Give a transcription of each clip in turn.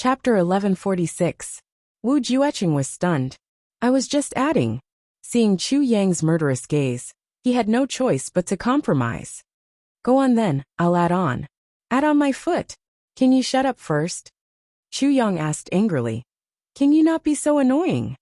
Chapter 1146. Wu Jueqing was stunned. I was just adding. Seeing Chu Yang's murderous gaze, he had no choice but to compromise. Go on then, I'll add on. Add on my foot. Can you shut up first? Chu Yang asked angrily. Can you not be so annoying?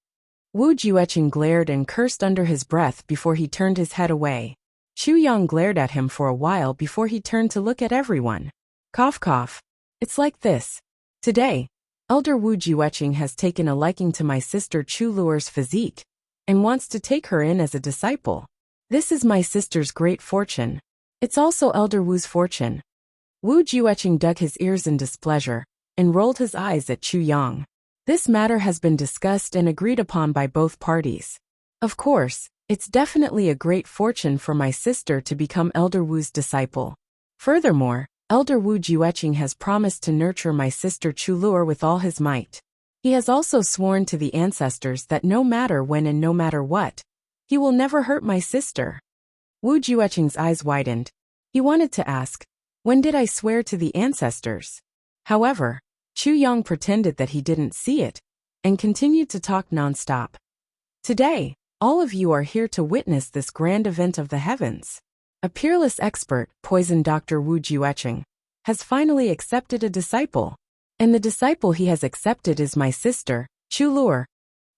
Wu Jueqing glared and cursed under his breath before he turned his head away. Chu Yang glared at him for a while before he turned to look at everyone. Cough cough. It's like this. Today, Elder Wu Jueqing has taken a liking to my sister Chu Luer's physique, and wants to take her in as a disciple. This is my sister's great fortune. It's also Elder Wu's fortune. Wu Jueqing dug his ears in displeasure, and rolled his eyes at Chu Yang. This matter has been discussed and agreed upon by both parties. Of course, it's definitely a great fortune for my sister to become Elder Wu's disciple. Furthermore, Elder Wu Jueqing has promised to nurture my sister Chu Luer with all his might. He has also sworn to the ancestors that no matter when and no matter what, he will never hurt my sister. Wu Jueqing's eyes widened. He wanted to ask, when did I swear to the ancestors? However, Chu Yang pretended that he didn't see it, and continued to talk non-stop. Today, all of you are here to witness this grand event of the heavens. A peerless expert, poison Dr. Wu Jueqing, has finally accepted a disciple. And the disciple he has accepted is my sister, Chu Luer.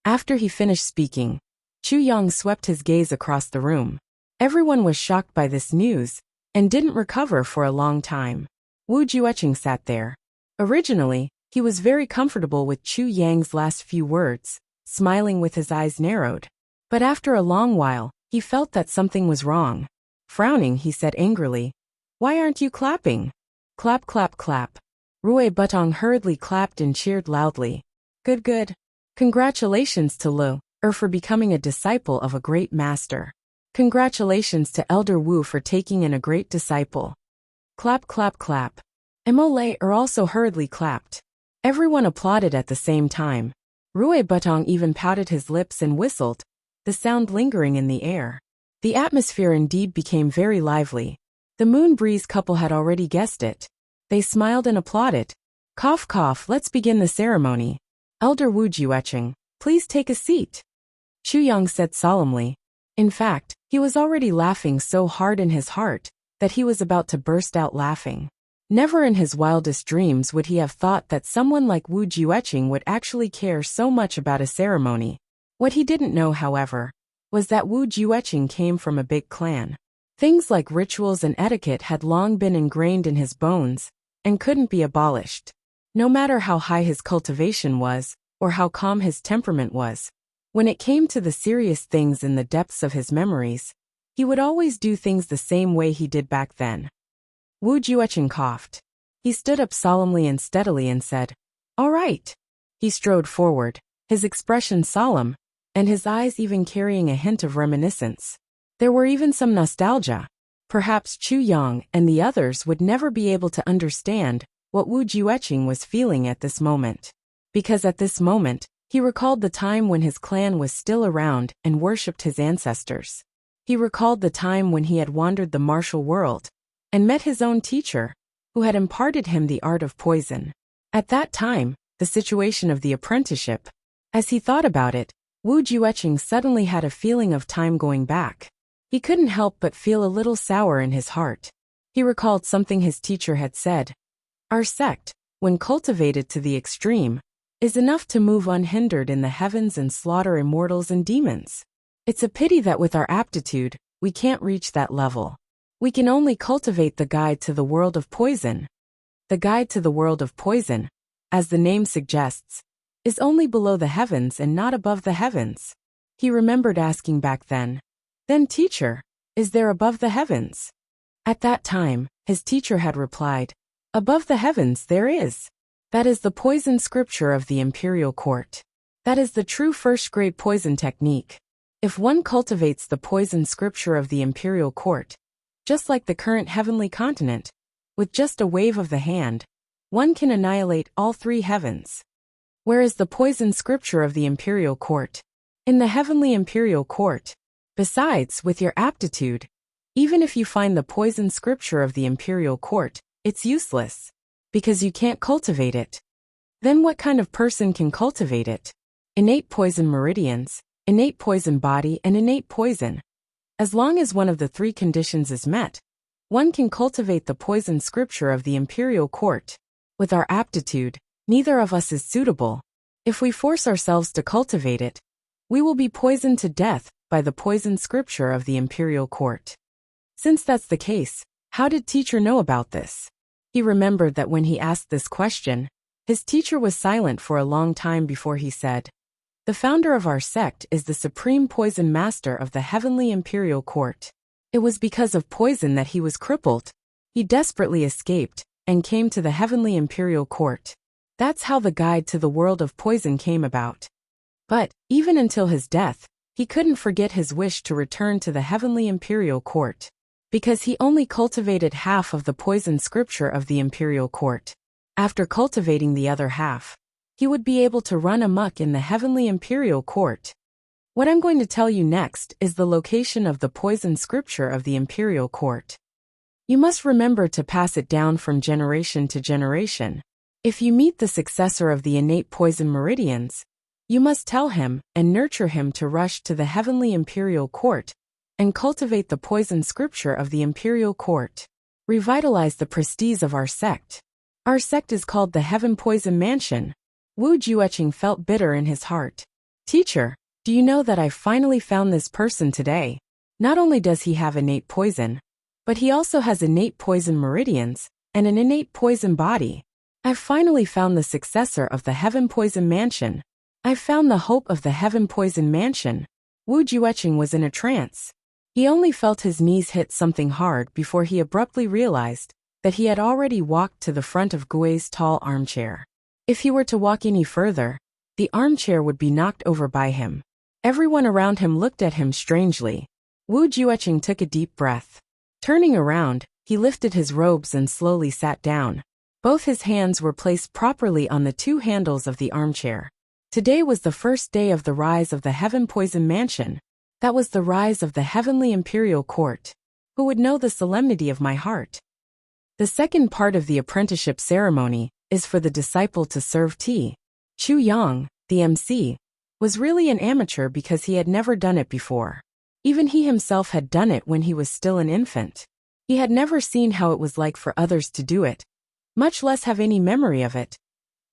After he finished speaking, Chu Yang swept his gaze across the room. Everyone was shocked by this news, and didn't recover for a long time. Wu Jueqing sat there. Originally, he was very comfortable with Chu Yang's last few words, smiling with his eyes narrowed. But after a long while, he felt that something was wrong. Frowning, he said angrily, Why aren't you clapping? Clap clap clap. Rui Butong hurriedly clapped and cheered loudly. Good good. Congratulations to Lu for becoming a disciple of a great master. Congratulations to Elder Wu for taking in a great disciple. Clap clap clap. Mo also hurriedly clapped. Everyone applauded at the same time. Rui Butong even pouted his lips and whistled, the sound lingering in the air. The atmosphere indeed became very lively. The Moon Breeze couple had already guessed it. They smiled and applauded. Cough cough, let's begin the ceremony. Elder Wu Jueqing, please take a seat. Chu Yang said solemnly. In fact, he was already laughing so hard in his heart that he was about to burst out laughing. Never in his wildest dreams would he have thought that someone like Wu Jueqing would actually care so much about a ceremony. What he didn't know, however, was that Wu Jueqing came from a big clan. Things like rituals and etiquette had long been ingrained in his bones, and couldn't be abolished. No matter how high his cultivation was, or how calm his temperament was, when it came to the serious things in the depths of his memories, he would always do things the same way he did back then. Wu Jueqing coughed. He stood up solemnly and steadily and said, All right. He strode forward, his expression solemn, and his eyes even carrying a hint of reminiscence. There were even some nostalgia. Perhaps Chu Yang and the others would never be able to understand what Wu Jueqing was feeling at this moment. Because at this moment, he recalled the time when his clan was still around and worshipped his ancestors. He recalled the time when he had wandered the martial world and met his own teacher, who had imparted him the art of poison. At that time, the situation of the apprenticeship. As he thought about it, Wu Jueqing suddenly had a feeling of time going back. He couldn't help but feel a little sour in his heart. He recalled something his teacher had said. Our sect, when cultivated to the extreme, is enough to move unhindered in the heavens and slaughter immortals and demons. It's a pity that with our aptitude, we can't reach that level. We can only cultivate the guide to the world of poison. The guide to the world of poison, as the name suggests, is only below the heavens and not above the heavens. He remembered asking back then, teacher, is there above the heavens? At that time, his teacher had replied, above the heavens there is. That is the poison scripture of the imperial court. That is the true first-grade poison technique. If one cultivates the poison scripture of the imperial court, just like the current heavenly continent, with just a wave of the hand, one can annihilate all three heavens. Where is the poison scripture of the imperial court? In the heavenly imperial court. Besides, with your aptitude, even if you find the poison scripture of the imperial court, it's useless, because you can't cultivate it. Then what kind of person can cultivate it? Innate poison meridians, innate poison body, and innate poison. As long as one of the three conditions is met, one can cultivate the poison scripture of the imperial court. With our aptitude, neither of us is suitable. If we force ourselves to cultivate it, we will be poisoned to death by the poison scripture of the imperial court. Since that's the case, how did teacher know about this? He remembered that when he asked this question, his teacher was silent for a long time before he said, "The founder of our sect is the supreme poison master of the heavenly imperial court. It was because of poison that he was crippled. He desperately escaped and came to the heavenly imperial court. That's how the guide to the world of poison came about. But, even until his death, he couldn't forget his wish to return to the heavenly imperial court. Because he only cultivated half of the poison scripture of the imperial court. After cultivating the other half, he would be able to run amok in the heavenly imperial court. What I'm going to tell you next is the location of the poison scripture of the imperial court. You must remember to pass it down from generation to generation. If you meet the successor of the innate poison meridians, you must tell him and nurture him to rush to the heavenly imperial court and cultivate the poison scripture of the imperial court. Revitalize the prestige of our sect. Our sect is called the Heaven Poison Mansion." Wu Jueqing felt bitter in his heart. "Teacher, do you know that I finally found this person today? Not only does he have innate poison, but he also has innate poison meridians and an innate poison body. I've finally found the successor of the Heaven Poison Mansion. I've found the hope of the Heaven Poison Mansion." Wu Jueqing was in a trance. He only felt his knees hit something hard before he abruptly realized that he had already walked to the front of Gui's tall armchair. If he were to walk any further, the armchair would be knocked over by him. Everyone around him looked at him strangely. Wu Jueqing took a deep breath. Turning around, he lifted his robes and slowly sat down. Both his hands were placed properly on the two handles of the armchair. Today was the first day of the rise of the Heaven Poison Mansion. That was the rise of the heavenly imperial court. Who would know the solemnity of my heart? The second part of the apprenticeship ceremony is for the disciple to serve tea. Chu Yang, the MC, was really an amateur because he had never done it before. Even he himself had done it when he was still an infant. He had never seen how it was like for others to do it, much less have any memory of it.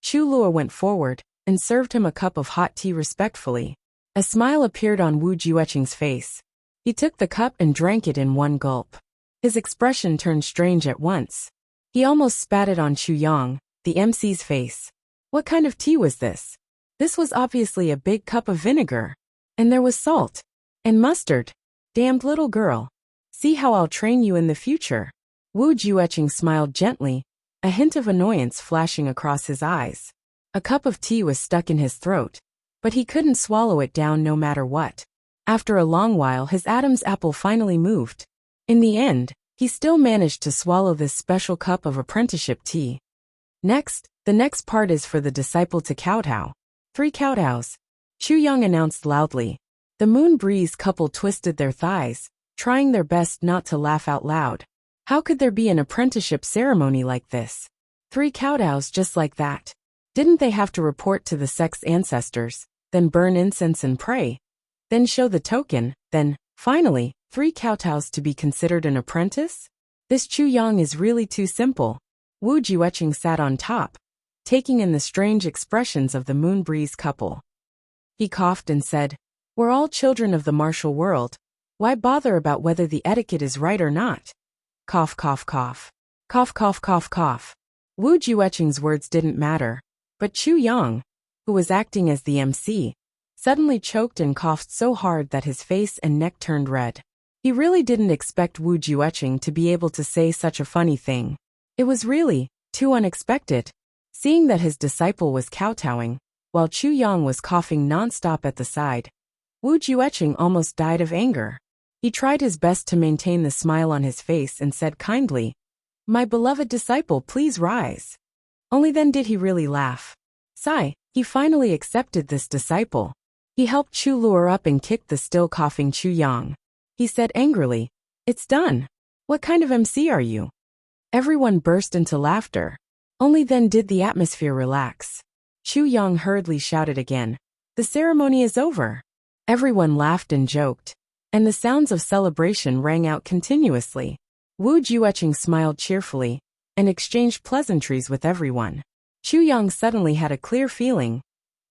Chu Lua went forward and served him a cup of hot tea respectfully. A smile appeared on Wu Jueqing's face. He took the cup and drank it in one gulp. His expression turned strange at once. He almost spat it on Chu Yang, the MC's face. What kind of tea was this? This was obviously a big cup of vinegar. And there was salt. And mustard. Damned little girl. See how I'll train you in the future. Wu Jueqing smiled gently, a hint of annoyance flashing across his eyes. A cup of tea was stuck in his throat, but he couldn't swallow it down no matter what. After a long while his Adam's apple finally moved. In the end, he still managed to swallow this special cup of apprenticeship tea. Next, the next part is for the disciple to kowtow. 3 kowtows. Chu Yang announced loudly. The Moon Breeze couple twisted their thighs, trying their best not to laugh out loud. How could there be an apprenticeship ceremony like this? 3 kowtows just like that. Didn't they have to report to the sect's ancestors, then burn incense and pray, then show the token, then, finally, 3 kowtows to be considered an apprentice? This Chu Yang is really too simple. Wu Jueqing sat on top, taking in the strange expressions of the Moon Breeze couple. He coughed and said, "We're all children of the martial world. Why bother about whether the etiquette is right or not?" Cough, cough, cough. Cough, cough, cough, cough. Wu Jueqing's words didn't matter, but Chu Yang, who was acting as the MC, suddenly choked and coughed so hard that his face and neck turned red. He really didn't expect Wu Jueqing to be able to say such a funny thing. It was really too unexpected. Seeing that his disciple was kowtowing, while Chu Yang was coughing non-stop at the side, Wu Jueqing almost died of anger. He tried his best to maintain the smile on his face and said kindly, "My beloved disciple, please rise." Only then did he really laugh. Sigh, he finally accepted this disciple. He helped Chu Lua up and kicked the still coughing Chu Yang. He said angrily, "It's done. What kind of MC are you?" Everyone burst into laughter. Only then did the atmosphere relax. Chu Yang hurriedly shouted again. The ceremony is over. Everyone laughed and joked, and the sounds of celebration rang out continuously. Wu Jueqing smiled cheerfully and exchanged pleasantries with everyone. Chu Yang suddenly had a clear feeling.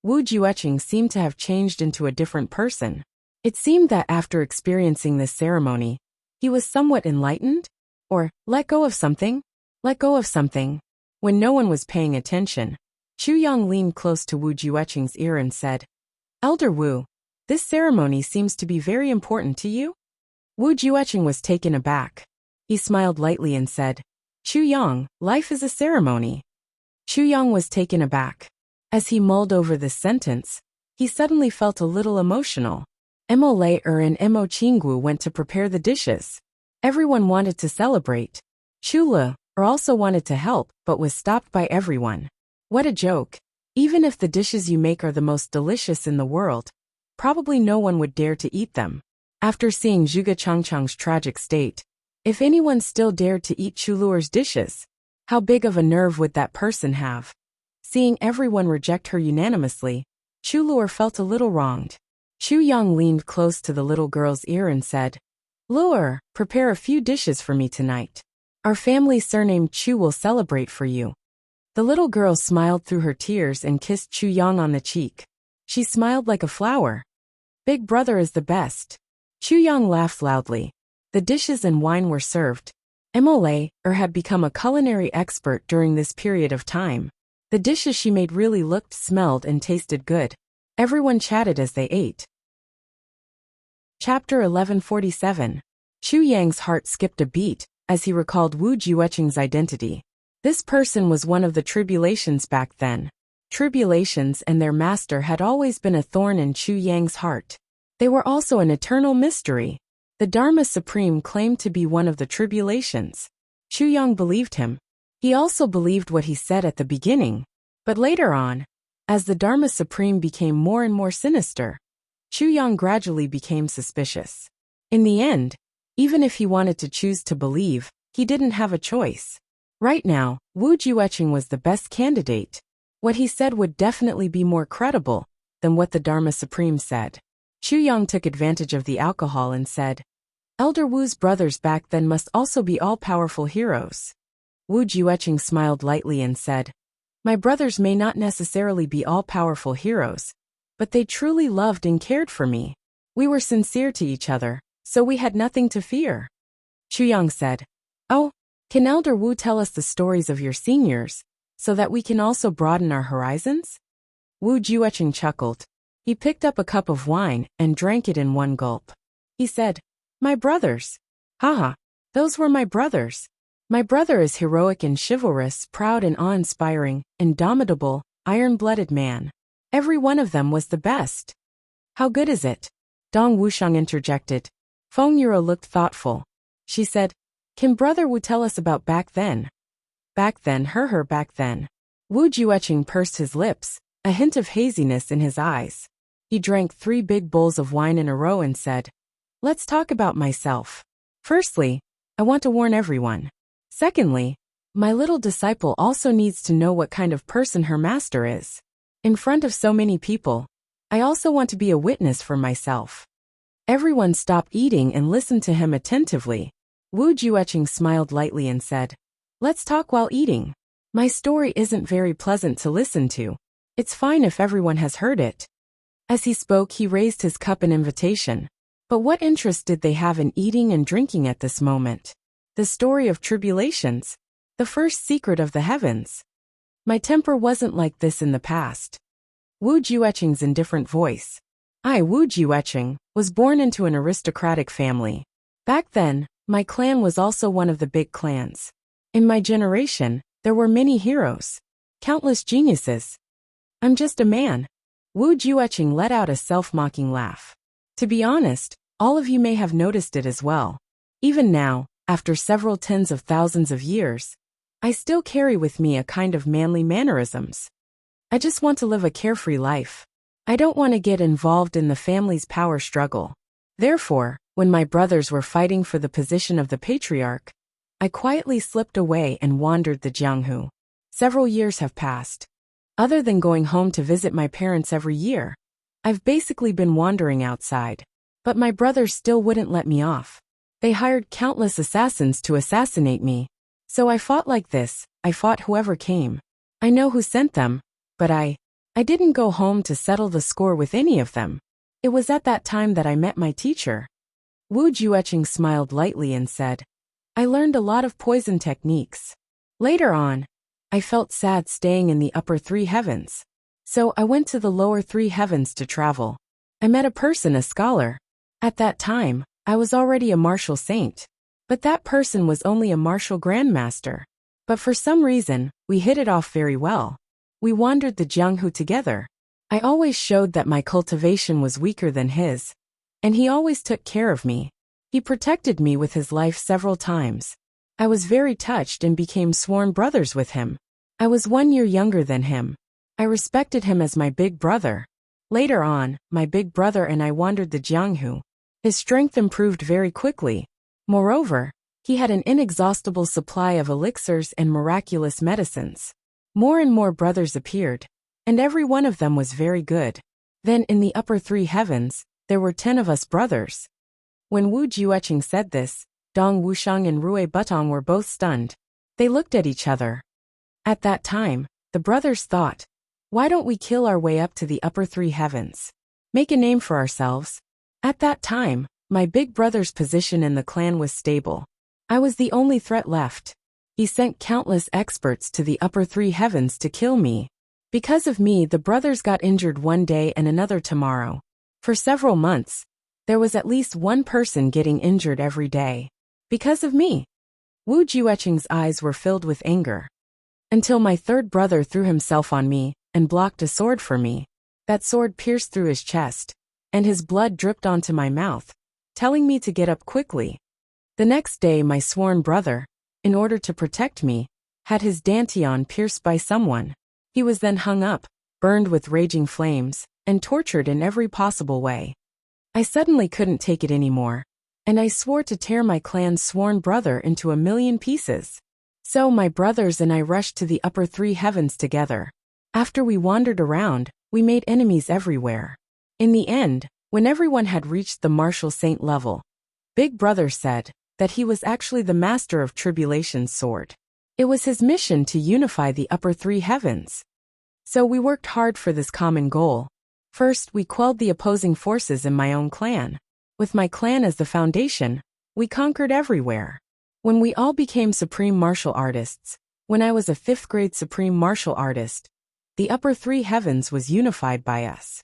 Wu Jueqing seemed to have changed into a different person. It seemed that after experiencing this ceremony, he was somewhat enlightened, or let go of something. Let go of something. When no one was paying attention, Chu Yang leaned close to Wu Jueqing's ear and said, Elder Wu, this ceremony seems to be very important to you? Wu Jueqing was taken aback. He smiled lightly and said, Chu Yang, life is a ceremony. Chu Yang was taken aback. As he mulled over this sentence, he suddenly felt a little emotional. Mo Lei and Mo Qinggu went to prepare the dishes. Everyone wanted to celebrate. Chu Le also wanted to help, but was stopped by everyone. What a joke. Even if the dishes you make are the most delicious in the world, probably no one would dare to eat them. After seeing Zhuge Changchang's tragic state, if anyone still dared to eat Chu Luer's dishes, how big of a nerve would that person have? Seeing everyone reject her unanimously, Chu Luer felt a little wronged. Chu Yang leaned close to the little girl's ear and said, Luer, prepare a few dishes for me tonight. Our family surnamed Chu will celebrate for you. The little girl smiled through her tears and kissed Chu Yang on the cheek. She smiled like a flower. Big brother is the best. Chu Yang laughed loudly. The dishes and wine were served. Mo Lei had become a culinary expert during this period of time. The dishes she made really looked, smelled, and tasted good. Everyone chatted as they ate. Chapter 1147. Chu Yang's heart skipped a beat as he recalled Wu Jueqing's identity. This person was one of the tribulations back then. Tribulations and their master had always been a thorn in Chu Yang's heart. They were also an eternal mystery. The Dharma Supreme claimed to be one of the tribulations. Chu Yang believed him. He also believed what he said at the beginning. But later on, as the Dharma Supreme became more and more sinister, Chu Yang gradually became suspicious. In the end, even if he wanted to choose to believe, he didn't have a choice. Right now, Wu Jueqing was the best candidate. What he said would definitely be more credible than what the Dharma Supreme said. Chu Yang took advantage of the alcohol and said, Elder Wu's brothers back then must also be all-powerful heroes. Wu Jueqing smiled lightly and said, My brothers may not necessarily be all-powerful heroes, but they truly loved and cared for me. We were sincere to each other, so we had nothing to fear. Chu Yang said, Oh, can Elder Wu tell us the stories of your seniors, so that we can also broaden our horizons? Wu Jueqing chuckled. He picked up a cup of wine and drank it in one gulp. He said, My brothers. Haha, those were my brothers. My brother is heroic and chivalrous, proud and awe-inspiring, indomitable, iron-blooded man. Every one of them was the best. How good is it? Dong Wushang interjected. Feng Yuro looked thoughtful. She said, Can Brother Wu tell us about back then? Back then, back then. Wu Jueqing pursed his lips, a hint of haziness in his eyes. He drank 3 big bowls of wine in a row and said, Let's talk about myself. Firstly, I want to warn everyone. Secondly, my little disciple also needs to know what kind of person her master is. In front of so many people, I also want to be a witness for myself. Everyone stopped eating and listened to him attentively. Wu Jueqing smiled lightly and said, Let's talk while eating. My story isn't very pleasant to listen to. It's fine if everyone has heard it. As he spoke, he raised his cup in invitation. But what interest did they have in eating and drinking at this moment? The story of tribulations. The first secret of the heavens. My temper wasn't like this in the past. Wu Jueqing's indifferent voice. I, Wu Jueqing, was born into an aristocratic family. Back then, my clan was also one of the big clans. In my generation, there were many heroes. Countless geniuses. I'm just a man. Wu Jueqing let out a self-mocking laugh. To be honest, all of you may have noticed it as well. Even now, after several tens of thousands of years, I still carry with me a kind of manly mannerisms. I just want to live a carefree life. I don't want to get involved in the family's power struggle. Therefore, when my brothers were fighting for the position of the patriarch, I quietly slipped away and wandered the Jianghu. Several years have passed. Other than going home to visit my parents every year, I've basically been wandering outside. But my brothers still wouldn't let me off. They hired countless assassins to assassinate me. So I fought like this, I fought whoever came. I know who sent them, but I didn't go home to settle the score with any of them. It was at that time that I met my teacher. Wu Jueqing smiled lightly and said, I learned a lot of poison techniques. Later on, I felt sad staying in the upper three heavens. So I went to the lower three heavens to travel. I met a person, a scholar. At that time, I was already a martial saint. But that person was only a martial grandmaster. But for some reason, we hit it off very well. We wandered the Jianghu together. I always showed that my cultivation was weaker than his. And he always took care of me. He protected me with his life several times. I was very touched and became sworn brothers with him. I was 1 year younger than him. I respected him as my big brother. Later on, my big brother and I wandered the Jianghu. His strength improved very quickly. Moreover, he had an inexhaustible supply of elixirs and miraculous medicines. More and more brothers appeared, and every one of them was very good. Then in the upper three heavens, there were 10 of us brothers. When Wu Jueqing said this, Dong Wushang and Rui Butong were both stunned. They looked at each other. At that time, the brothers thought, why don't we kill our way up to the upper three heavens? Make a name for ourselves. At that time, my big brother's position in the clan was stable. I was the only threat left. He sent countless experts to the upper three heavens to kill me. Because of me, the brothers got injured one day and another tomorrow. For several months, there was at least one person getting injured every day. Because of me. Wu Jueqing's eyes were filled with anger. Until my third brother threw himself on me and blocked a sword for me. That sword pierced through his chest, and his blood dripped onto my mouth, telling me to get up quickly. The next day my sworn brother, in order to protect me, had his dantian pierced by someone. He was then hung up, burned with raging flames, and tortured in every possible way. I suddenly couldn't take it anymore, and I swore to tear my clan's sworn brother into 1,000,000 pieces. So my brothers and I rushed to the upper three heavens together. After we wandered around, we made enemies everywhere. In the end, when everyone had reached the martial saint level, Big Brother said that he was actually the master of Tribulation's sword. It was his mission to unify the upper three heavens. So we worked hard for this common goal. First, we quelled the opposing forces in my own clan. With my clan as the foundation, we conquered everywhere. When we all became supreme martial artists, when I was a 5th grade supreme martial artist, the upper three heavens was unified by us.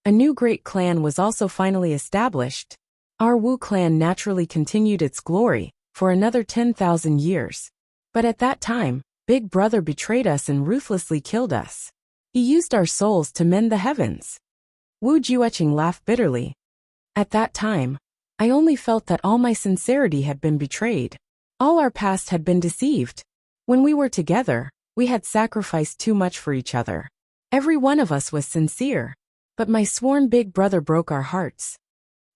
A new great clan was also finally established. Our Wu clan naturally continued its glory for another 10,000 years. But at that time, Big Brother betrayed us and ruthlessly killed us. He used our souls to mend the heavens. Wu Jueqing laughed bitterly. At that time, I only felt that all my sincerity had been betrayed. All our past had been deceived. When we were together, we had sacrificed too much for each other. Every one of us was sincere. But my sworn big brother broke our hearts.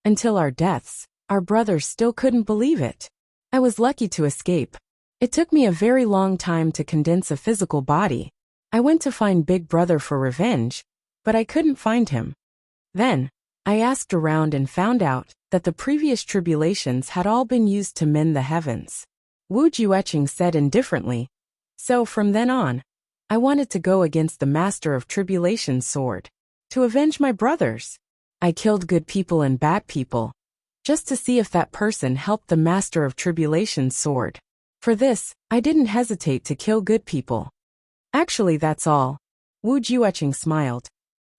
Until our deaths, our brothers still couldn't believe it. I was lucky to escape. It took me a very long time to condense a physical body. I went to find Big Brother for revenge, but I couldn't find him. Then, I asked around and found out that the previous tribulations had all been used to mend the heavens. Wu Jueqing said indifferently. So from then on, I wanted to go against the master of Tribulation's sword. To avenge my brothers. I killed good people and bad people, just to see if that person helped the master of Tribulation's sword. For this, I didn't hesitate to kill good people. Actually, that's all. Wu Jueqing smiled.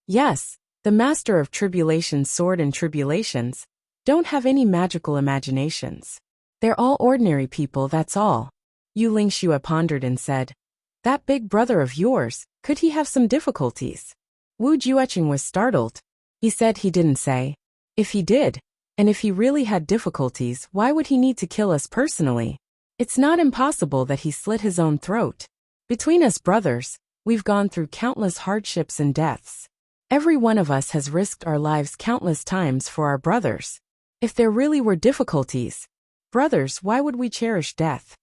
Yes, the master of Tribulation's sword and tribulations don't have any magical imaginations. They're all ordinary people, that's all. Yu Lingxue pondered and said, that big brother of yours, could he have some difficulties? Wu Jueqing was startled. He said he didn't say. If he did, and if he really had difficulties, why would he need to kill us personally? It's not impossible that he slit his own throat. Between us brothers, we've gone through countless hardships and deaths. Every one of us has risked our lives countless times for our brothers. If there really were difficulties, brothers, why would we cherish death?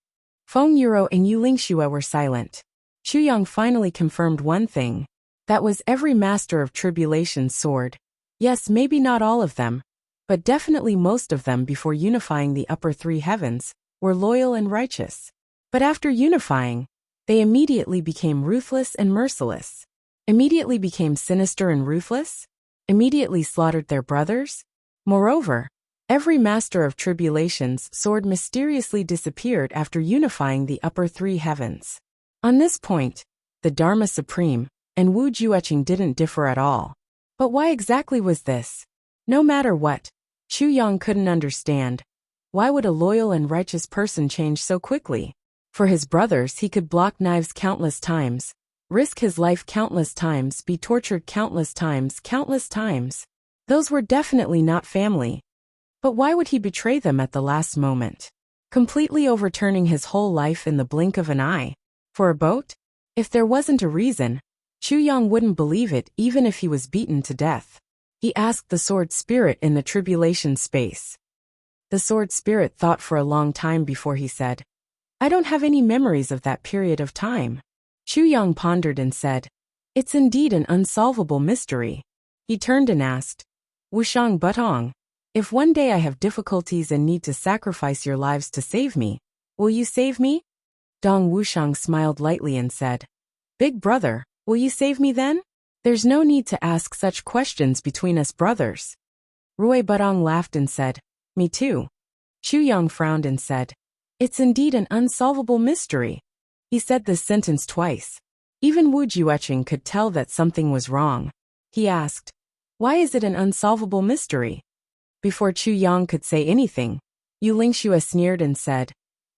Feng Yuro and Yu Lingxue were silent. Chu Yang finally confirmed one thing. That was every master of tribulation's sword. Yes, maybe not all of them, but definitely most of them before unifying the upper three heavens, were loyal and righteous. But after unifying, they immediately became ruthless and merciless. Immediately became sinister and ruthless? Immediately slaughtered their brothers? Moreover, every master of tribulation's sword mysteriously disappeared after unifying the upper three heavens. On this point, the Dharma Supreme and Wu Jueqing didn't differ at all. But why exactly was this? No matter what, Chu Yang couldn't understand. Why would a loyal and righteous person change so quickly? For his brothers he could block knives countless times, risk his life countless times, be tortured countless times. Those were definitely not family. But why would he betray them at the last moment? Completely overturning his whole life in the blink of an eye? For a boat? If there wasn't a reason, Chu Yang wouldn't believe it even if he was beaten to death. He asked the sword spirit in the tribulation space. The sword spirit thought for a long time before he said, I don't have any memories of that period of time. Chu Yang pondered and said, It's indeed an unsolvable mystery. He turned and asked, Wushang Butong, if one day I have difficulties and need to sacrifice your lives to save me, will you save me? Dong Wushang smiled lightly and said, Big brother, will you save me then? There's no need to ask such questions between us brothers. Rui Butong laughed and said, Me too. Chu Yang frowned and said, It's indeed an unsolvable mystery. He said this sentence twice. Even Wu Jueqing could tell that something was wrong. He asked, Why is it an unsolvable mystery? Before Chu Yang could say anything, Yu Lingxue sneered and said,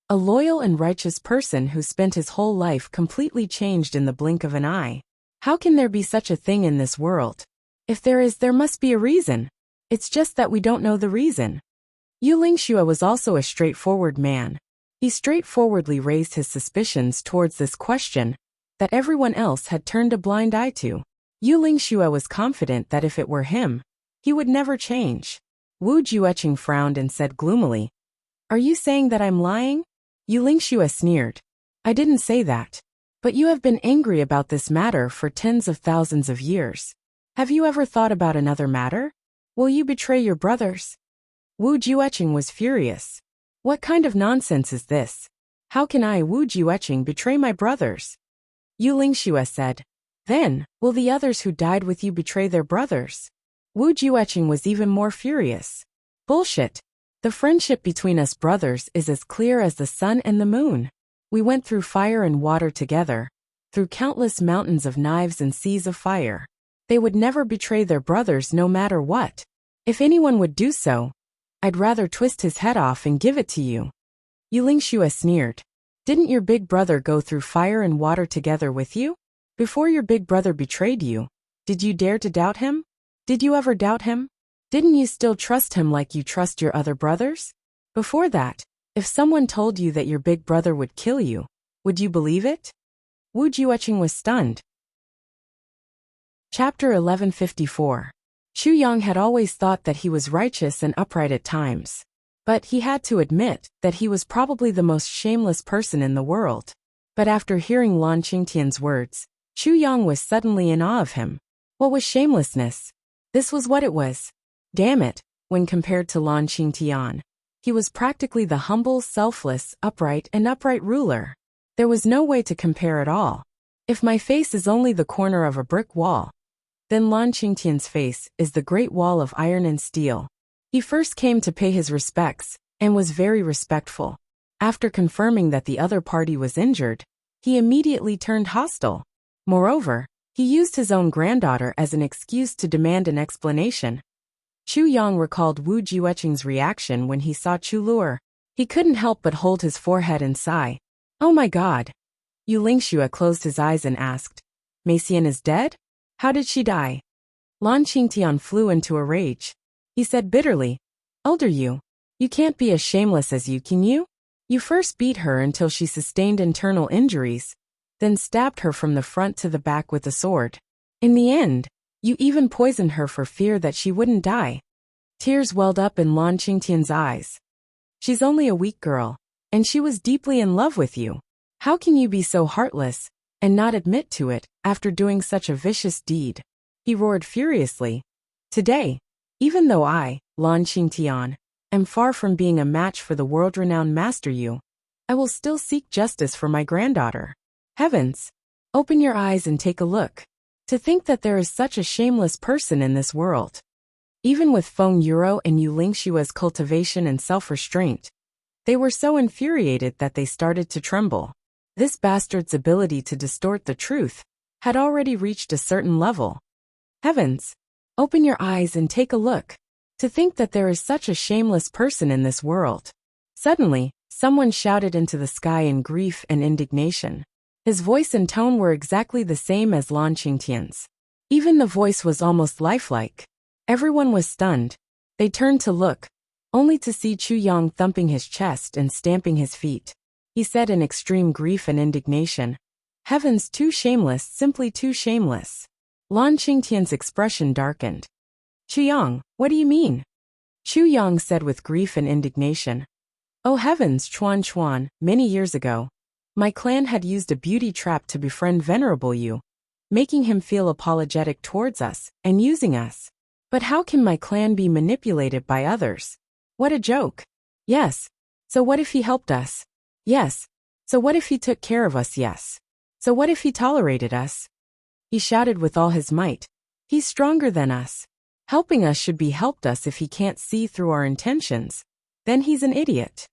A loyal and righteous person who spent his whole life completely changed in the blink of an eye. How can there be such a thing in this world? If there is, there must be a reason. It's just that we don't know the reason. Yu Lingxue was also a straightforward man. He straightforwardly raised his suspicions towards this question that everyone else had turned a blind eye to. Yu Lingxue was confident that if it were him, he would never change. Wu Jueqing frowned and said gloomily, Are you saying that I'm lying? Yu Lingxue sneered. I didn't say that. But you have been angry about this matter for tens of thousands of years. Have you ever thought about another matter? Will you betray your brothers? Wu Jueqing was furious. What kind of nonsense is this? How can I, Wu Jueqing, betray my brothers? Yu Lingxue said. Then, will the others who died with you betray their brothers? Wu Jueqing was even more furious. Bullshit. The friendship between us brothers is as clear as the sun and the moon. We went through fire and water together, through countless mountains of knives and seas of fire. They would never betray their brothers no matter what. If anyone would do so, I'd rather twist his head off and give it to you. Yu Lingxue sneered. Didn't your big brother go through fire and water together with you? Before your big brother betrayed you, did you dare to doubt him? Did you ever doubt him? Didn't you still trust him like you trust your other brothers? Before that, if someone told you that your big brother would kill you, would you believe it? Wu Jueqing was stunned. Chapter 1154. Chu Yang had always thought that he was righteous and upright at times. But he had to admit that he was probably the most shameless person in the world. But after hearing Lan Qingtian's words, Chu Yang was suddenly in awe of him. What was shamelessness? This was what it was. Damn it, when compared to Lan Qingtian, he was practically the humble, selfless, upright ruler. There was no way to compare at all. If my face is only the corner of a brick wall, then Lan Qingtian's face is the great wall of iron and steel. He first came to pay his respects, and was very respectful. After confirming that the other party was injured, he immediately turned hostile. Moreover, he used his own granddaughter as an excuse to demand an explanation. Chu Yang recalled Wu Jueqing's reaction when he saw Chu Luer. He couldn't help but hold his forehead and sigh. Oh my God! Yu Lingxue closed his eyes and asked, Meixian is dead? How did she die? Lan Qingtian flew into a rage. He said bitterly, Elder Yu, you can't be as shameless as you, can you? You first beat her until she sustained internal injuries, then stabbed her from the front to the back with a sword. In the end, you even poisoned her for fear that she wouldn't die. Tears welled up in Lan Qingtian's eyes. She's only a weak girl, and she was deeply in love with you. How can you be so heartless, and not admit to it after doing such a vicious deed. He roared furiously. Today, even though I, Lan Qingtian, am far from being a match for the world-renowned Master Yu, I will still seek justice for my granddaughter. Heavens! Open your eyes and take a look. To think that there is such a shameless person in this world. Even with Feng Yuro and Yu Lingshua's cultivation and self-restraint, they were so infuriated that they started to tremble. This bastard's ability to distort the truth had already reached a certain level. Heavens! Open your eyes and take a look. To think that there is such a shameless person in this world. Suddenly, someone shouted into the sky in grief and indignation. His voice and tone were exactly the same as Lan Qingtian's. Even the voice was almost lifelike. Everyone was stunned. They turned to look, only to see Chu Yang thumping his chest and stamping his feet. He said in extreme grief and indignation, "Heavens, too shameless, simply too shameless." Lan Qingtian's expression darkened. "Chu Yang, what do you mean?" Chu Yang said with grief and indignation. "Oh heavens, Chuan, many years ago, my clan had used a beauty trap to befriend Venerable Yu, making him feel apologetic towards us and using us. But how can my clan be manipulated by others? What a joke. Yes. So what if he helped us? Yes. So what if he took care of us? Yes. So what if he tolerated us?" He shouted with all his might. "He's stronger than us. Helping us should be helped us. If he can't see through our intentions, then he's an idiot.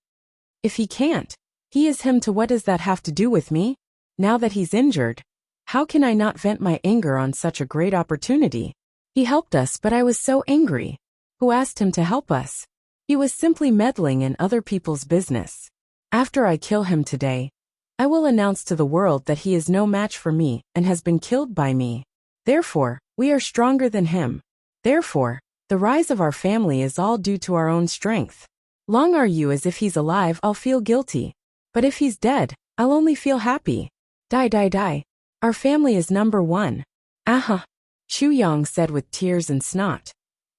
If he can't, he is him. To what does that have to do with me? Now that he's injured, how can I not vent my anger on such a great opportunity? He helped us, but I was so angry. Who asked him to help us? He was simply meddling in other people's business. After I kill him today, I will announce to the world that he is no match for me and has been killed by me. Therefore, we are stronger than him. Therefore, the rise of our family is all due to our own strength. Long are you as if he's alive, I'll feel guilty. But if he's dead, I'll only feel happy. Die. Our family is number one." "Aha," Chu Yang said with tears and snot.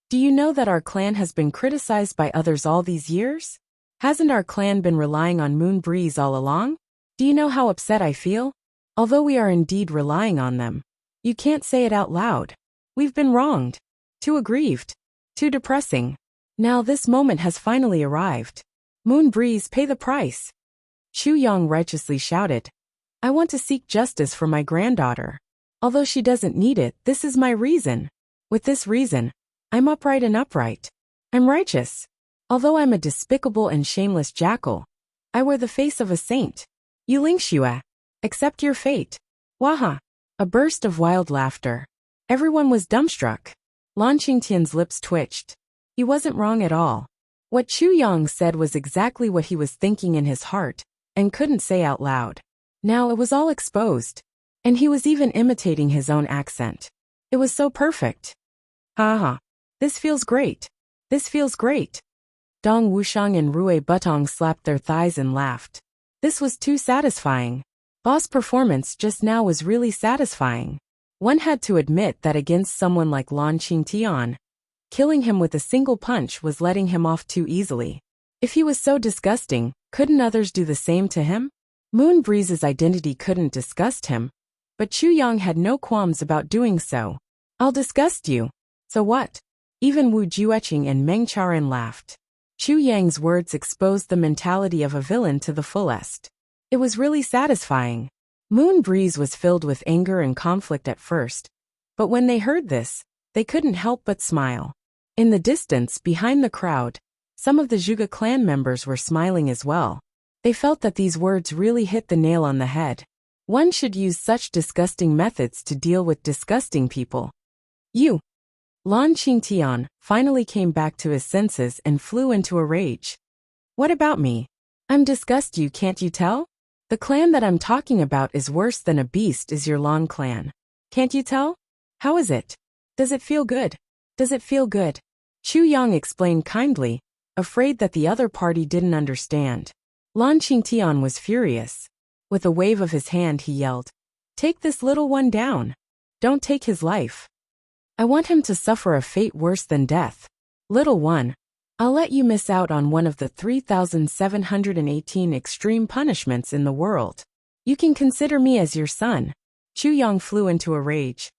"Do you know that our clan has been criticized by others all these years? Hasn't our clan been relying on Moon Breeze all along? Do you know how upset I feel? Although we are indeed relying on them, you can't say it out loud. We've been wronged. Too aggrieved. Too depressing. Now this moment has finally arrived. Moon Breeze, pay the price." Chu Yang righteously shouted. "I want to seek justice for my granddaughter. Although she doesn't need it, this is my reason. With this reason, I'm upright and upright. I'm righteous. Although I'm a despicable and shameless jackal, I wear the face of a saint. Yu Lingxue, accept your fate." Waha! A burst of wild laughter. Everyone was dumbstruck. Lan Qingtian's lips twitched. He wasn't wrong at all. What Chu Yang said was exactly what he was thinking in his heart, and couldn't say out loud. Now it was all exposed. And he was even imitating his own accent. It was so perfect. Ha. This feels great. This feels great. Dong Wushang and Rui Butong slapped their thighs and laughed. This was too satisfying. Boss performance just now was really satisfying. One had to admit that against someone like Lan Qingtian, killing him with a single punch was letting him off too easily. If he was so disgusting, couldn't others do the same to him? Moon Breeze's identity couldn't disgust him, but Chu Yang had no qualms about doing so. "I'll disgust you. So what?" Even Wu Jueqing and Meng Charan laughed. Chu Yang's words exposed the mentality of a villain to the fullest. It was really satisfying. Moon Breeze was filled with anger and conflict at first, but when they heard this, they couldn't help but smile. In the distance, behind the crowd, some of the Zhuge clan members were smiling as well. They felt that these words really hit the nail on the head. One should use such disgusting methods to deal with disgusting people. "You!" Lan Qingtian finally came back to his senses and flew into a rage. "What about me? I'm disgust you, can't you tell? The clan that I'm talking about is worse than a beast is your Lan clan. Can't you tell? How is it? Does it feel good? Does it feel good?" Chu Yang explained kindly, afraid that the other party didn't understand. Lan Qingtian was furious. With a wave of his hand he yelled, "Take this little one down. Don't take his life. I want him to suffer a fate worse than death. Little one, I'll let you miss out on one of the 3,718 extreme punishments in the world." You can consider me as your son. Chu Yang flew into a rage.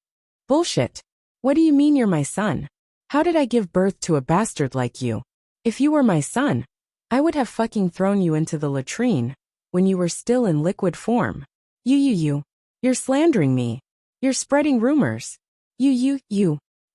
Bullshit. What do you mean you're my son? How did I give birth to a bastard like you? If you were my son, I would have fucking thrown you into the latrine when you were still in liquid form. You're slandering me. You're spreading rumors. You.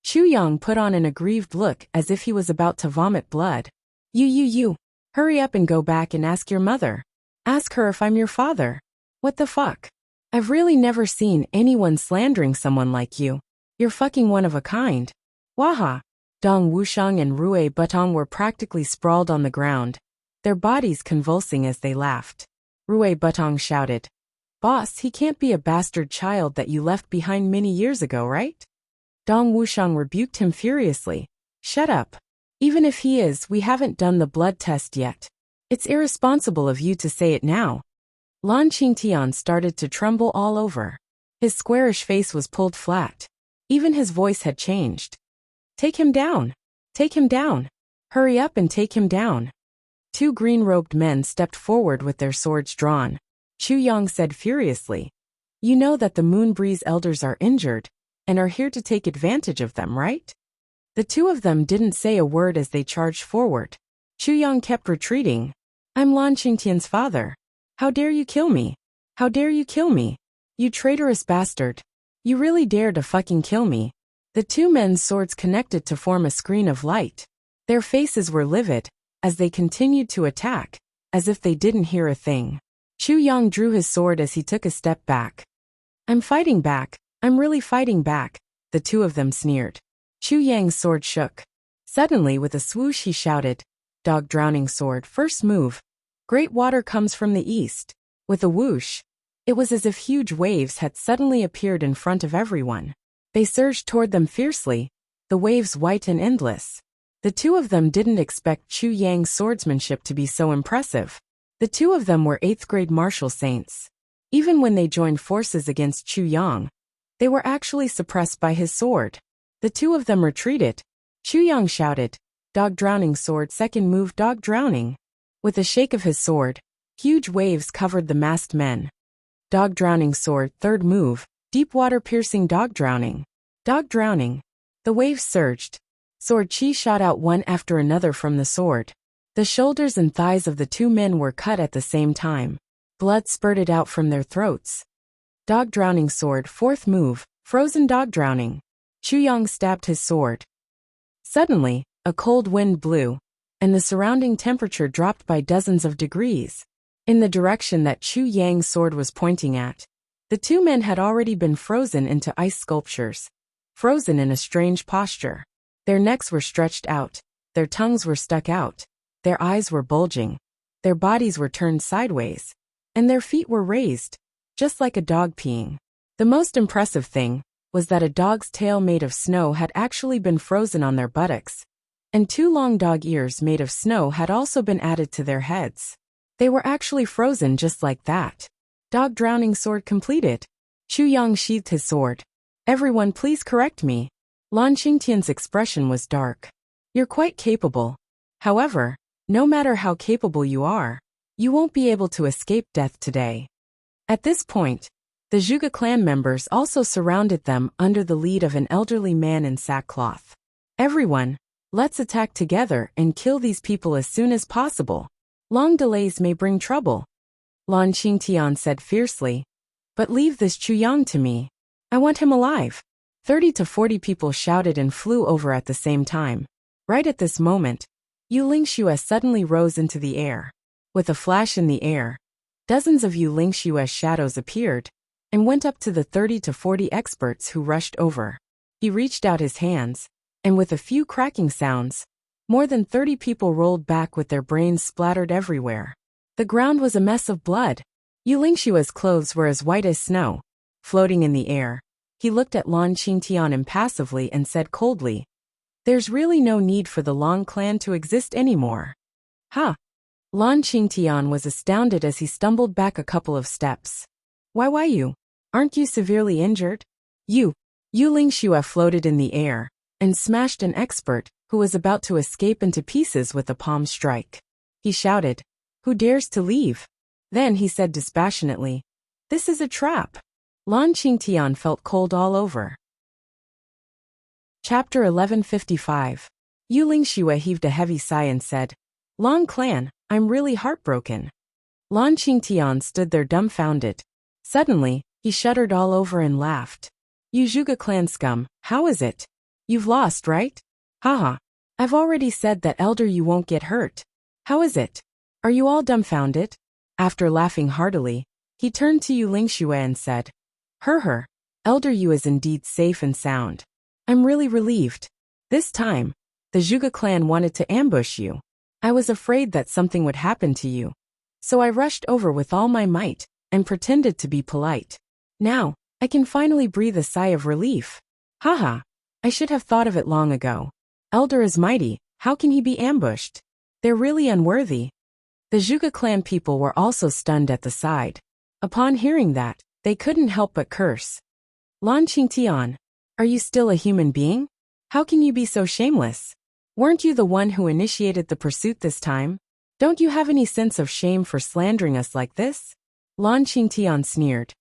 Chu Yang put on an aggrieved look as if he was about to vomit blood. You. Hurry up and go back and ask your mother. Ask her if I'm your father. What the fuck? I've really never seen anyone slandering someone like you. You're fucking one of a kind. Waha. Dong Wuxiang and Rui Butong were practically sprawled on the ground, their bodies convulsing as they laughed. Rui Butong shouted, Boss, he can't be a bastard child that you left behind many years ago, right? Dong Wuxiang rebuked him furiously. Shut up. Even if he is, we haven't done the blood test yet. It's irresponsible of you to say it now. Lan Qingtian started to tremble all over. His squarish face was pulled flat. Even his voice had changed. Take him down. Take him down. Hurry up and take him down. Two green-robed men stepped forward with their swords drawn. Chu Yang said furiously, You know that the Moonbreeze elders are injured, and are here to take advantage of them, right? The two of them didn't say a word as they charged forward. Chu Yang kept retreating. I'm Lan Qingtian's father. How dare you kill me? How dare you kill me? You traitorous bastard. You really dare to fucking kill me. The two men's swords connected to form a screen of light. Their faces were livid, as they continued to attack, as if they didn't hear a thing. Chu Yang drew his sword as he took a step back. I'm fighting back. I'm really fighting back, the two of them sneered. Chu Yang's sword shook. Suddenly, with a swoosh, he shouted, Dog drowning sword, first move. Great water comes from the east. With a whoosh, it was as if huge waves had suddenly appeared in front of everyone. They surged toward them fiercely, the waves white and endless. The two of them didn't expect Chu Yang's swordsmanship to be so impressive. The two of them were 8th grade martial saints. Even when they joined forces against Chu Yang, they were actually suppressed by his sword. The two of them retreated. Chu Yang shouted, Dog drowning sword, second move, dog drowning. With a shake of his sword, huge waves covered the masked men. Dog drowning sword, third move, deep water piercing dog drowning. Dog drowning. The waves surged. Sword chi shot out one after another from the sword. The shoulders and thighs of the two men were cut at the same time. Blood spurted out from their throats. Dog drowning sword, fourth move, frozen dog drowning. Chu Yang stabbed his sword. Suddenly, a cold wind blew, and the surrounding temperature dropped by dozens of degrees. In the direction that Chu Yang's sword was pointing at, the two men had already been frozen into ice sculptures, frozen in a strange posture. Their necks were stretched out, their tongues were stuck out, their eyes were bulging, their bodies were turned sideways, and their feet were raised, just like a dog peeing. The most impressive thing was that a dog's tail made of snow had actually been frozen on their buttocks, and two long dog ears made of snow had also been added to their heads. They were actually frozen just like that. Dog drowning sword completed. Chu Yang sheathed his sword. Everyone please correct me. Lan Qingtian's expression was dark. You're quite capable. However, no matter how capable you are, you won't be able to escape death today. At this point, the Zhuge clan members also surrounded them under the lead of an elderly man in sackcloth. Everyone, let's attack together and kill these people as soon as possible. Long delays may bring trouble. Lan Qingtian said fiercely. But leave this Chu Yang to me. I want him alive. 30 to 40 people shouted and flew over at the same time. Right at this moment, Yu Lingxue suddenly rose into the air. With a flash in the air, dozens of Yu Lingxue's shadows appeared and went up to the 30 to 40 experts who rushed over. He reached out his hands, and with a few cracking sounds, more than 30 people rolled back with their brains splattered everywhere. The ground was a mess of blood. Yu Lingxue's clothes were as white as snow, floating in the air. He looked at Lan Qingtian impassively and said coldly, There's really no need for the Long clan to exist anymore. Huh? Lan Qingtian was astounded as he stumbled back a couple of steps. Why you? Aren't you severely injured? Yu Lingxue floated in the air and smashed an expert who was about to escape into pieces with a palm strike. He shouted, Who dares to leave? Then he said dispassionately, This is a trap. Lan Qingtian felt cold all over. Chapter 1155. Yu Lingxue heaved a heavy sigh and said, Lan clan, I'm really heartbroken. Lan Qingtian stood there dumbfounded. Suddenly, he shuddered all over and laughed. You Zhuge clan scum, how is it? You've lost, right? Haha. I've already said that elder you won't get hurt. How is it? Are you all dumbfounded? After laughing heartily, he turned to Yu Lingxue and said, Her, elder you is indeed safe and sound. I'm really relieved. This time, the Zhuge clan wanted to ambush you. I was afraid that something would happen to you. So I rushed over with all my might and pretended to be polite. Now, I can finally breathe a sigh of relief. Haha. I should have thought of it long ago. Elder is mighty, how can he be ambushed? They're really unworthy. The Zhuge clan people were also stunned at the sight. Upon hearing that, they couldn't help but curse. Lan Qingtian, are you still a human being? How can you be so shameless? Weren't you the one who initiated the pursuit this time? Don't you have any sense of shame for slandering us like this? Lan Qingtian sneered.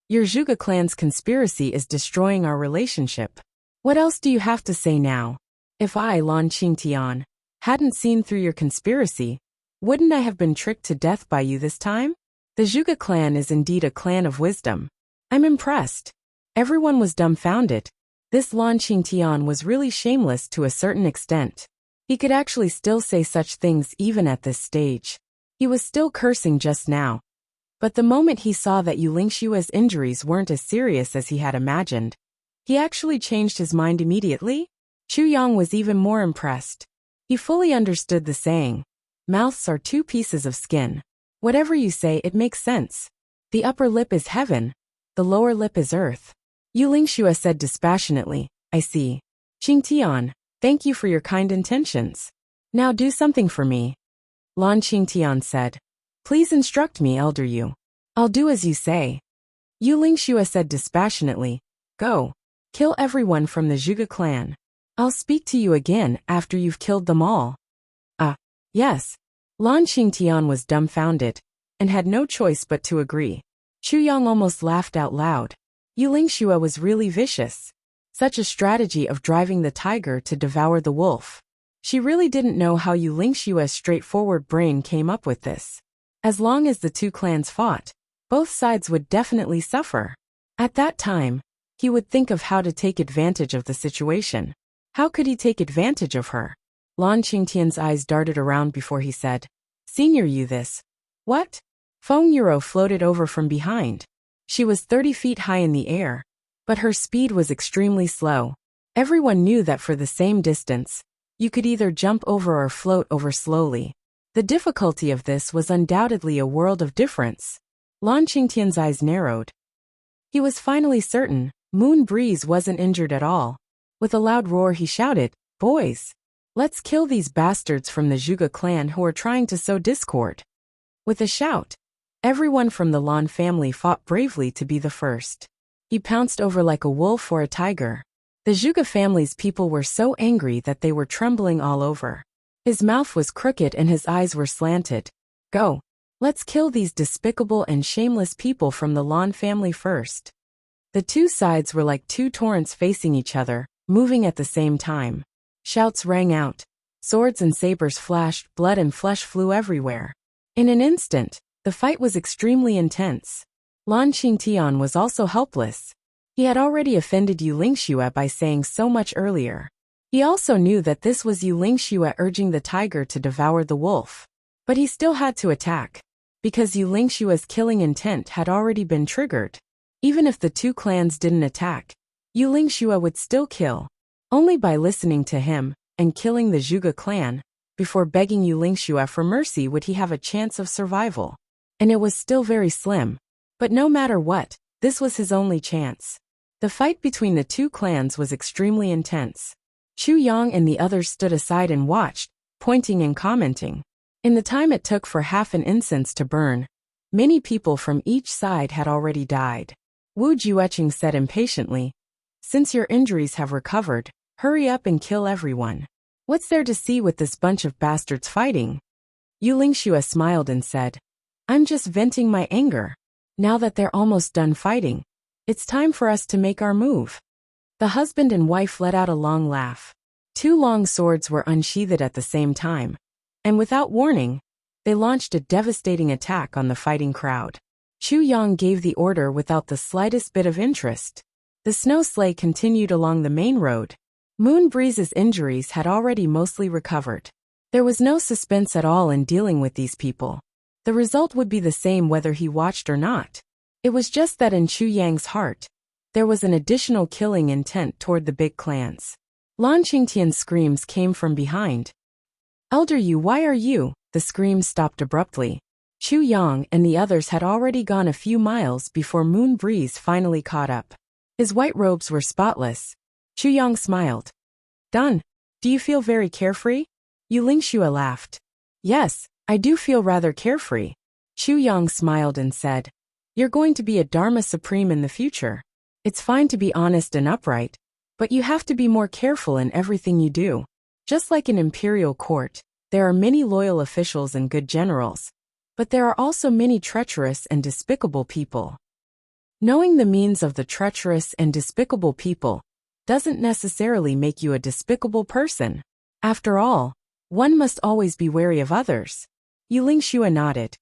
Your Zhuge clan's conspiracy is destroying our relationship. What else do you have to say now? If I, Lan Qingtian, hadn't seen through your conspiracy, wouldn't I have been tricked to death by you this time? The Zhuge clan is indeed a clan of wisdom. I'm impressed. Everyone was dumbfounded. This Lan Qingtian was really shameless to a certain extent. He could actually still say such things even at this stage. He was still cursing just now. But the moment he saw that Yu Lingxue's injuries weren't as serious as he had imagined, he actually changed his mind immediately. Chu Yang was even more impressed. He fully understood the saying, mouths are two pieces of skin. Whatever you say, it makes sense. The upper lip is heaven, the lower lip is earth. Yu Lingxue said dispassionately, I see. Qingtian, thank you for your kind intentions. Now do something for me. Lan Qingtian said, please instruct me, elder Yu. I'll do as you say. Yu Lingxue said dispassionately, go. Kill everyone from the Zhuge clan. I'll speak to you again after you've killed them all. Yes. Lan Qingtian was dumbfounded and had no choice but to agree. Chu Yang almost laughed out loud. Yu Lingxue was really vicious. Such a strategy of driving the tiger to devour the wolf. She really didn't know how Yu Lingxue's straightforward brain came up with this. As long as the two clans fought, both sides would definitely suffer. At that time, he would think of how to take advantage of the situation. How could he take advantage of her? Lan Qingtian's eyes darted around before he said, Senior Yu this. What? Feng Yuro floated over from behind. She was 30 feet high in the air, but her speed was extremely slow. Everyone knew that for the same distance, you could either jump over or float over slowly. The difficulty of this was undoubtedly a world of difference. Lan Qingtian's eyes narrowed. He was finally certain Moon Breeze wasn't injured at all. With a loud roar he shouted, Boys! Let's kill these bastards from the Zhuge clan who are trying to sow discord. With a shout, everyone from the Lan family fought bravely to be the first. He pounced over like a wolf or a tiger. The Zhuge family's people were so angry that they were trembling all over. His mouth was crooked and his eyes were slanted. Go! Let's kill these despicable and shameless people from the Lan family first. The two sides were like two torrents facing each other, moving at the same time. Shouts rang out. Swords and sabers flashed, blood and flesh flew everywhere. In an instant, the fight was extremely intense. Lan Qingtian was also helpless. He had already offended Yu Lingxue by saying so much earlier. He also knew that this was Yu Lingxue urging the tiger to devour the wolf. But he still had to attack, because Yu Lingxue's killing intent had already been triggered. Even if the two clans didn't attack, Yu Lingxue would still kill. Only by listening to him and killing the Zhuge clan, before begging Yu Lingxue for mercy would he have a chance of survival. And it was still very slim. But no matter what, this was his only chance. The fight between the two clans was extremely intense. Chu Yang and the others stood aside and watched, pointing and commenting. In the time it took for half an incense to burn, many people from each side had already died. Wu Jueqing said impatiently, Since your injuries have recovered, hurry up and kill everyone. What's there to see with this bunch of bastards fighting? Yu Lingxue smiled and said, I'm just venting my anger. Now that they're almost done fighting, it's time for us to make our move. The husband and wife let out a long laugh. Two long swords were unsheathed at the same time, and without warning, they launched a devastating attack on the fighting crowd. Chu Yang gave the order without the slightest bit of interest. The snow sleigh continued along the main road. Moon Breeze's injuries had already mostly recovered. There was no suspense at all in dealing with these people. The result would be the same whether he watched or not. It was just that in Chu Yang's heart, there was an additional killing intent toward the big clans. Lan Qingtian's screams came from behind. "Elder Yu, why are you?" The screams stopped abruptly. Chu Yang and the others had already gone a few miles before Moon Breeze finally caught up. His white robes were spotless. Chu Yang smiled. "Done. Do you feel very carefree?" Yu Lingxue laughed. "Yes, I do feel rather carefree." Chu Yang smiled and said, "You're going to be a Dharma Supreme in the future. It's fine to be honest and upright, but you have to be more careful in everything you do. Just like in imperial court, there are many loyal officials and good generals, but there are also many treacherous and despicable people. Knowing the means of the treacherous and despicable people doesn't necessarily make you a despicable person. After all, one must always be wary of others." Yu Lingxue nodded.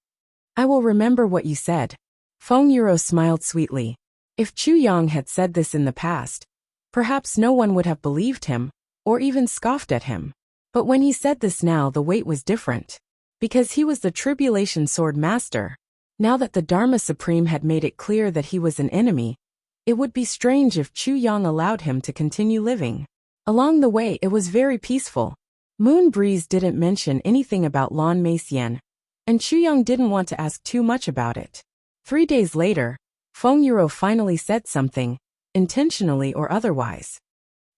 "I will remember what you said." Feng Yuro smiled sweetly. If Chu Yang had said this in the past, perhaps no one would have believed him, or even scoffed at him. But when he said this now, the weight was different. Because he was the Tribulation Sword Master. Now that the Dharma Supreme had made it clear that he was an enemy, it would be strange if Chu Yang allowed him to continue living. Along the way, it was very peaceful. Moon Breeze didn't mention anything about Lan Meixian, and Chu Yang didn't want to ask too much about it. 3 days later, Feng Yuro finally said something, intentionally or otherwise.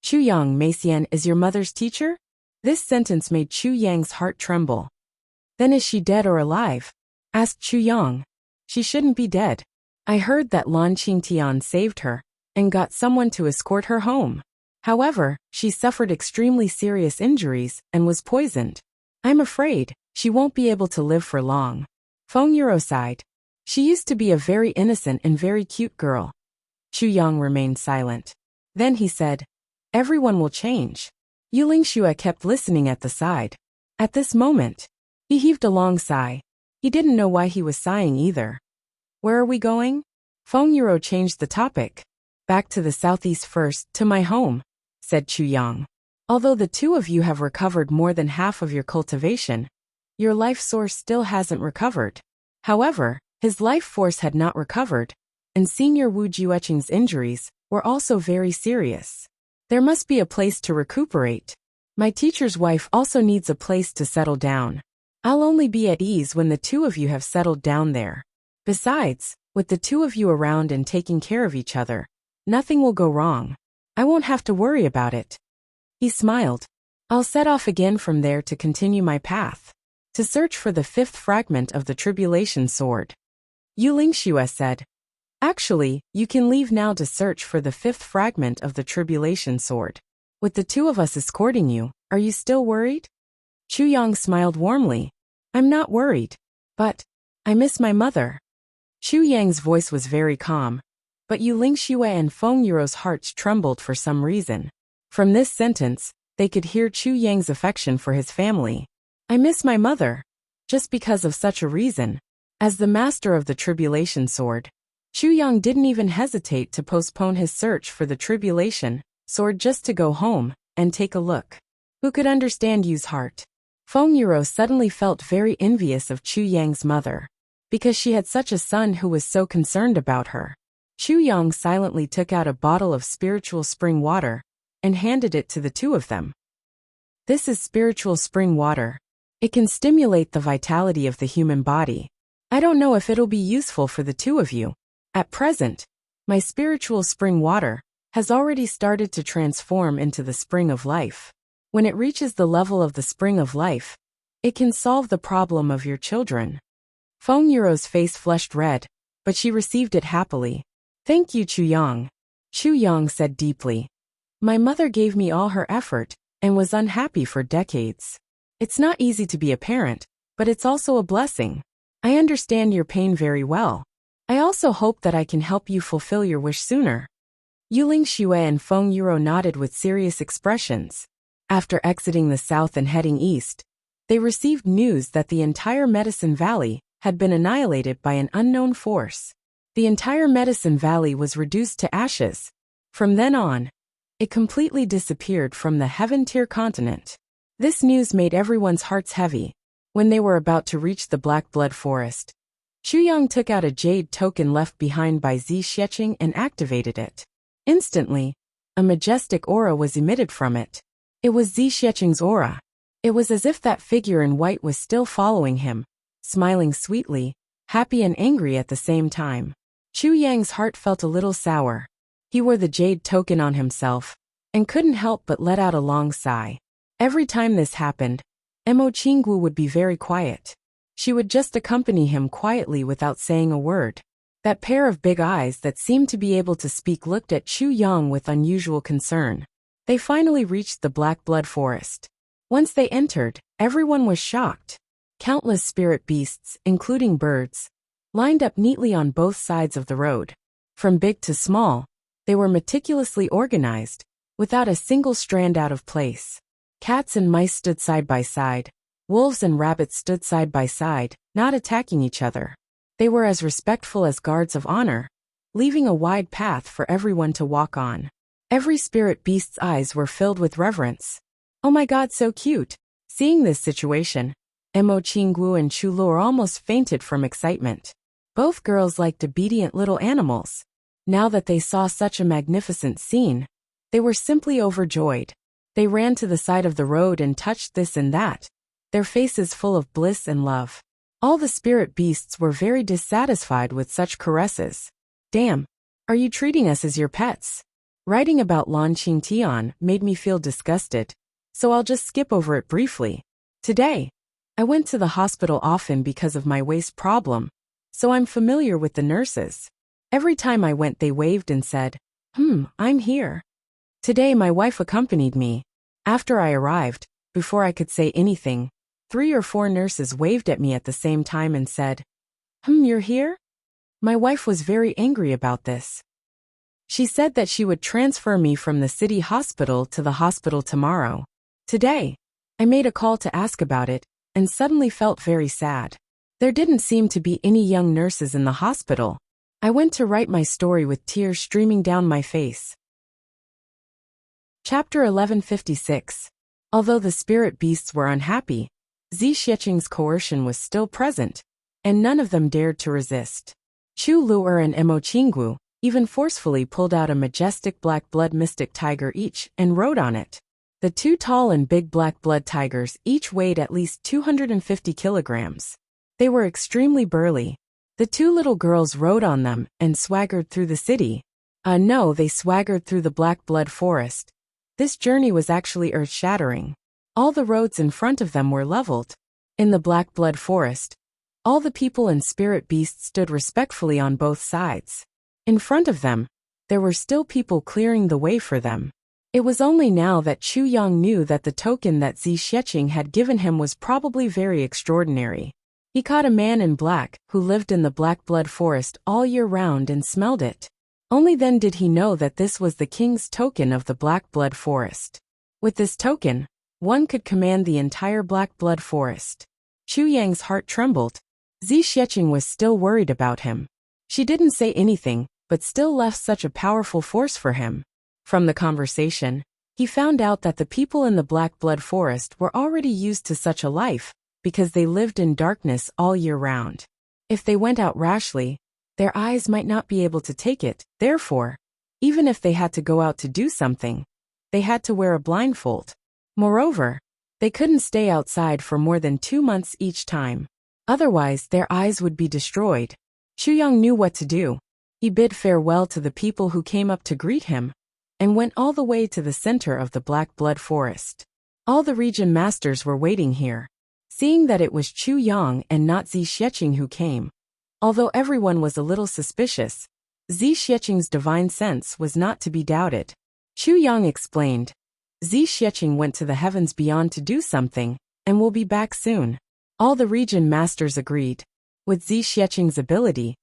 "Chu Yang, Meixian is your mother's teacher?" This sentence made Chu Yang's heart tremble. "Then is she dead or alive?" asked Chu Yang. "She shouldn't be dead. I heard that Lan Qingtian saved her and got someone to escort her home. However, she suffered extremely serious injuries and was poisoned. I'm afraid she won't be able to live for long." Feng Yuro sighed. "She used to be a very innocent and very cute girl." Chu Yang remained silent. Then he said, "Everyone will change." Yu Lingxue kept listening at the side. At this moment, he heaved a long sigh. He didn't know why he was sighing either. "Where are we going?" Feng Yuro changed the topic. "Back to the southeast first, to my home," said Chu Yang. "Although the two of you have recovered more than half of your cultivation, your life source still hasn't recovered." However, his life force had not recovered, and Senior Wu Jueqing's injuries were also very serious. "There must be a place to recuperate. My teacher's wife also needs a place to settle down. I'll only be at ease when the two of you have settled down there. Besides, with the two of you around and taking care of each other, nothing will go wrong. I won't have to worry about it." He smiled. "I'll set off again from there to continue my path, to search for the 5th fragment of the Tribulation Sword." Yu Lingxue said, "Actually, you can leave now to search for the 5th fragment of the Tribulation Sword. With the two of us escorting you, are you still worried?" Chu Yang smiled warmly. "I'm not worried. But I miss my mother." Chu Yang's voice was very calm, but Yu Lingxue and Feng Yuro's hearts trembled for some reason. From this sentence, they could hear Chu Yang's affection for his family. "I miss my mother." Just because of such a reason. As the master of the Tribulation Sword, Chu Yang didn't even hesitate to postpone his search for the Tribulation Sword just to go home and take a look. Who could understand Yu's heart? Feng Yuro suddenly felt very envious of Chu Yang's mother, because she had such a son who was so concerned about her. Chu Yang silently took out a bottle of spiritual spring water and handed it to the two of them. "This is spiritual spring water. It can stimulate the vitality of the human body. I don't know if it'll be useful for the two of you. At present, my spiritual spring water has already started to transform into the spring of life. When it reaches the level of the spring of life, it can solve the problem of your children." Feng Yuro's face flushed red, but she received it happily. "Thank you, Chu Yang." Chu Yang said deeply, "My mother gave me all her effort and was unhappy for decades. It's not easy to be a parent, but it's also a blessing. I understand your pain very well. I also hope that I can help you fulfill your wish sooner. Yuling Xue and Feng Yuro nodded with serious expressions. After exiting the south and heading east, they received news that the entire Medicine Valley had been annihilated by an unknown force. The entire Medicine Valley was reduced to ashes. From then on, it completely disappeared from the Heaven-tier continent. This news made everyone's hearts heavy. When they were about to reach the Black Blood Forest, Chu Yang took out a jade token left behind by Zi Xiecheng and activated it. Instantly, a majestic aura was emitted from it. It was Zi Xiecheng's aura. It was as if that figure in white was still following him, smiling sweetly, happy and angry at the same time. Chu Yang's heart felt a little sour. He wore the jade token on himself, and couldn't help but let out a long sigh. Every time this happened, Mo Qinggu would be very quiet. She would just accompany him quietly without saying a word. That pair of big eyes that seemed to be able to speak looked at Chu Yang with unusual concern. They finally reached the Black Blood Forest. Once they entered, everyone was shocked. Countless spirit beasts, including birds, lined up neatly on both sides of the road. From big to small, they were meticulously organized, without a single strand out of place. Cats and mice stood side by side. Wolves and rabbits stood side by side, not attacking each other. They were as respectful as guards of honor, leaving a wide path for everyone to walk on. Every spirit beast's eyes were filled with reverence. Oh my god, so cute! Seeing this situation, Mo Qinggu and Chu Luo almost fainted from excitement. Both girls liked obedient little animals. Now that they saw such a magnificent scene, they were simply overjoyed. They ran to the side of the road and touched this and that, their faces full of bliss and love. All the spirit beasts were very dissatisfied with such caresses. Damn, are you treating us as your pets? Writing about Lan Qingtian made me feel disgusted, so I'll just skip over it briefly. Today, I went to the hospital often because of my waist problem, so I'm familiar with the nurses. Every time I went they waved and said, I'm here. Today my wife accompanied me. After I arrived, before I could say anything, 3 or 4 nurses waved at me at the same time and said, you're here? My wife was very angry about this. She said that she would transfer me from the city hospital to the hospital tomorrow. Today, I made a call to ask about it, and suddenly felt very sad. There didn't seem to be any young nurses in the hospital. I went to write my story with tears streaming down my face. Chapter 1156. Although the spirit beasts were unhappy, Zi Xiecheng's coercion was still present, and none of them dared to resist. Chu Luo and Mo Qinggu even forcefully pulled out a majestic black blood mystic tiger each and rode on it. The 2 tall and big black blood tigers each weighed at least 250 kilograms. They were extremely burly. The 2 little girls rode on them and swaggered through the city. No, they swaggered through the Black Blood Forest. This journey was actually earth-shattering. All the roads in front of them were leveled. In the Black Blood Forest, all the people and spirit beasts stood respectfully on both sides. In front of them, there were still people clearing the way for them. It was only now that Chu Yang knew that the token that Zi Xiecheng had given him was probably very extraordinary. He caught a man in black who lived in the Black Blood Forest all year round and smelled it. Only then did he know that this was the king's token of the Black Blood Forest. With this token, one could command the entire Black Blood Forest. Chu Yang's heart trembled. Zi Xiecheng was still worried about him. She didn't say anything, but still left such a powerful force for him. From the conversation, he found out that the people in the Black Blood Forest were already used to such a life, because they lived in darkness all year round. If they went out rashly, their eyes might not be able to take it. Therefore, even if they had to go out to do something, they had to wear a blindfold. Moreover, they couldn't stay outside for more than 2 months each time. Otherwise, their eyes would be destroyed. Chu Yang knew what to do. He bid farewell to the people who came up to greet him, and went all the way to the center of the Black Blood Forest. All the region masters were waiting here. Seeing that it was Chu Yang and not Zi Xiecheng who came, although everyone was a little suspicious, Zi Xiecheng's divine sense was not to be doubted. Chu Yang explained, Zi Xiecheng went to the heavens beyond to do something, and will be back soon. All the region masters agreed. With Zi Xiecheng's ability,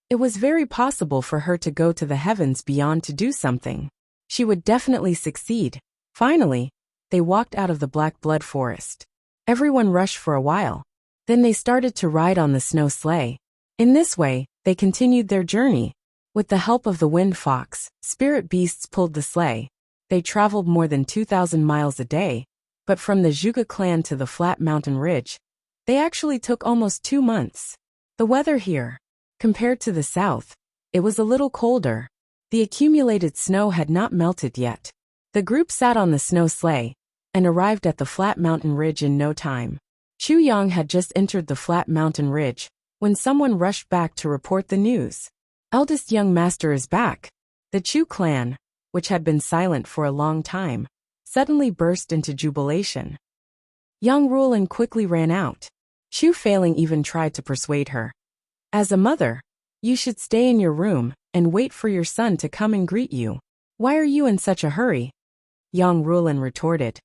It was very possible for her to go to the heavens beyond to do something. She would definitely succeed. Finally, they walked out of the black blood forest. Everyone rushed for a while. Then they started to ride on the snow sleigh. In this way, they continued their journey. With the help of the wind fox, spirit beasts pulled the sleigh. They traveled more than 2,000 miles a day, but from the Zhuge clan to the flat mountain ridge, they actually took almost 2 months. The weather here, compared to the south, it was a little colder. The accumulated snow had not melted yet. The group sat on the snow sleigh and arrived at the flat mountain ridge in no time. Chu Yang had just entered the flat mountain ridge when someone rushed back to report the news. Eldest young master is back. The Chu clan, which had been silent for a long time, suddenly burst into jubilation. Young Rulan quickly ran out. Chu Failing even tried to persuade her. As a mother, you should stay in your room and wait for your son to come and greet you. Why are you in such a hurry? Young Rulan retorted.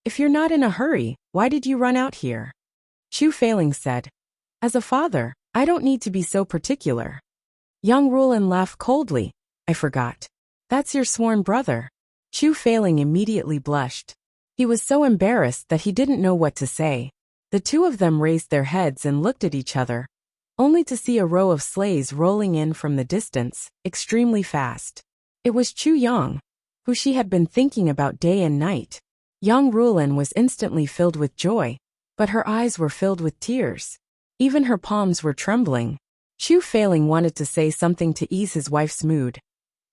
If you're not in a hurry, why did you run out here? Chu Failing said. As a father, I don't need to be so particular. Young Rulan laughed coldly. I forgot. That's your sworn brother. Chu Failing immediately blushed. He was so embarrassed that he didn't know what to say. The two of them raised their heads and looked at each other, only to see a row of sleighs rolling in from the distance, extremely fast. It was Chu Yang, who she had been thinking about day and night. Young Rulan was instantly filled with joy, but her eyes were filled with tears. Even her palms were trembling. Chu Failing wanted to say something to ease his wife's mood,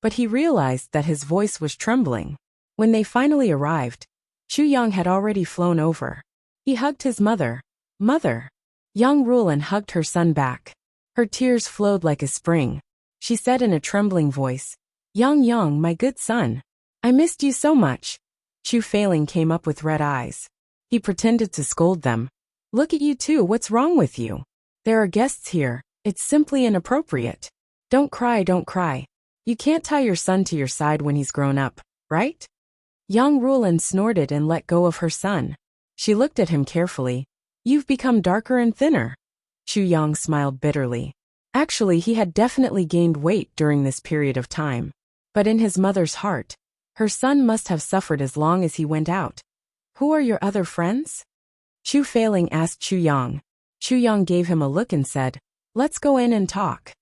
but he realized that his voice was trembling. When they finally arrived, Chu Yang had already flown over. He hugged his mother. Mother. Young Rulan hugged her son back. Her tears flowed like a spring. She said in a trembling voice, Yang, my good son. I missed you so much. Chu Failing came up with red eyes. He pretended to scold them. Look at you two, what's wrong with you? There are guests here. It's simply inappropriate. Don't cry, don't cry. You can't tie your son to your side when he's grown up, right? Young Rulan snorted and let go of her son. She looked at him carefully. You've become darker and thinner. Chu Yang smiled bitterly. Actually, he had definitely gained weight during this period of time. But in his mother's heart, her son must have suffered as long as he went out. Who are your other friends? Chu Failing asked Chu Yang. Chu Yang gave him a look and said, Let's go in and talk.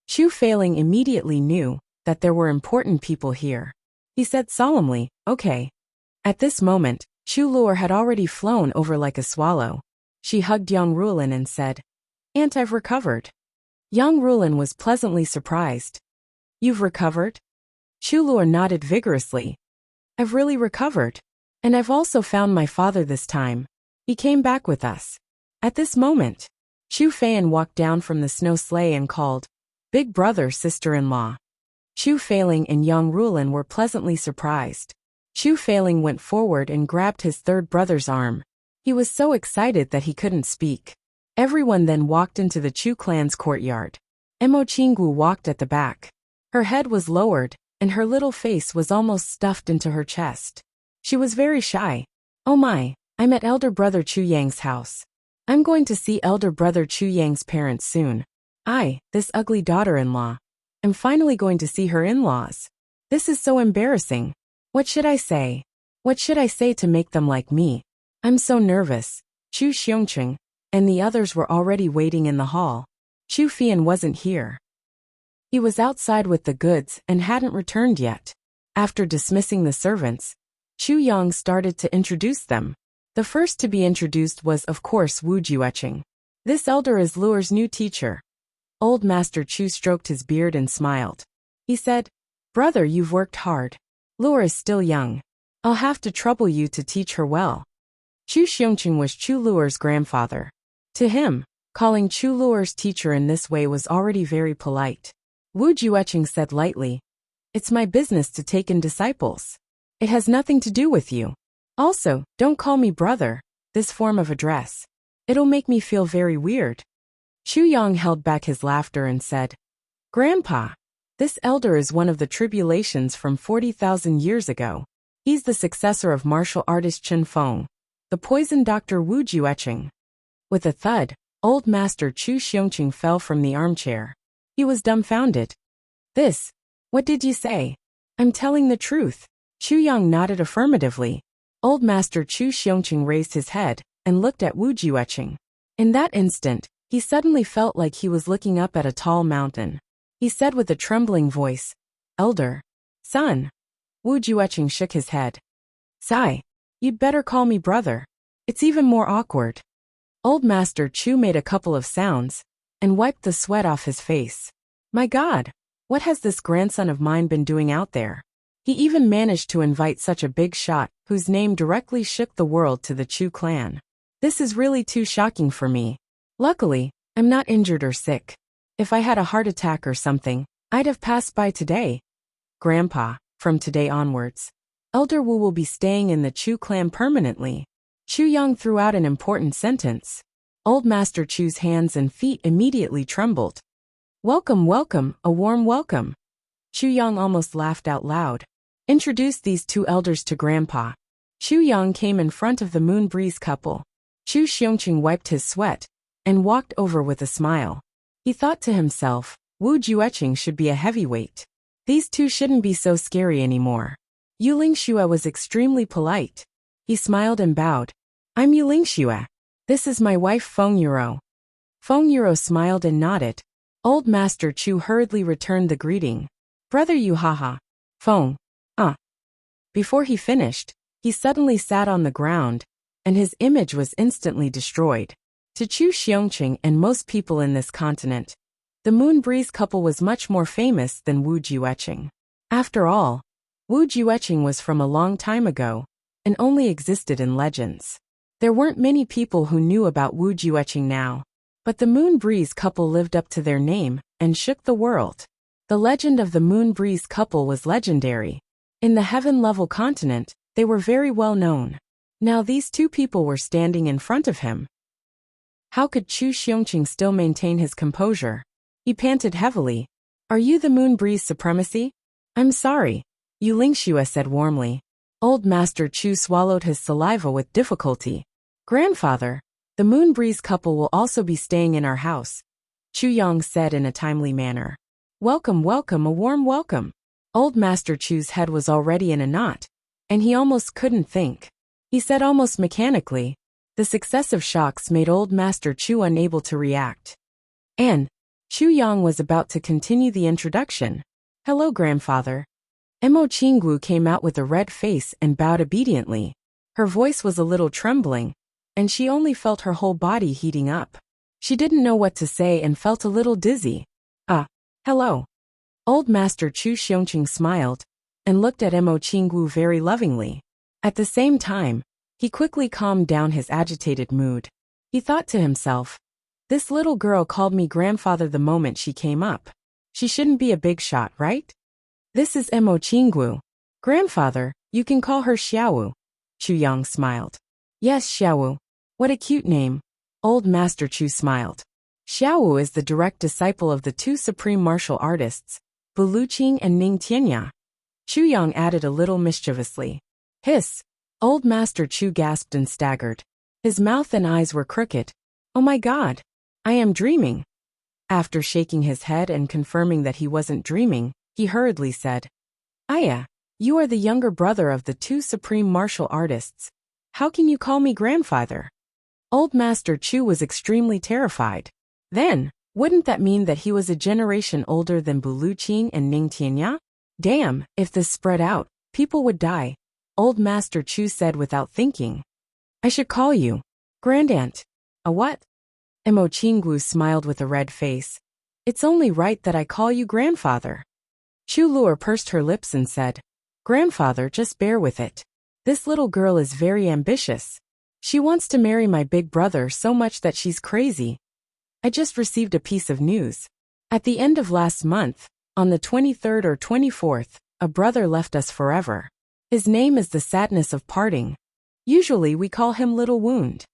Chu Failing immediately knew that there were important people here. He said solemnly, Okay. At this moment, Chu Luer had already flown over like a swallow. She hugged Young Rulan and said, Aunt, I've recovered. Young Rulan was pleasantly surprised. You've recovered? Chu Luer nodded vigorously. I've really recovered. And I've also found my father this time. He came back with us. At this moment, Chu Faiyan walked down from the snow sleigh and called, Big brother, sister-in-law. Chu Failing and Young Rulan were pleasantly surprised. Chu Failing went forward and grabbed his third brother's arm. He was so excited that he couldn't speak. Everyone then walked into the Chu clan's courtyard. Mo Qinggu walked at the back. Her head was lowered, and her little face was almost stuffed into her chest. She was very shy. Oh my, I'm at elder brother Chu Yang's house. I'm going to see elder brother Chu Yang's parents soon. This ugly daughter-in-law. I'm finally going to see her in-laws. This is so embarrassing. What should I say? What should I say to make them like me? I'm so nervous. Chu Xiongqing and the others were already waiting in the hall. Chu Fian wasn't here. He was outside with the goods and hadn't returned yet. After dismissing the servants, Chu Yang started to introduce them. The first to be introduced was, of course, Wu Jueqing. This elder is Luer's new teacher. Old Master Chu stroked his beard and smiled. He said, Brother, you've worked hard. Luer is still young. I'll have to trouble you to teach her well. Chu Xiongqing was Chu Luer's grandfather. To him, calling Chu Luer's teacher in this way was already very polite. Wu Jueqing said lightly, It's my business to take in disciples. It has nothing to do with you. Also, don't call me brother, this form of address. It'll make me feel very weird. Chu Yang held back his laughter and said, Grandpa, this elder is one of the tribulations from 40,000 years ago. He's the successor of martial artist Chen Feng, the poison doctor Wu Jueqing. With a thud, old master Chu Xiongqing fell from the armchair. He was dumbfounded. What did you say? I'm telling the truth. Chu Yang nodded affirmatively. Old Master Chu Xiongqing raised his head and looked at Wu Jueqing. In that instant, he suddenly felt like he was looking up at a tall mountain. He said with a trembling voice, "Elder. Son." Wu Jueqing shook his head. "Sigh. You'd better call me brother. It's even more awkward." Old Master Chu made a couple of sounds and wiped the sweat off his face. My God, what has this grandson of mine been doing out there? He even managed to invite such a big shot, whose name directly shook the world to the Chu clan. This is really too shocking for me. Luckily, I'm not injured or sick. If I had a heart attack or something, I'd have passed by today. Grandpa, from today onwards, Elder Wu will be staying in the Chu clan permanently. Chu Yang threw out an important sentence. Old Master Chu's hands and feet immediately trembled. Welcome, welcome, a warm welcome. Chu Yang almost laughed out loud. Introduce these two elders to Grandpa. Chu Yang came in front of the Moon Breeze couple. Chu Xiongqing wiped his sweat and walked over with a smile. He thought to himself, Wu Jueqing should be a heavyweight. These two shouldn't be so scary anymore. Yu Lingxue was extremely polite. He smiled and bowed. I'm Yu Lingxue. This is my wife Feng Yuro. Feng Yuro smiled and nodded. Old Master Chu hurriedly returned the greeting. Brother Yu haha. Feng. Before he finished, he suddenly sat on the ground, and his image was instantly destroyed. To Chu Xiongqing and most people in this continent, the Moon Breeze couple was much more famous than Wu Jueqing. After all, Wu Jueqing was from a long time ago, and only existed in legends. There weren't many people who knew about Wu Jueqing now, but the Moon Breeze couple lived up to their name and shook the world. The legend of the Moon Breeze couple was legendary. In the heaven-level continent, they were very well known. Now these two people were standing in front of him. How could Chu Xiongqing still maintain his composure? He panted heavily. Are you the Moon Breeze supremacy? I'm sorry, Yu Lingxue said warmly. Old Master Chu swallowed his saliva with difficulty. Grandfather, the Moon Breeze couple will also be staying in our house, Chu Yang said in a timely manner. Welcome, welcome, a warm welcome. Old Master Chu's head was already in a knot, and he almost couldn't think. He said almost mechanically. The successive shocks made Old Master Chu unable to react. And Chu Yang was about to continue the introduction. Hello, Grandfather. Mo Qinggu came out with a red face and bowed obediently. Her voice was a little trembling, and she only felt her whole body heating up. She didn't know what to say and felt a little dizzy. Hello. Old Master Chu Xiongqing smiled and looked at Mo Qinggu very lovingly. At the same time, he quickly calmed down his agitated mood. He thought to himself, this little girl called me grandfather the moment she came up. She shouldn't be a big shot, right? This is Mo Qinggu. Grandfather, you can call her Xiaowu. Chu Yang smiled. Yes, Xiaowu. What a cute name. Old Master Chu smiled. Xiaowu is the direct disciple of the two supreme martial artists, Buluqing and Ning Tianya. Chu Yang added a little mischievously. Hiss. Old Master Chu gasped and staggered. His mouth and eyes were crooked. Oh my God. I am dreaming. After shaking his head and confirming that he wasn't dreaming, he hurriedly said, Aya, you are the younger brother of the two supreme martial artists. How can you call me grandfather? Old Master Chu was extremely terrified. Then, wouldn't that mean that he was a generation older than Buluqing and Ning Tianya? Damn, if this spread out, people would die, Old Master Chu said without thinking. I should call you Grandaunt. A what? Mo Qinggu smiled with a red face. It's only right that I call you grandfather. Chu Luer pursed her lips and said, Grandfather, just bear with it. This little girl is very ambitious. She wants to marry my big brother so much that she's crazy. I just received a piece of news. At the end of last month, on the 23rd or 24th, a brother left us forever. His name is the sadness of parting. Usually we call him Little Wound.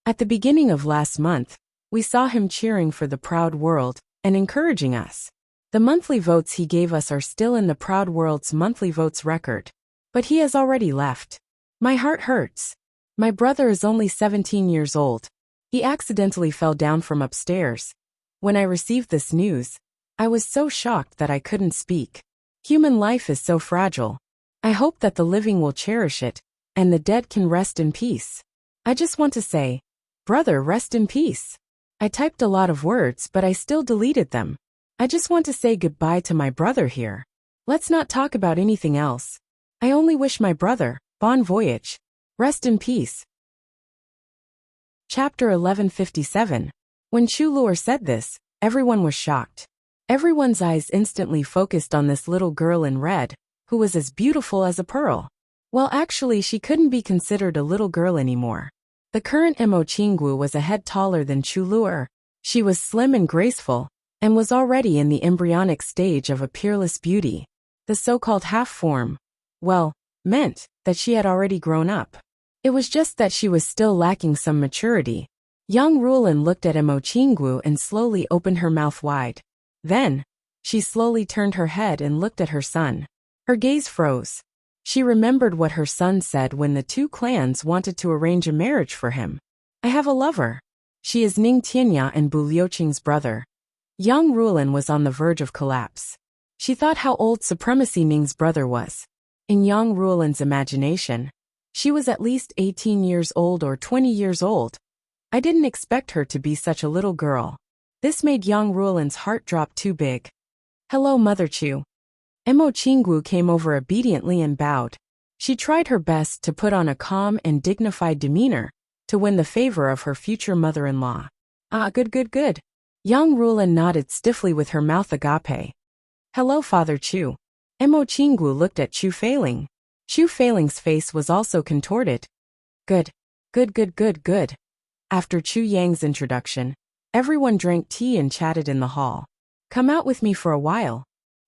At the beginning of last month, we saw him cheering for the proud world and encouraging us. The monthly votes he gave us are still in the proud world's monthly votes record. But he has already left. My heart hurts. My brother is only 17 years old. He accidentally fell down from upstairs. When I received this news, I was so shocked that I couldn't speak. Human life is so fragile. I hope that the living will cherish it, and the dead can rest in peace. I just want to say, brother, rest in peace. I typed a lot of words, but I still deleted them. I just want to say goodbye to my brother here. Let's not talk about anything else. I only wish my brother, bon voyage. Rest in peace. Chapter 1157. When Chuluor said this, everyone was shocked. Everyone's eyes instantly focused on this little girl in red, who was as beautiful as a pearl. Well, actually, she couldn't be considered a little girl anymore. The current Mo Qinggu was a head taller than Chuluor. She was slim and graceful, and was already in the embryonic stage of a peerless beauty. The so-called half-form, well, meant that she had already grown up. It was just that she was still lacking some maturity. Young Ruolin looked at Mo Qinggu and slowly opened her mouth wide. Then, she slowly turned her head and looked at her son. Her gaze froze. She remembered what her son said when the two clans wanted to arrange a marriage for him. I have a lover. She is Ning Tianya and Bu Liuqing's brother. Young Ruolin was on the verge of collapse. She thought how old supremacy Ning's brother was. In young Ruolin's imagination, she was at least 18 years old or 20 years old. I didn't expect her to be such a little girl. This made young Ruolin's heart drop too big. Hello, Mother Chu. Mo Qinggu came over obediently and bowed. She tried her best to put on a calm and dignified demeanor to win the favor of her future mother-in-law. Ah, good. Young Ruolin nodded stiffly with her mouth agape. Hello, Father Chu. Mo Qinggu looked at Chu Feilong. Chu Feilong's face was also contorted. Good. After Chu Yang's introduction, everyone drank tea and chatted in the hall. Come out with me for a while.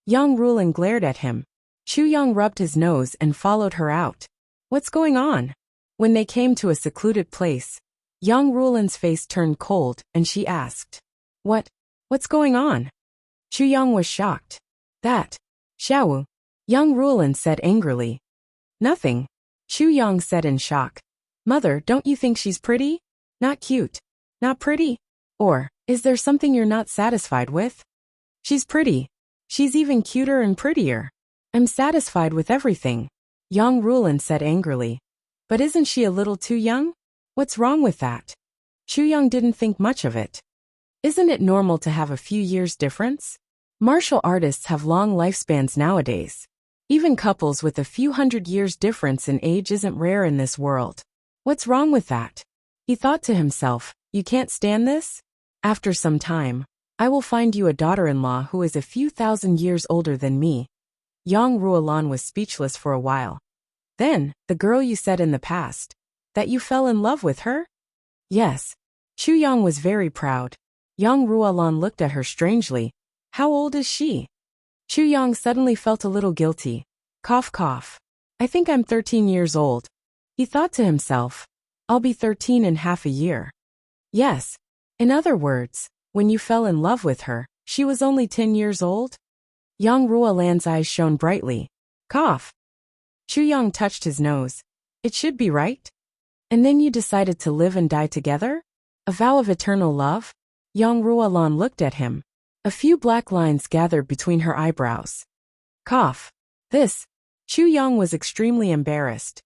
Young Ruolin glared at him. Chu Yang rubbed his nose and followed her out. What's going on? When they came to a secluded place, young Ruolin's face turned cold and she asked. What's going on? Chu Yang was shocked. That. Xiaowu. Young Ruolin said angrily. Nothing. Chu Yang said in shock. Mother, don't you think she's pretty? Not cute. Not pretty? Or, is there something you're not satisfied with? She's pretty. She's even cuter and prettier. I'm satisfied with everything. Young Ruolin said angrily. But isn't she a little too young? What's wrong with that? Chu Yang didn't think much of it. Isn't it normal to have a few years difference? Martial artists have long lifespans nowadays. Even couples with a few hundred years difference in age isn't rare in this world. What's wrong with that? He thought to himself, you can't stand this? After some time, I will find you a daughter-in-law who is a few thousand years older than me. Young Ruolin was speechless for a while. Then, the girl you said in the past, that you fell in love with her? Yes. Chu Yang was very proud. Young Ruolin looked at her strangely. How old is she? Chu Yang suddenly felt a little guilty. Cough. I think I'm 13 years old. He thought to himself, I'll be 13 in half a year. Yes. In other words, when you fell in love with her, she was only 10 years old? Young Ruolin's eyes shone brightly. Cough. Chu Yang touched his nose. It should be right. And then you decided to live and die together? A vow of eternal love? Young Ruolin looked at him. A few black lines gathered between her eyebrows. Cough. This. Chu Yang was extremely embarrassed.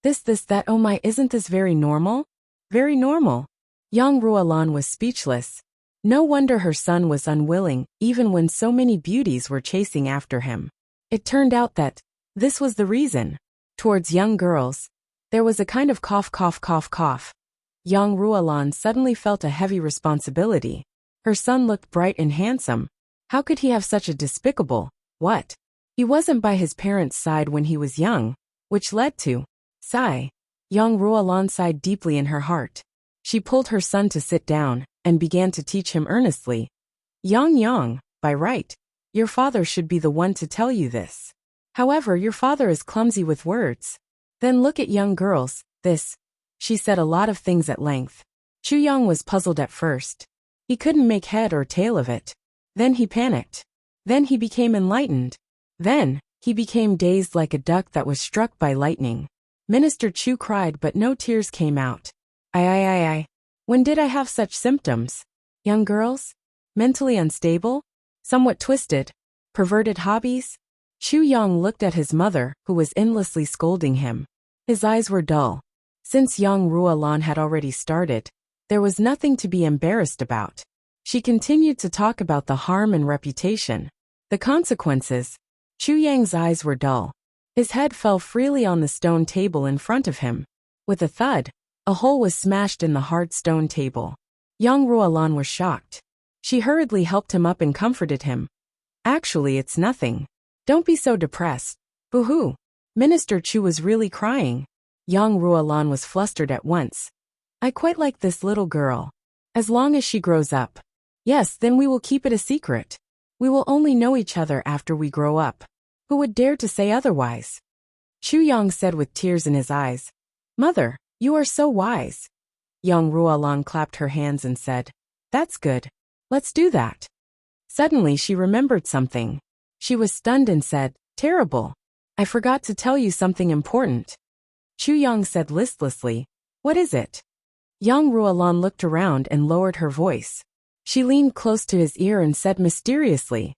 That, oh my, isn't this very normal? Very normal. Young Ruolin was speechless. No wonder her son was unwilling, even when so many beauties were chasing after him. It turned out that this was the reason. Towards young girls, there was a kind of cough. Young Ruolin suddenly felt a heavy responsibility. Her son looked bright and handsome. How could he have such a despicable, what? He wasn't by his parents' side when he was young, which led to, sigh. Young Ruolin sighed deeply in her heart. She pulled her son to sit down, and began to teach him earnestly. Yang, by right, your father should be the one to tell you this. However, your father is clumsy with words. Then look at young girls, she said a lot of things at length. Chu Yang was puzzled at first. He couldn't make head or tail of it. Then he panicked. Then he became enlightened. Then, he became dazed like a duck that was struck by lightning. Minister Chu cried but no tears came out. I. When did I have such symptoms? Young girls? Mentally unstable? Somewhat twisted. Perverted hobbies? Chu Yang looked at his mother, who was endlessly scolding him. His eyes were dull. Since Yang Ruolan had already started, there was nothing to be embarrassed about. She continued to talk about the harm and reputation. The consequences. Chu Yang's eyes were dull. His head fell freely on the stone table in front of him. With a thud, a hole was smashed in the hard stone table. Yang Ruolan was shocked. She hurriedly helped him up and comforted him. Actually, it's nothing. Don't be so depressed. Boo-hoo. Minister Chu was really crying. Yang Ruolan was flustered at once. I quite like this little girl. As long as she grows up. Yes, then we will keep it a secret. We will only know each other after we grow up. Who would dare to say otherwise? Chu Yang said with tears in his eyes. Mother, you are so wise. Yang Ruolan clapped her hands and said, That's good. Let's do that. Suddenly she remembered something. She was stunned and said, Terrible. I forgot to tell you something important. Chu Yang said listlessly, What is it? Yang Ruolan looked around and lowered her voice. She leaned close to his ear and said mysteriously,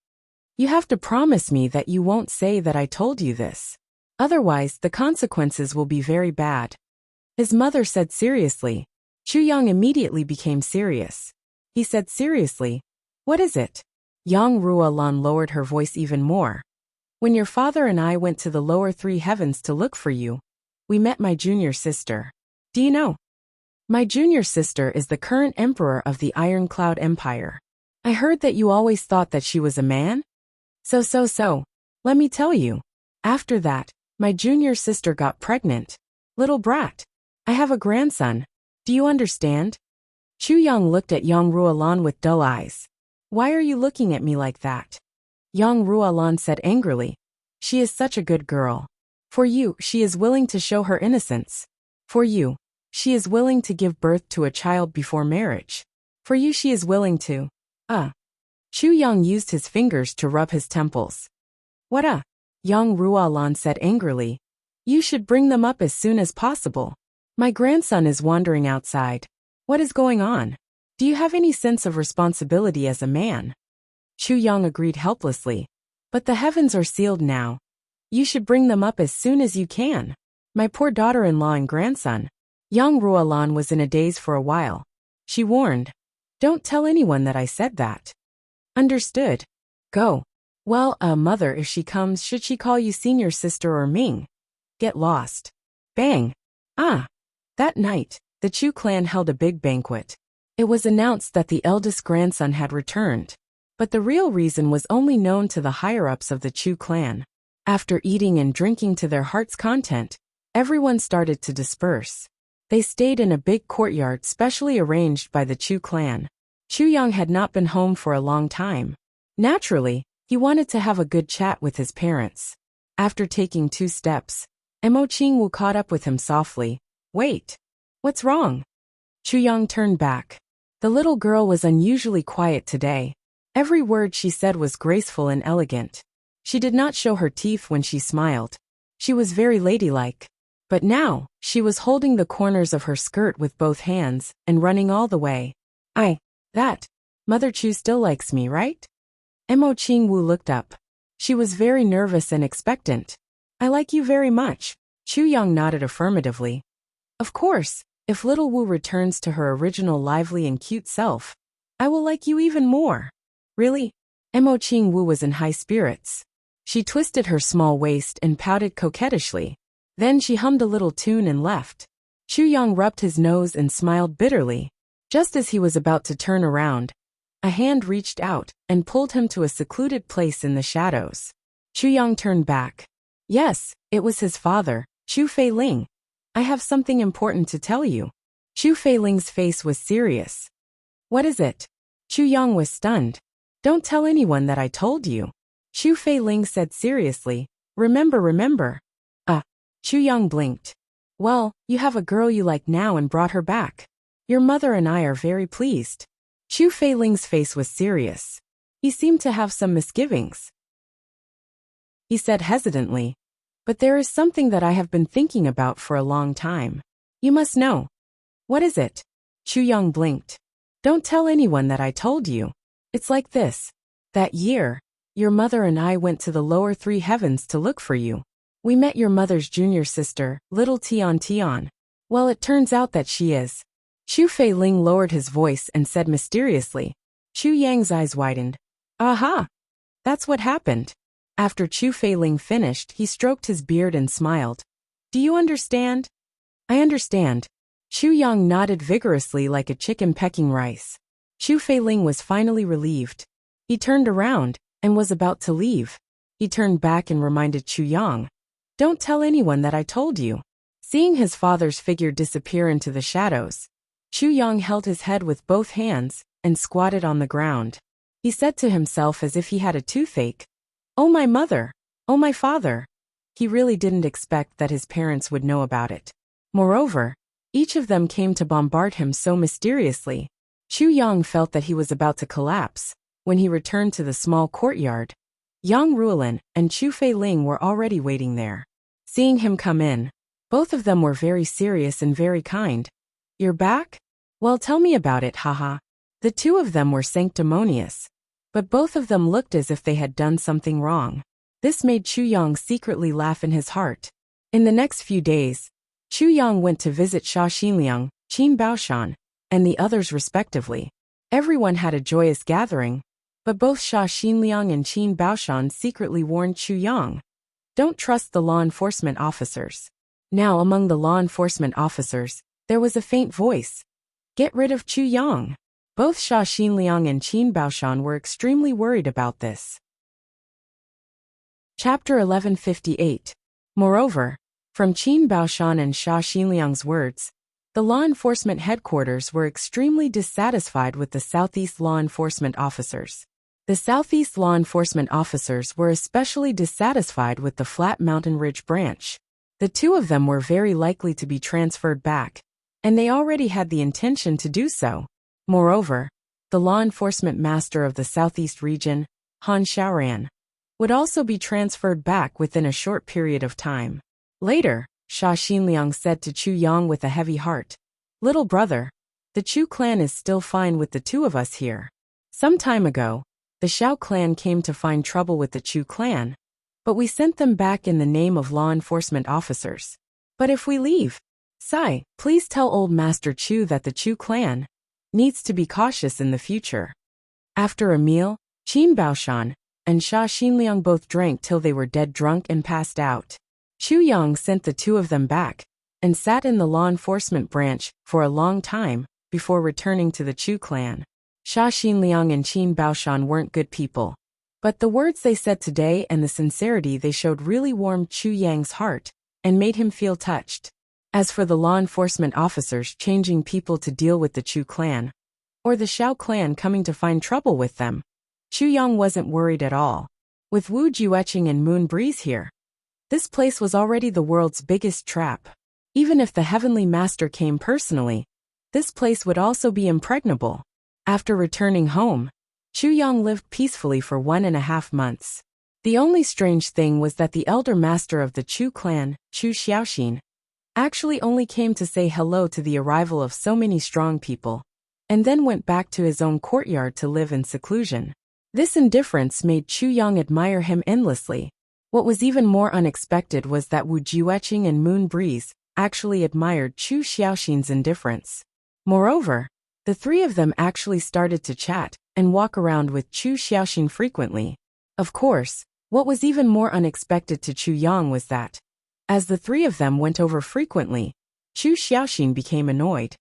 You have to promise me that you won't say that I told you this. Otherwise, the consequences will be very bad. His mother said seriously. Chu Yang immediately became serious. He said seriously, What is it? Yang Ruolan lowered her voice even more. When your father and I went to the lower three heavens to look for you, we met my junior sister. Do you know? My junior sister is the current emperor of the Iron Cloud Empire. I heard that you always thought that she was a man? So. Let me tell you. After that, my junior sister got pregnant. Little brat. I have a grandson. Do you understand? Chu Yang looked at Yang Ruolan with dull eyes. Why are you looking at me like that? Yang Ruolan said angrily. She is such a good girl. For you, she is willing to show her innocence. For you, she is willing to give birth to a child before marriage. For you, she is willing to. Chu Yang used his fingers to rub his temples. What? Yang Ruolan said angrily. You should bring them up as soon as possible. My grandson is wandering outside. What is going on? Do you have any sense of responsibility as a man? Chu Yang agreed helplessly. But the heavens are sealed now. You should bring them up as soon as you can. My poor daughter-in-law and grandson. Yang Ruolan was in a daze for a while. She warned. Don't tell anyone that I said that. Understood. Go. Well, mother, if she comes, should she call you senior sister or Ming? Get lost. Bang. That night, the Chu clan held a big banquet. It was announced that the eldest grandson had returned. But the real reason was only known to the higher-ups of the Chu clan. After eating and drinking to their heart's content, everyone started to disperse. They stayed in a big courtyard specially arranged by the Chu clan. Chu Yang had not been home for a long time. Naturally, he wanted to have a good chat with his parents. After taking 2 steps, Mo Qingwu caught up with him softly. Wait. What's wrong? Chu Yang turned back. The little girl was unusually quiet today. Every word she said was graceful and elegant. She did not show her teeth when she smiled. She was very ladylike. But now, she was holding the corners of her skirt with both hands and running all the way. That. Mother Chu still likes me, right? Mo Qingwu looked up. She was very nervous and expectant. I like you very much. Chu Yang nodded affirmatively. Of course, if little Wu returns to her original lively and cute self, I will like you even more. Really? Mo Qingwu was in high spirits. She twisted her small waist and pouted coquettishly. Then she hummed a little tune and left. Chu Yang rubbed his nose and smiled bitterly. Just as he was about to turn around, a hand reached out and pulled him to a secluded place in the shadows. Chu Yang turned back. Yes, it was his father, Chu Feiling. I have something important to tell you. Chu Feiling's face was serious. What is it? Chu Yang was stunned. Don't tell anyone that I told you. Chu Feiling said seriously. Remember. Chu Yang blinked. Well, you have a girl you like now and brought her back. Your mother and I are very pleased. Chu Feiling's face was serious. He seemed to have some misgivings. He said hesitantly. But there is something that I have been thinking about for a long time. You must know. What is it? Chu Yang blinked. Don't tell anyone that I told you. It's like this. That year, your mother and I went to the lower three heavens to look for you. We met your mother's junior sister, little Tian Tian. Well, it turns out that she is. Chu Feiling lowered his voice and said mysteriously. Chu Yang's eyes widened. Aha! That's what happened. After Chu Feiling finished, he stroked his beard and smiled. Do you understand? I understand. Chu Yang nodded vigorously like a chicken pecking rice. Chu Feiling was finally relieved. He turned around and was about to leave. He turned back and reminded Chu Yang. Don't tell anyone that I told you. Seeing his father's figure disappear into the shadows, Chu Yang held his head with both hands and squatted on the ground. He said to himself as if he had a toothache, Oh my mother! Oh my father! He really didn't expect that his parents would know about it. Moreover, each of them came to bombard him so mysteriously. Chu Yang felt that he was about to collapse. When he returned to the small courtyard, Yang Ruolin and Chu Feiling were already waiting there. Seeing him come in, both of them were very serious and very kind. You're back? Well, tell me about it, haha. The two of them were sanctimonious, but both of them looked as if they had done something wrong. This made Chu Yang secretly laugh in his heart. In the next few days, Chu Yang went to visit Sha Xinliang, Qin Baoshan, and the others respectively. Everyone had a joyous gathering, but both Sha Xinliang and Qin Baoshan secretly warned Chu Yang. Don't trust the law enforcement officers. Now among the law enforcement officers, there was a faint voice. Get rid of Chu Yang. Both Sha Xinliang and Qin Baoshan were extremely worried about this. Chapter 1158. Moreover, from Qin Baoshan and Sha Xinliang's words, the law enforcement headquarters were extremely dissatisfied with the Southeast law enforcement officers. The Southeast law enforcement officers were especially dissatisfied with the Flat Mountain Ridge branch. The two of them were very likely to be transferred back, and they already had the intention to do so. Moreover, the law enforcement master of the Southeast region, Han Xiaoran, would also be transferred back within a short period of time. Later, Sha Xinliang said to Chu Yang with a heavy heart, Little brother, the Chu clan is still fine with the two of us here. Some time ago, the Xiao clan came to find trouble with the Chu clan, but we sent them back in the name of law enforcement officers. But if we leave, Sai, please tell old Master Chu that the Chu clan needs to be cautious in the future. After a meal, Qin Baoshan and Sha Xinliang both drank till they were dead drunk and passed out. Chu Yang sent the two of them back and sat in the law enforcement branch for a long time before returning to the Chu clan. Sha Xinliang and Qin Baoshan weren't good people, but the words they said today and the sincerity they showed really warmed Chu Yang's heart and made him feel touched. As for the law enforcement officers changing people to deal with the Chu clan, or the Xiao clan coming to find trouble with them, Chu Yang wasn't worried at all. With Wu Jueqing and Moon Breeze here, this place was already the world's biggest trap. Even if the Heavenly Master came personally, this place would also be impregnable. After returning home, Chu Yang lived peacefully for 1.5 months. The only strange thing was that the elder master of the Chu clan, Chu Xiaoxin, actually only came to say hello to the arrival of so many strong people, and then went back to his own courtyard to live in seclusion. This indifference made Chu Yang admire him endlessly. What was even more unexpected was that Wu Jueqing and Moon Breeze actually admired Chu Xiaoxin's indifference. Moreover, the three of them actually started to chat and walk around with Chu Xiaoxin frequently. Of course, what was even more unexpected to Chu Yang was that, as the three of them went over frequently, Chu Xiaoxin became annoyed.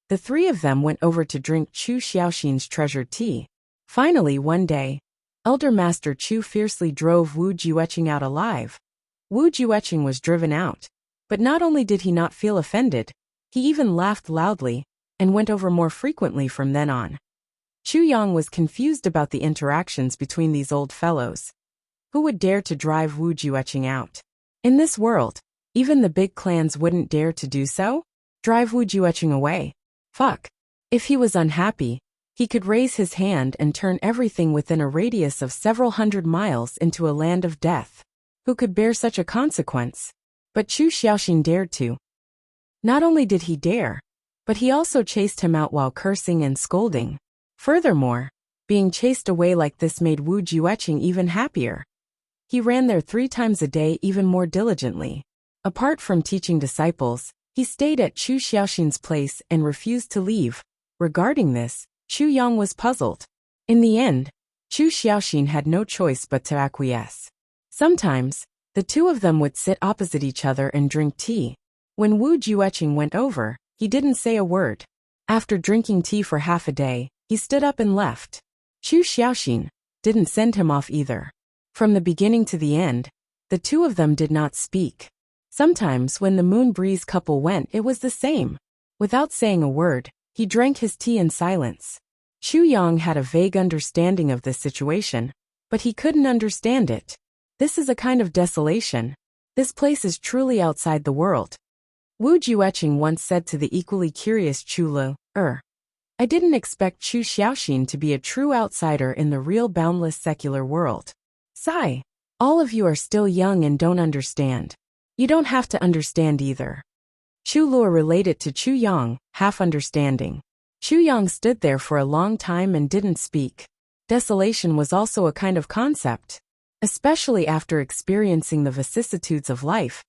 The three of them went over to drink Chu Xiaoxin's treasured tea. Finally, one day, Elder Master Chu fiercely drove Wu Jueqing out alive. Wu Jueqing was driven out, but not only did he not feel offended, he even laughed loudly and went over more frequently from then on. Chu Yang was confused about the interactions between these old fellows. Who would dare to drive Wu Jueqing out? In this world, even the big clans wouldn't dare to do so? Drive Wu Jueqing away. Fuck. If he was unhappy, he could raise his hand and turn everything within a radius of several hundred miles into a land of death. Who could bear such a consequence? But Chu Xiaoxin dared to. Not only did he dare, but he also chased him out while cursing and scolding. Furthermore, Being chased away like this made Wu Jueqing even happier. He ran there 3 times a day even more diligently. Apart from teaching disciples, he stayed at Chu Xiaoxin's place and refused to leave. Regarding this, Chu Yang was puzzled. In the end, Chu Xiaoxin had no choice but to acquiesce. Sometimes, the two of them would sit opposite each other and drink tea. When Wu Jueqing went over, he didn't say a word. After drinking tea for half a day, he stood up and left. Chu Xiaoxin didn't send him off either. From the beginning to the end, the two of them did not speak. Sometimes when the Moon Breeze couple went, it was the same. Without saying a word, he drank his tea in silence. Chu Yang had a vague understanding of this situation, but he couldn't understand it. This is a kind of desolation. This place is truly outside the world. Wu Jueqing once said to the equally curious Chu Lu, I didn't expect Chu Xiaoxin to be a true outsider in the real boundless secular world. Sigh. All of you are still young and don't understand. You don't have to understand either. Chu Lu related to Chu Yang, half understanding. Chu Yang stood there for a long time and didn't speak. Desolation was also a kind of concept. Especially after experiencing the vicissitudes of life.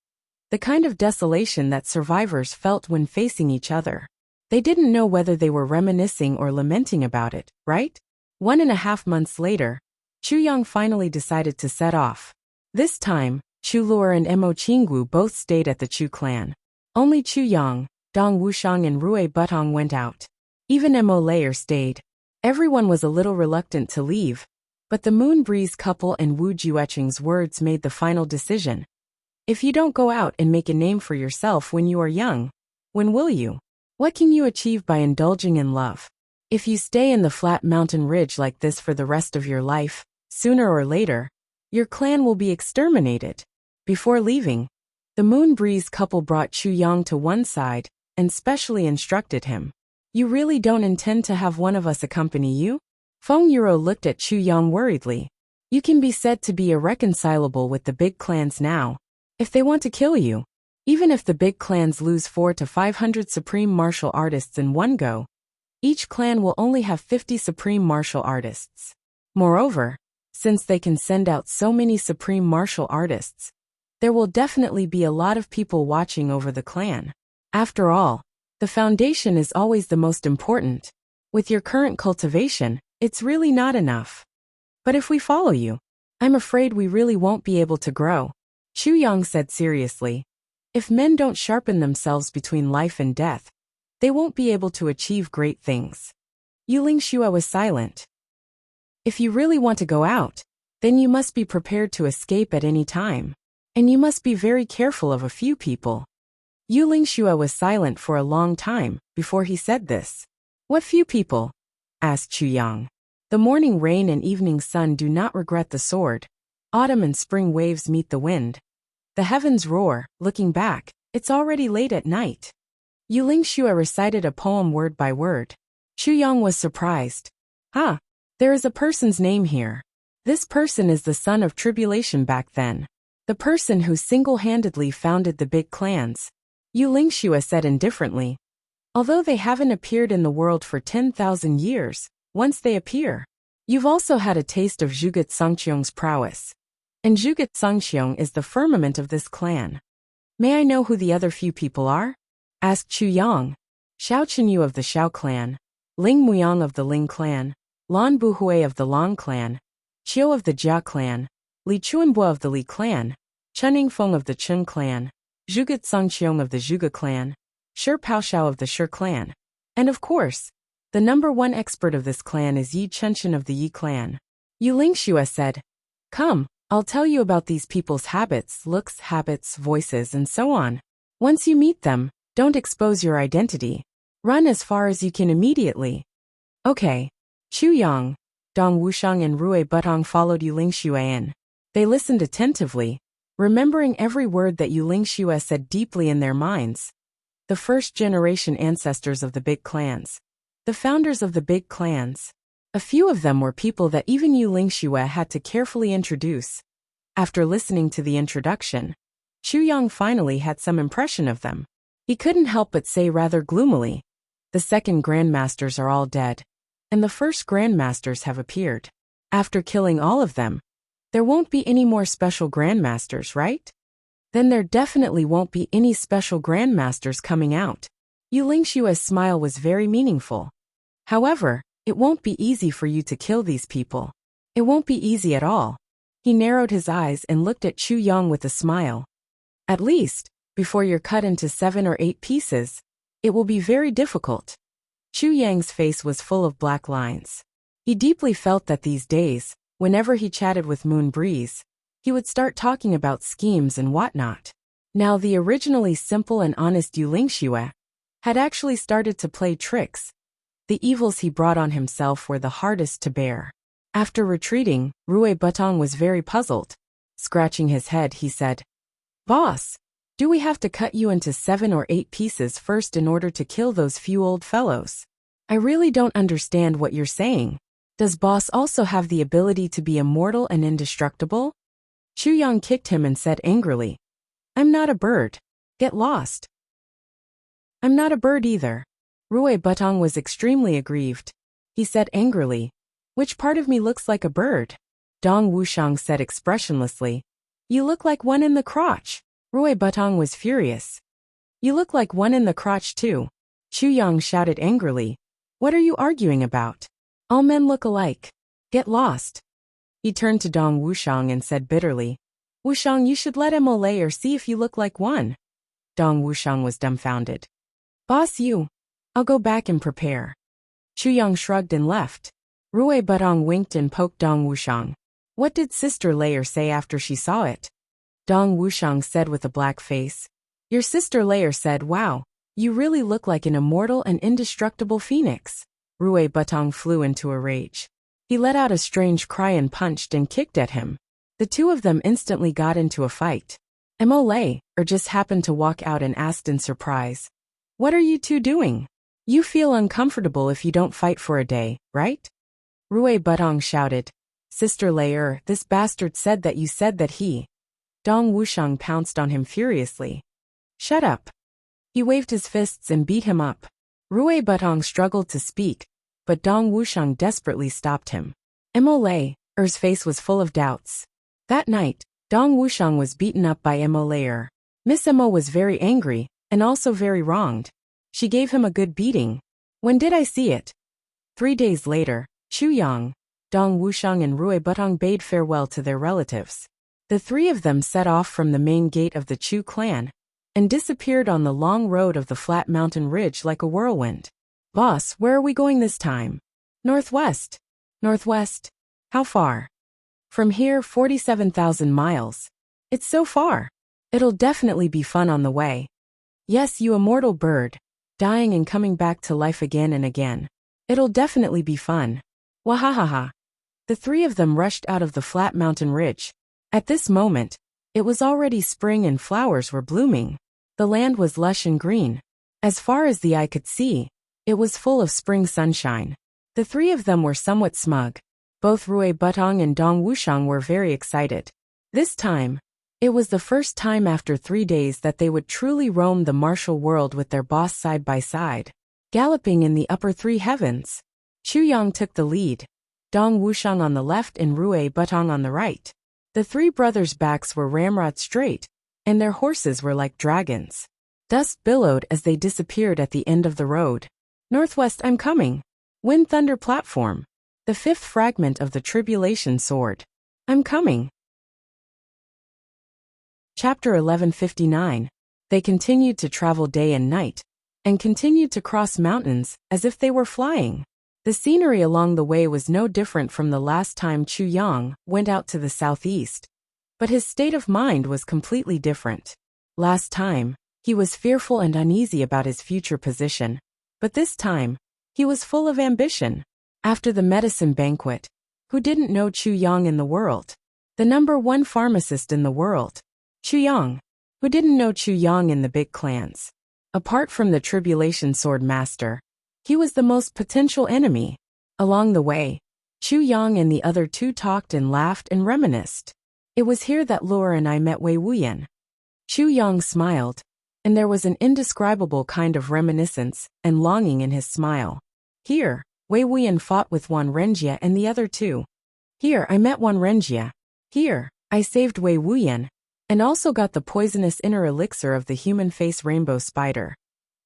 The kind of desolation that survivors felt when facing each other. They didn't know whether they were reminiscing or lamenting about it, right? 1.5 months later, Chu Yang finally decided to set off. This time, Chu Luer and Mo Qinggu both stayed at the Chu clan. Only Chu Yang, Dong Wushang and Rui Butong went out. Even Mo Layer stayed. Everyone was a little reluctant to leave, but the Moon Breeze couple and Wu Jueqing's words made the final decision. If you don't go out and make a name for yourself when you are young, when will you? What can you achieve by indulging in love? If you stay in the flat mountain ridge like this for the rest of your life, sooner or later, your clan will be exterminated. Before leaving, the Moon Breeze couple brought Chu Yang to one side and specially instructed him. You really don't intend to have one of us accompany you? Feng Yuro looked at Chu Yang worriedly. You can be said to be irreconcilable with the big clans now. If they want to kill you, even if the big clans lose 400 to 500 supreme martial artists in one go, each clan will only have 50 supreme martial artists. Moreover, since they can send out so many supreme martial artists, there will definitely be a lot of people watching over the clan. After all, the foundation is always the most important. With your current cultivation, it's really not enough. But if we follow you, I'm afraid we really won't be able to grow. Chu Yang said seriously. If men don't sharpen themselves between life and death, they won't be able to achieve great things. Yuling Xue was silent. If you really want to go out, then you must be prepared to escape at any time. And you must be very careful of a few people. Yuling Xue was silent for a long time before he said this. What few people? Asked Chu Yang. The morning rain and evening sun do not regret the sword. Autumn and spring waves meet the wind. The heavens roar, looking back, it's already late at night. Yuling Xue recited a poem word by word. Chu Yang was surprised. There is a person's name here. This person is the son of tribulation back then. The person who single-handedly founded the big clans. Yuling Xue said indifferently. Although they haven't appeared in the world for 10,000 years, once they appear, you've also had a taste of Zhuge Sangqiong's prowess. And Zhuge Sangqiong is the firmament of this clan. May I know who the other few people are? Asked Chu Yang. Xiao Chenyu of the Xiao clan, Ling Muyang of the Ling clan, Lan Buhui of the Long clan, Qiu of the Jia clan, Li Chuanbo of the Li clan, Chen Yingfeng of the Chen clan, Zhuge Sangqiong of the Zhuge clan, Shi Paoxiao of the Shi clan. And of course, the number one expert of this clan is Yi Chenchen of the Yi clan. Yuling Xue said, Come, I'll tell you about these people's habits, looks, voices, and so on. Once you meet them, don't expose your identity. Run as far as you can immediately. Okay. Chu Yang, Dong Wushang and Rui Butong followed Yuling Xue in. They listened attentively, remembering every word that Yuling Xue said deeply in their minds. The first-generation ancestors of the big clans. The founders of the big clans. A few of them were people that even Yuling Xue had to carefully introduce. After listening to the introduction, Chu Yang finally had some impression of them. He couldn't help but say rather gloomily, the second grandmasters are all dead. and the first grandmasters have appeared. After killing all of them, there won't be any more special grandmasters, right? Then there definitely won't be any special grandmasters coming out. Yulingshua's smile was very meaningful. However, it won't be easy for you to kill these people. It won't be easy at all. He narrowed his eyes and looked at Chu Yang with a smile. At least, before you're cut into 7 or 8 pieces, it will be very difficult. Chu Yang's face was full of black lines. He deeply felt that these days, whenever he chatted with Moon Breeze, he would start talking about schemes and whatnot. Now the originally simple and honest Yulingxue had actually started to play tricks. The evils he brought on himself were the hardest to bear. After retreating, Rui Butong was very puzzled. Scratching his head, he said, "Boss, do we have to cut you into 7 or 8 pieces first in order to kill those few old fellows? I really don't understand what you're saying. Does boss also have the ability to be immortal and indestructible?" Chu Yang kicked him and said angrily, "I'm not a bird. Get lost." "I'm not a bird either." Rui Butong was extremely aggrieved. He said angrily, "Which part of me looks like a bird?" Dong Wuxiang said expressionlessly, "You look like one in the crotch." Rui Butong was furious. "You look like one in the crotch too." Chu Yang shouted angrily, "What are you arguing about? All men look alike. Get lost." He turned to Dong Wuxiang and said bitterly, "Wuxiang, you should let Emole or see if you look like one." Dong Wuxiang was dumbfounded. "Boss, I'll go back and prepare." Chu Yang shrugged and left. Rui Butong winked and poked Dong Wuxiang. "What did Sister Layer say after she saw it?" Dong Wuxiang said with a black face, "Your Sister Layer said, 'Wow, you really look like an immortal and indestructible phoenix.'" Rui Butong flew into a rage. He let out a strange cry and punched and kicked at him. The two of them instantly got into a fight. Emole just happened to walk out and asked in surprise, "What are you two doing? You feel uncomfortable if you don't fight for a day, right?" Rui Butong shouted, "Sister Layer, this bastard said that you said that he..." Dong Wuxiang pounced on him furiously. "Shut up." He waved his fists and beat him up. Rui Butong struggled to speak, but Dong Wuxiang desperately stopped him. Emole's face was full of doubts. That night, Dong Wuxiang was beaten up by Emole. Miss Emo was very angry, and also very wronged. She gave him a good beating. When did I see it? 3 days later, Chu Yang, Dong Wuxiang and Rui Butong bade farewell to their relatives. The three of them set off from the main gate of the Chu clan, and disappeared on the long road of the flat mountain ridge like a whirlwind. "Boss, where are we going this time?" "Northwest." "Northwest? How far?" "From here, 47,000 miles. It's so far. It'll definitely be fun on the way." "Yes, you immortal bird. Dying and coming back to life again and again. It'll definitely be fun. Wahahaha." The three of them rushed out of the flat mountain ridge. At this moment, it was already spring and flowers were blooming. The land was lush and green. As far as the eye could see, it was full of spring sunshine. The three of them were somewhat smug. Both Rui Butong and Dong Wuxiang were very excited. This time, it was the first time after 3 days that they would truly roam the martial world with their boss side by side. Galloping in the upper 3 heavens, Chu Yang took the lead, Dong Wuxiang on the left and Rui Butong on the right. The 3 brothers' backs were ramrod straight, and their horses were like dragons. Dust billowed as they disappeared at the end of the road. "Northwest, I'm coming. Wind Thunder Platform. The 5th fragment of the Tribulation Sword. I'm coming." Chapter 1159. They continued to travel day and night, and continued to cross mountains as if they were flying. The scenery along the way was no different from the last time Chu Yang went out to the southeast. But his state of mind was completely different. Last time, he was fearful and uneasy about his future position. But this time, he was full of ambition. After the medicine banquet, who didn't know Chu Yang in the world? The #1 pharmacist in the world. Chu Yang. Who didn't know Chu Yang in the big clans? Apart from the Tribulation Sword Master, he was the most potential enemy. Along the way, Chu Yang and the other 2 talked and laughed and reminisced. "It was here that Luo and I met Wei Wuyan." Chu Yang smiled, and there was an indescribable kind of reminiscence and longing in his smile. "Here, Wei Wuyan fought with one Renjia and the other two. Here, I met one Renjia. Here, I saved Wei Wuyan, and also got the poisonous inner elixir of the human face rainbow spider.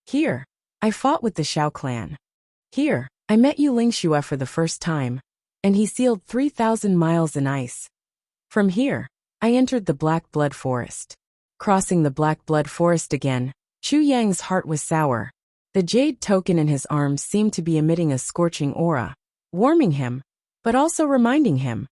Here, I fought with the Xiao clan. Here, I met Yu Lingxue for the first time, and he sealed 3,000 miles in ice. From here, I entered the Black Blood Forest. Crossing the Black Blood Forest again, Chu Yang's heart was sour. The jade token in his arms seemed to be emitting a scorching aura, warming him, but also reminding him,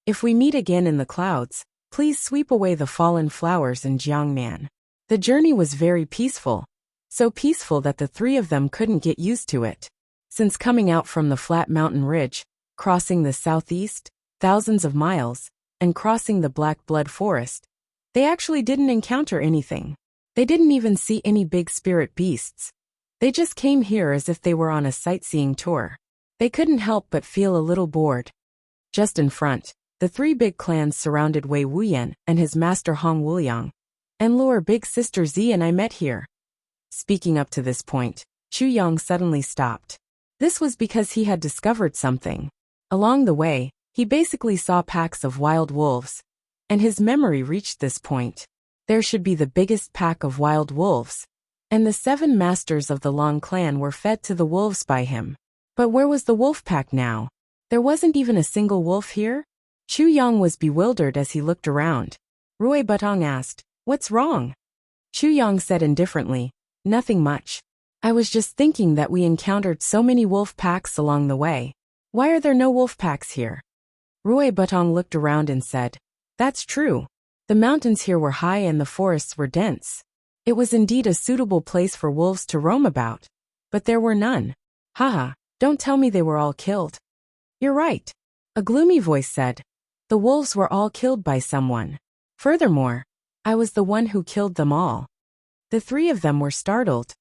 if we meet again in the clouds, please sweep away the fallen flowers in Jiangnan. The journey was very peaceful, so peaceful that the three of them couldn't get used to it. Since coming out from the flat mountain ridge, crossing the southeast, thousands of miles, and crossing the Black Blood Forest, they actually didn't encounter anything. They didn't even see any big spirit beasts. They just came here as if they were on a sightseeing tour. They couldn't help but feel a little bored. Just in front, the three big clans surrounded Wei Wuyan and his master Hong Wuliang, and lure big sister Zi and I met here. Speaking up to this point, Chu Yang suddenly stopped. This was because he had discovered something. Along the way, he basically saw packs of wild wolves, and his memory reached this point. There should be the biggest pack of wild wolves, and the 7 masters of the Long clan were fed to the wolves by him. But where was the wolf pack now? There wasn't even a single wolf here? Chu Yang was bewildered as he looked around. Rui Butong asked, "What's wrong?" Chu Yang said indifferently, "Nothing much. I was just thinking that we encountered so many wolf packs along the way. Why are there no wolf packs here?" Rui Butong looked around and said, "That's true. The mountains here were high and the forests were dense. It was indeed a suitable place for wolves to roam about, but there were none. Haha, don't tell me they were all killed." "You're right," a gloomy voice said. "The wolves were all killed by someone. Furthermore, I was the one who killed them all." The three of them were startled.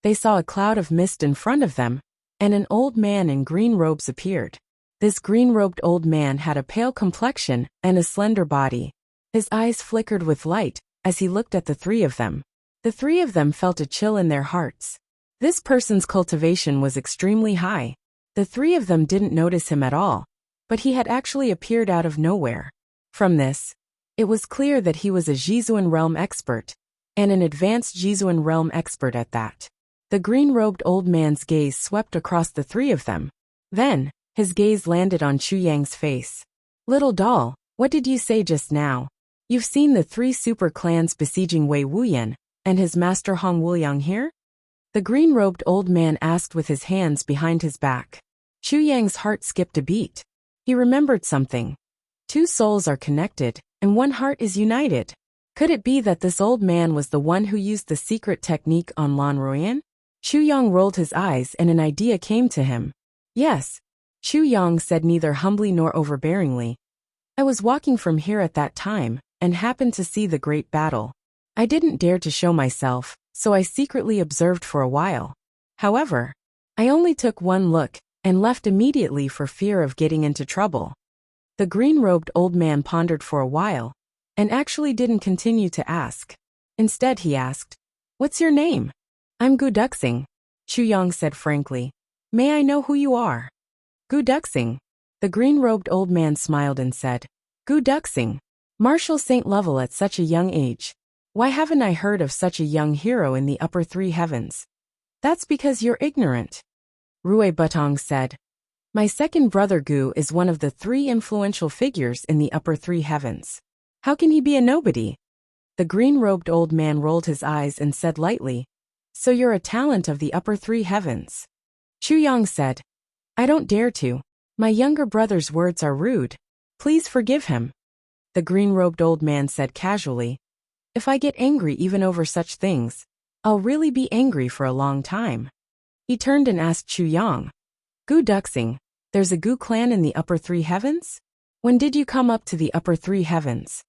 They saw a cloud of mist in front of them, and an old man in green robes appeared. This green-robed old man had a pale complexion and a slender body. His eyes flickered with light as he looked at the three of them. The three of them felt a chill in their hearts. This person's cultivation was extremely high. The three of them didn't notice him at all, but he had actually appeared out of nowhere. From this, it was clear that he was a Jizuan realm expert, and an advanced Jizuan realm expert at that. The green-robed old man's gaze swept across the three of them. Then, his gaze landed on Chu Yang's face. "Little doll, what did you say just now? You've seen the 3 super clans besieging Wei Wuyan and his master Hong Wuliang here?" The green-robed old man asked with his hands behind his back. Chu Yang's heart skipped a beat. He remembered something. 2 souls are connected, and 1 heart is united. Could it be that this old man was the one who used the secret technique on Lan Ruyan? Chu Yang rolled his eyes and an idea came to him. "Yes," Chu Yang said neither humbly nor overbearingly. "I was walking from here at that time, and happened to see the great battle. I didn't dare to show myself, so I secretly observed for a while. However, I only took 1 look, and left immediately for fear of getting into trouble." The green-robed old man pondered for a while, and actually didn't continue to ask. Instead he asked, "What's your name?" "I'm Gu Duxing," Chu Yang said frankly. "May I know who you are?" "Gu Duxing." The green-robed old man smiled and said, "Gu Duxing, Martial Saint level at such a young age. Why haven't I heard of such a young hero in the upper 3 heavens?" "That's because you're ignorant," Rui Butong said. "My second brother Gu is one of the 3 influential figures in the upper 3 heavens. How can he be a nobody?" The green-robed old man rolled his eyes and said lightly, "So you're a talent of the upper 3 heavens." Chu Yang said, "I don't dare to. My younger brother's words are rude. Please forgive him." The green-robed old man said casually, "If I get angry even over such things, I'll really be angry for a long time." He turned and asked Chu Yang, "Gu Duxing, there's a Gu clan in the upper 3 heavens? When did you come up to the upper 3 heavens?"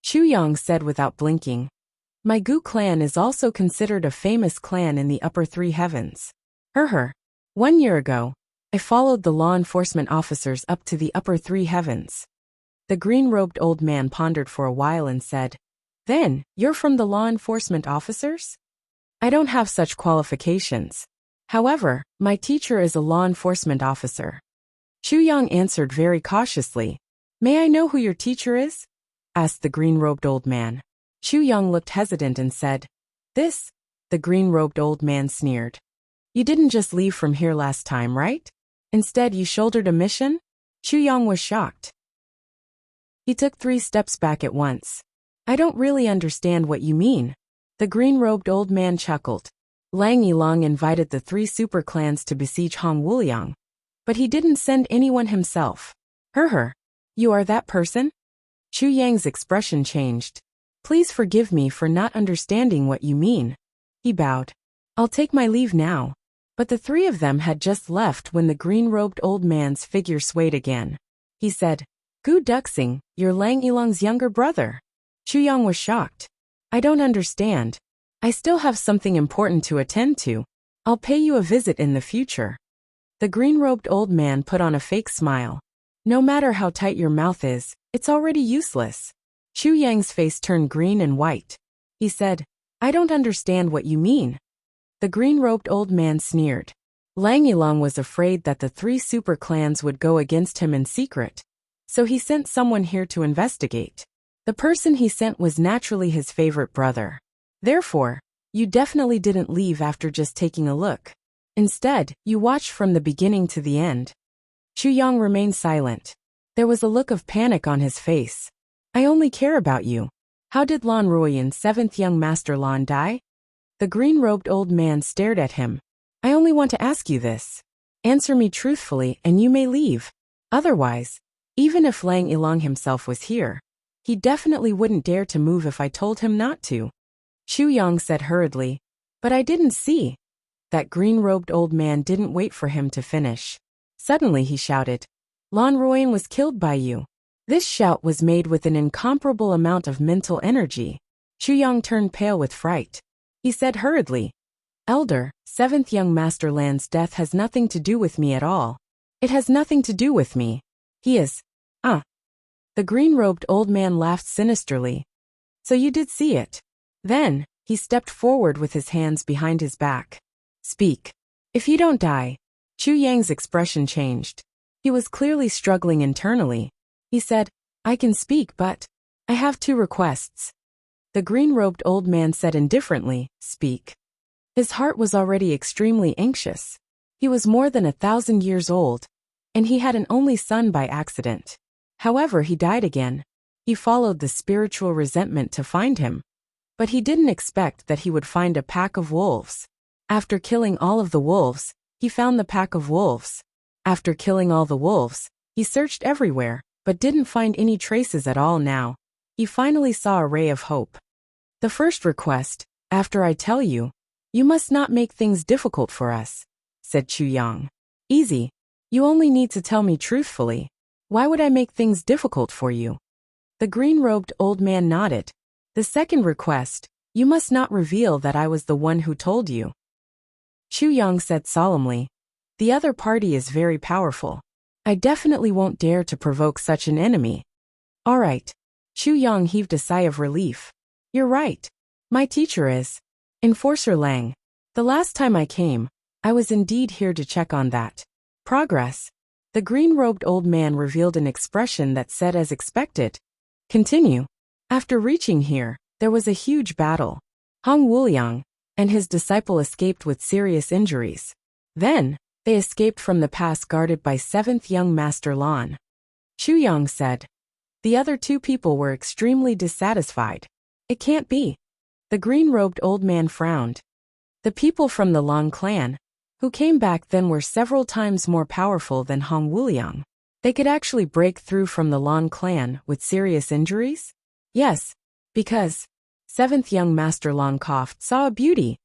Chu Yang said without blinking, "My Gu clan is also considered a famous clan in the upper 3 heavens. 1 year ago, I followed the law enforcement officers up to the upper 3 heavens." The green-robed old man pondered for a while and said, "Then, you're from the law enforcement officers?" "I don't have such qualifications. However, my teacher is a law enforcement officer. Chu Yang answered very cautiously. May I know who your teacher is? Asked the green-robed old man. Chu Yang looked hesitant and said, This? The green-robed old man sneered. You didn't just leave from here last time, right? Instead, you shouldered a mission? Chu Yang was shocked. He took 3 steps back at once. I don't really understand what you mean. The green-robed old man chuckled. Lang Yilong invited the 3 super clans to besiege Hong Wuliang. But he didn't send anyone himself. You are that person? Chu Yang's expression changed. Please forgive me for not understanding what you mean. He bowed. I'll take my leave now. But the 3 of them had just left when the green-robed old man's figure swayed again. He said, Gu Duxing, you're Lang Yilong's younger brother. Chu Yang was shocked. I don't understand. I still have something important to attend to. I'll pay you a visit in the future. The green-robed old man put on a fake smile. No matter how tight your mouth is, it's already useless. Chu Yang's face turned green and white. He said, I don't understand what you mean. The green-robed old man sneered. Lang Yilong was afraid that the 3 super clans would go against him in secret. So he sent someone here to investigate. The person he sent was naturally his favorite brother. Therefore, you definitely didn't leave after just taking a look. Instead, you watched from the beginning to the end. Chu Yang remained silent. There was a look of panic on his face. I only care about you. How did Lan Ruoyan, 7th young master Lan, die? The green-robed old man stared at him. I only want to ask you this. Answer me truthfully and you may leave. Otherwise, even if Lang Yilong himself was here, he definitely wouldn't dare to move if I told him not to. Chu Yang said hurriedly, But I didn't see. That green-robed old man didn't wait for him to finish. Suddenly he shouted, Lan Ruoyan was killed by you. This shout was made with an incomparable amount of mental energy. Chu Yang turned pale with fright. He said hurriedly, Elder, 7th young master Lan's death has nothing to do with me at all. It has nothing to do with me. He is, The green-robed old man laughed sinisterly. So you did see it. Then, he stepped forward with his hands behind his back. Speak. If you don't die. Chu Yang's expression changed. He was clearly struggling internally. He said, I can speak, but I have 2 requests. The green-robed old man said indifferently, Speak. His heart was already extremely anxious. He was more than 1,000 years old, and he had an only son by accident. However, he died again. He followed the spiritual resentment to find him. But he didn't expect that he would find a pack of wolves. After killing all of the wolves, he found the pack of wolves. After killing all the wolves, he searched everywhere, but didn't find any traces at all now. He finally saw a ray of hope. The first request, after I tell you, you must not make things difficult for us, said Chu Yang. Easy. You only need to tell me truthfully. Why would I make things difficult for you? The green-robed old man nodded. The second request, you must not reveal that I was the one who told you. Chu Yang said solemnly, The other party is very powerful. I definitely won't dare to provoke such an enemy. All right. Chu Yang heaved a sigh of relief. You're right. My teacher is Enforcer Lang. The last time I came, I was indeed here to check on that. Progress. The green-robed old man revealed an expression that said as expected. Continue. After reaching here, there was a huge battle. Hong Wuliang and his disciple escaped with serious injuries. Then, they escaped from the pass guarded by 7th young master Lan. Chu Yang said. The other 2 people were extremely dissatisfied. It can't be. The green-robed old man frowned. The people from the Lan clan, who came back then, were several times more powerful than Hong Wuliang. They could actually break through from the Lan clan with serious injuries? Yes, because 7th young master Lan coughed, saw a beauty.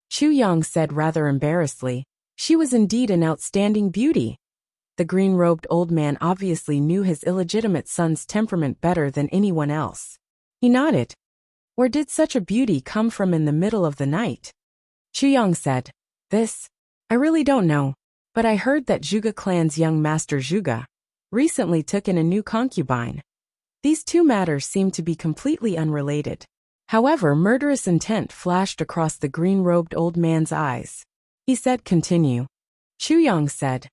Chu Yang said rather embarrassedly, She was indeed an outstanding beauty. The green-robed old man obviously knew his illegitimate son's temperament better than anyone else. He nodded. Where did such a beauty come from in the middle of the night? Chu Yang said, This, I really don't know, but I heard that Zhuge clan's young master Zhuge recently took in a new concubine. These 2 matters seem to be completely unrelated. However, murderous intent flashed across the green-robed old man's eyes. He said continue. Chu Yang said.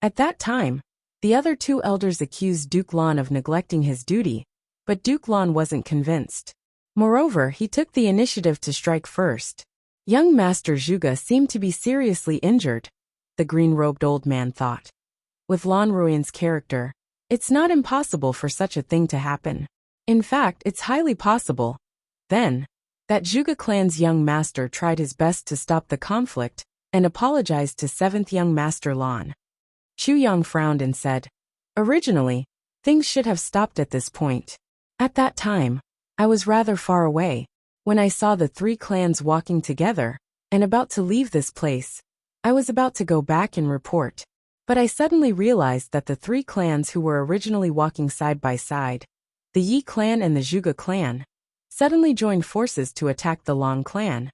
At that time, the other two elders accused Duke Lan of neglecting his duty, but Duke Lan wasn't convinced. Moreover, he took the initiative to strike first. Young Master Zhuge seemed to be seriously injured, the green-robed old man thought. With Lan Ruoyan's character, it's not impossible for such a thing to happen. In fact, it's highly possible. Then, that Zhuge clan's young master tried his best to stop the conflict and apologized to 7th young master Lan. Chu Yang frowned and said, originally, things should have stopped at this point. At that time, I was rather far away. When I saw the 3 clans walking together and about to leave this place, I was about to go back and report. But I suddenly realized that the 3 clans who were originally walking side by side, the Yi clan and the Zhuge clan, suddenly joined forces to attack the Long clan.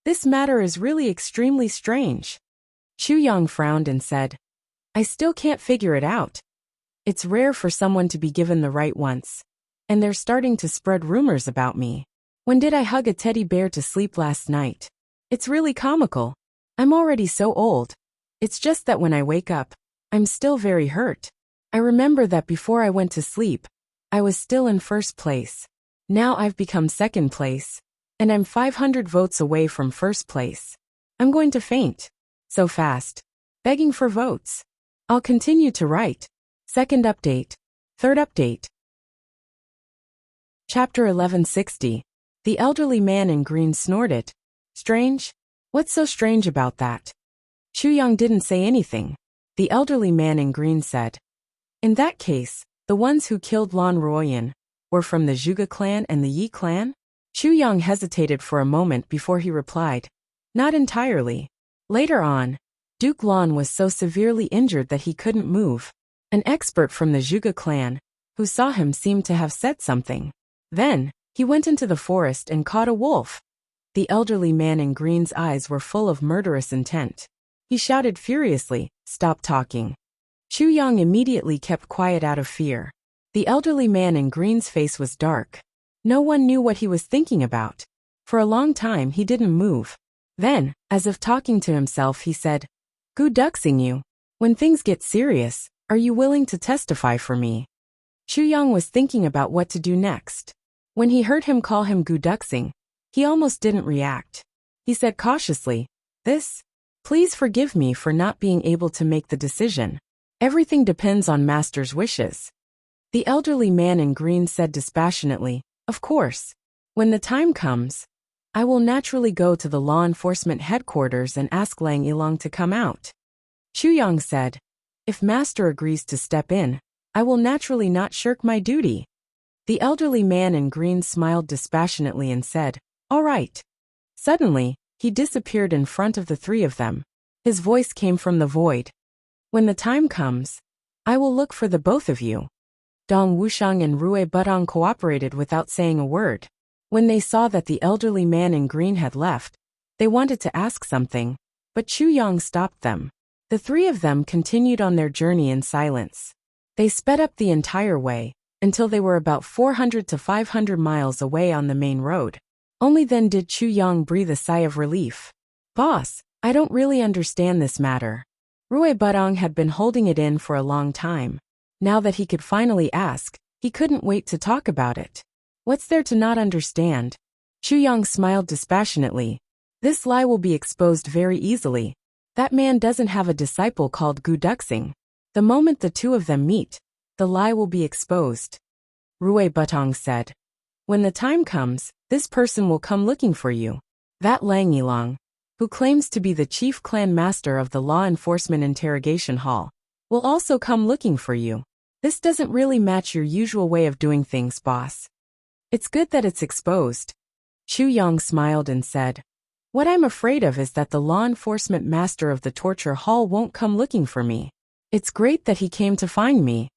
This matter is really extremely strange. Chu Yang frowned and said, I still can't figure it out. It's rare for someone to be given the right once, and they're starting to spread rumors about me. When did I hug a teddy bear to sleep last night? It's really comical. I'm already so old. It's just that when I wake up, I'm still very hurt. I remember that before I went to sleep, I was still in first place. Now I've become second place, and I'm 500 votes away from first place. I'm going to faint. So fast. Begging for votes. I'll continue to write. Second update. Third update. Chapter 1160. The elderly man in green snorted. Strange? What's so strange about that? Chu Yang didn't say anything. The elderly man in green said. In that case, the ones who killed Lan Ruoyan were from the Zhuge clan and the Yi clan? Chu Yang hesitated for a moment before he replied. Not entirely. Later on, Duke Lan was so severely injured that he couldn't move. An expert from the Zhuge clan, who saw him seemed to have said something. Then, he went into the forest and caught a wolf. The elderly man in green's eyes were full of murderous intent. He shouted furiously, stop talking. Chu Yang immediately kept quiet out of fear. The elderly man in green's face was dark. No one knew what he was thinking about. For a long time he didn't move. Then, as if talking to himself, he said, Gu duxing you. When things get serious, are you willing to testify for me? Chu Yang was thinking about what to do next. When he heard him call him Gu duxing, he almost didn't react. He said cautiously, Please forgive me for not being able to make the decision. Everything depends on Master's wishes. The elderly man in green said dispassionately, Of course. When the time comes, I will naturally go to the law enforcement headquarters and ask Lang Yilong to come out. Chu Yang said, If Master agrees to step in, I will naturally not shirk my duty. The elderly man in green smiled dispassionately and said, All right. Suddenly, he disappeared in front of the 3 of them. His voice came from the void. When the time comes, I will look for the both of you. Dong Wuxiang and Rui Butong cooperated without saying a word. When they saw that the elderly man in green had left, they wanted to ask something, but Chu Yang stopped them. The 3 of them continued on their journey in silence. They sped up the entire way, until they were about 400 to 500 miles away on the main road. Only then did Chu Yang breathe a sigh of relief. Boss, I don't really understand this matter. Rui Butong had been holding it in for a long time. Now that he could finally ask, he couldn't wait to talk about it. What's there to not understand? Chu Yang smiled dispassionately. This lie will be exposed very easily. That man doesn't have a disciple called Gu duxing. The moment the 2 of them meet, the lie will be exposed. Rui Butong said. When the time comes, this person will come looking for you. That Lang Yilong, who claims to be the chief clan master of the law enforcement interrogation hall, will also come looking for you. This doesn't really match your usual way of doing things, boss. It's good that it's exposed. Chu Yang smiled and said, What I'm afraid of is that the law enforcement master of the torture hall won't come looking for me. It's great that he came to find me.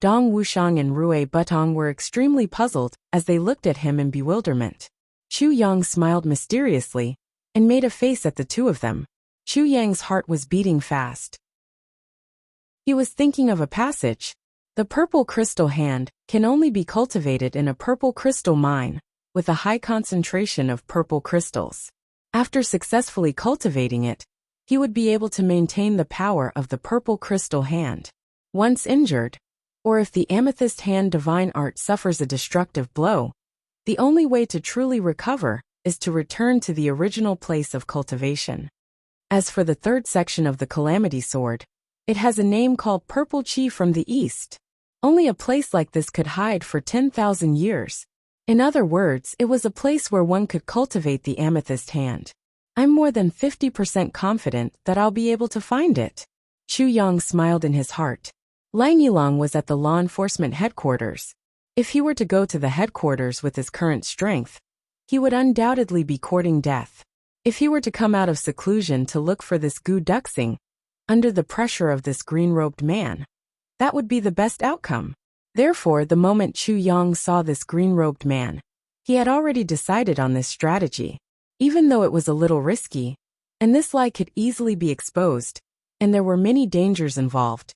Dong Wuxiang and Rui Butong were extremely puzzled as they looked at him in bewilderment. Chu Yang smiled mysteriously and made a face at the 2 of them. Chu Yang's heart was beating fast. He was thinking of a passage. The purple crystal hand can only be cultivated in a purple crystal mine with a high concentration of purple crystals. After successfully cultivating it, he would be able to maintain the power of the purple crystal hand. Once injured, or if the amethyst hand divine art suffers a destructive blow, the only way to truly recover is to return to the original place of cultivation. As for the third section of the Calamity Sword, it has a name called Purple Chi from the East. Only a place like this could hide for 10,000 years. In other words, it was a place where one could cultivate the amethyst hand. I'm more than 50% confident that I'll be able to find it. Chu Yang smiled in his heart. Lang Yilong was at the law enforcement headquarters. If he were to go to the headquarters with his current strength, he would undoubtedly be courting death. If he were to come out of seclusion to look for this Gu Duxing, under the pressure of this green-robed man, that would be the best outcome. Therefore, the moment Chu Yang saw this green-robed man, he had already decided on this strategy. Even though it was a little risky, and this lie could easily be exposed, and there were many dangers involved,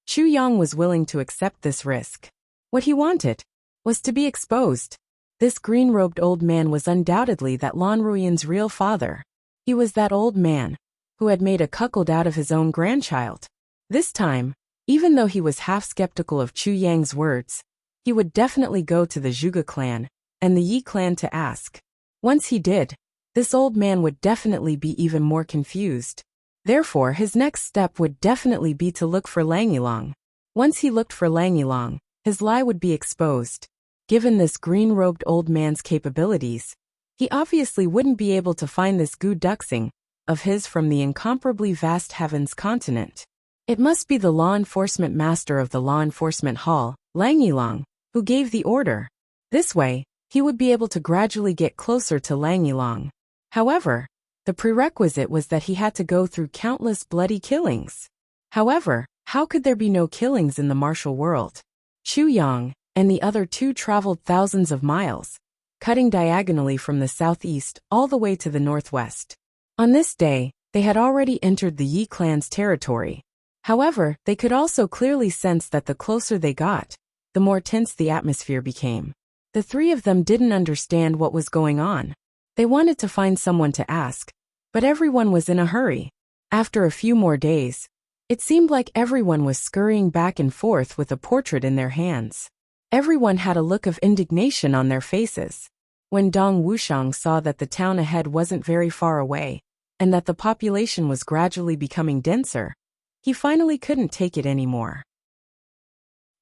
Chu Yang was willing to accept this risk. What he wanted was to be exposed. This green-robed old man was undoubtedly that Lan Ruyan's real father. He was that old man who had made a cuckold out of his own grandchild. This time, even though he was half skeptical of Chu Yang's words, he would definitely go to the Zhuge clan and the Yi clan to ask. Once he did, this old man would definitely be even more confused. Therefore, his next step would definitely be to look for Lang Yilong. Once he looked for Lang Yilong, his lie would be exposed. Given this green-robed old man's capabilities, he obviously wouldn't be able to find this Gu Duxing of his from the incomparably vast heavens continent. It must be the law enforcement master of the law enforcement hall, Lang Yilong, who gave the order. This way, he would be able to gradually get closer to Lang Yilong. However, the prerequisite was that he had to go through countless bloody killings. However, how could there be no killings in the martial world? Chu Yang and the other two traveled thousands of miles, cutting diagonally from the southeast all the way to the northwest. On this day, they had already entered the Yi clan's territory. However, they could also clearly sense that the closer they got, the more tense the atmosphere became. The three of them didn't understand what was going on. They wanted to find someone to ask, but everyone was in a hurry. After a few more days, it seemed like everyone was scurrying back and forth with a portrait in their hands. Everyone had a look of indignation on their faces. When Dong Wuxiang saw that the town ahead wasn't very far away, and that the population was gradually becoming denser, he finally couldn't take it anymore.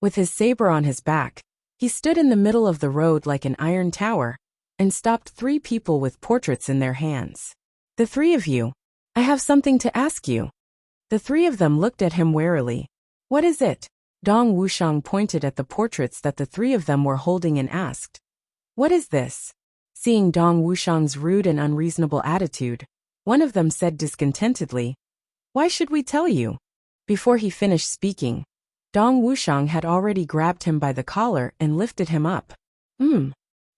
With his saber on his back, he stood in the middle of the road like an iron tower, and stopped three people with portraits in their hands. "The three of you, I have something to ask you." The three of them looked at him warily. "What is it?" Dong Wuxiang pointed at the portraits that the three of them were holding and asked. "What is this?" Seeing Dong Wuxiang's rude and unreasonable attitude, one of them said discontentedly, "Why should we tell you?" Before he finished speaking, Dong Wuxiang had already grabbed him by the collar and lifted him up.